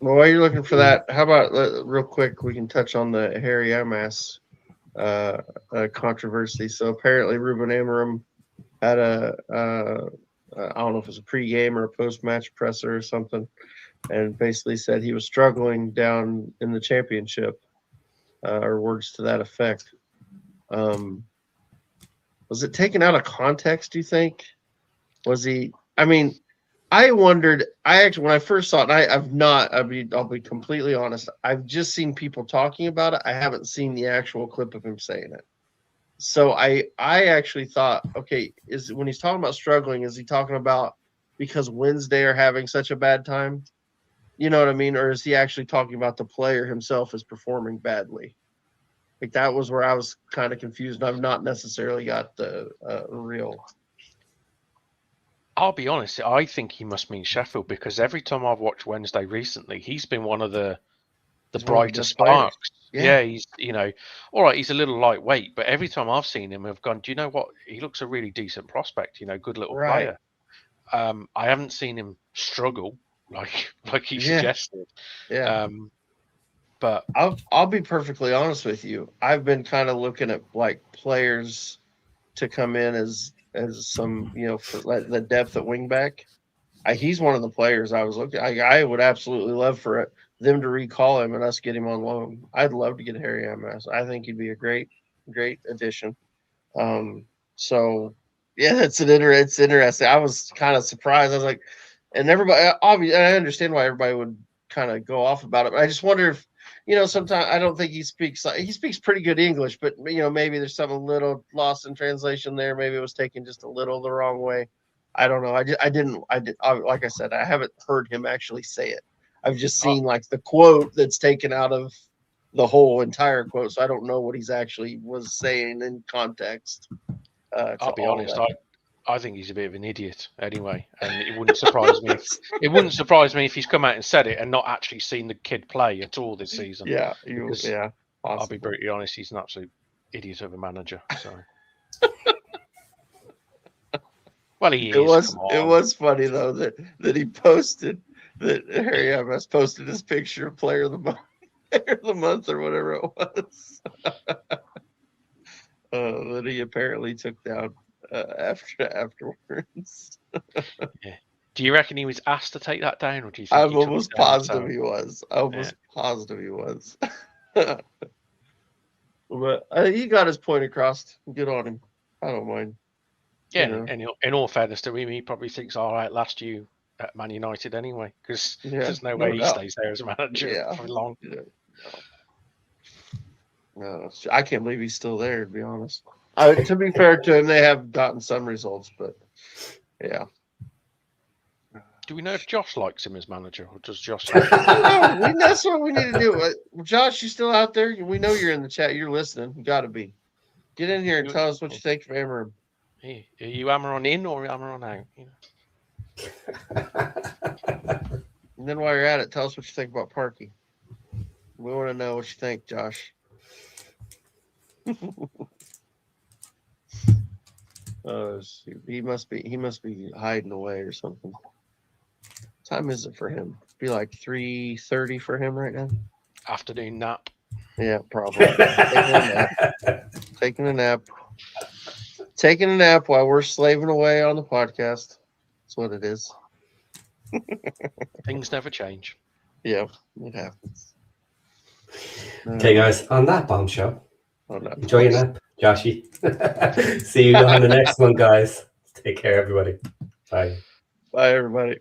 Well, while you're looking for that, how about real quick? We can touch on the Harry Amass controversy. So apparently, Ruben Amorim had I don't know if it was a pregame or a post-match presser or something, and basically said he was struggling down in the championship, or words to that effect. Was it taken out of context, do you think? Was he? I mean, I wondered. When I first saw it, and I'll be completely honest. I've just seen people talking about it. I haven't seen the actual clip of him saying it. So I actually thought, okay, when he's talking about struggling, is he talking about because Wednesday are having such a bad time? You know what I mean? Or is he actually talking about the player himself is performing badly? Like that was where I was kind of confused. I've not necessarily got the real. I'll be honest, I think he must mean Sheffield, because every time I've watched Wednesday recently, he's been one of the brighter sparks. Yeah, he's, all right, he's a little lightweight, but every time I've seen him, I've gone, do you know what? He looks a really decent prospect, good little player. I haven't seen him struggle like he suggested. Yeah. But I'll be perfectly honest with you. I've been kind of looking at like players to come in as some, for the depth at wingback. He's one of the players I was looking. I would absolutely love for them to recall him and us get him on loan. I'd love to get Harry Amass. I think he'd be a great addition. So yeah, it's interesting. I was kind of surprised. I was like, and everybody, obviously, I understand why everybody would kind of go off about it. But I just wonder if, sometimes I don't think he speaks pretty good English, but maybe there's something a little lost in translation there. Maybe it was taken just a little the wrong way. I don't know. Like I said, I haven't heard him actually say it. I've just seen like the quote that's taken out of the whole entire quote. So I don't know what he's actually was saying in context. I'll be honest. I think he's a bit of an idiot anyway, and it wouldn't surprise me. If he's come out and said it and not actually seen the kid play at all this season. Yeah, I'll be brutally honest. He's an absolute idiot of a manager. So. Well, he is. It was funny though that he posted that Harry Amass posted his picture of player of the month or whatever it was. That he apparently took down afterwards. Yeah. Do you reckon he was asked to take that down, or do you think I'm almost positive he was. Positive he was. But he got his point across. Good on him. I don't mind. Yeah, and in all fairness to him, he probably thinks, all right, last you at Man United anyway, because there's no way he stays there as a manager for long. Yeah. No, I can't believe he's still there, to be honest. To be fair to him, they have gotten some results, but yeah. Do we know if Josh likes him as manager, or does Josh? That's what we need to do. Josh, you still out there? We know you're in the chat. You're listening. You got to be. Get in here and tell us what you think of Amorim. Hey, are you Amaron in or Amaron out? And then while you're at it, tell us what you think about Parky. We want to know what you think, Josh. He must be hiding away or something. What time is it for him? Be like 3:30 for him right now. Afternoon nap. Yeah, probably. Taking a nap. Taking a nap while we're slaving away on the podcast. That's what it is. Things never change. Yeah, it happens. Okay, guys, on that bombshell, enjoy your nap, Joshy. See you on the next one, guys. Take care, everybody. Bye. Bye, everybody.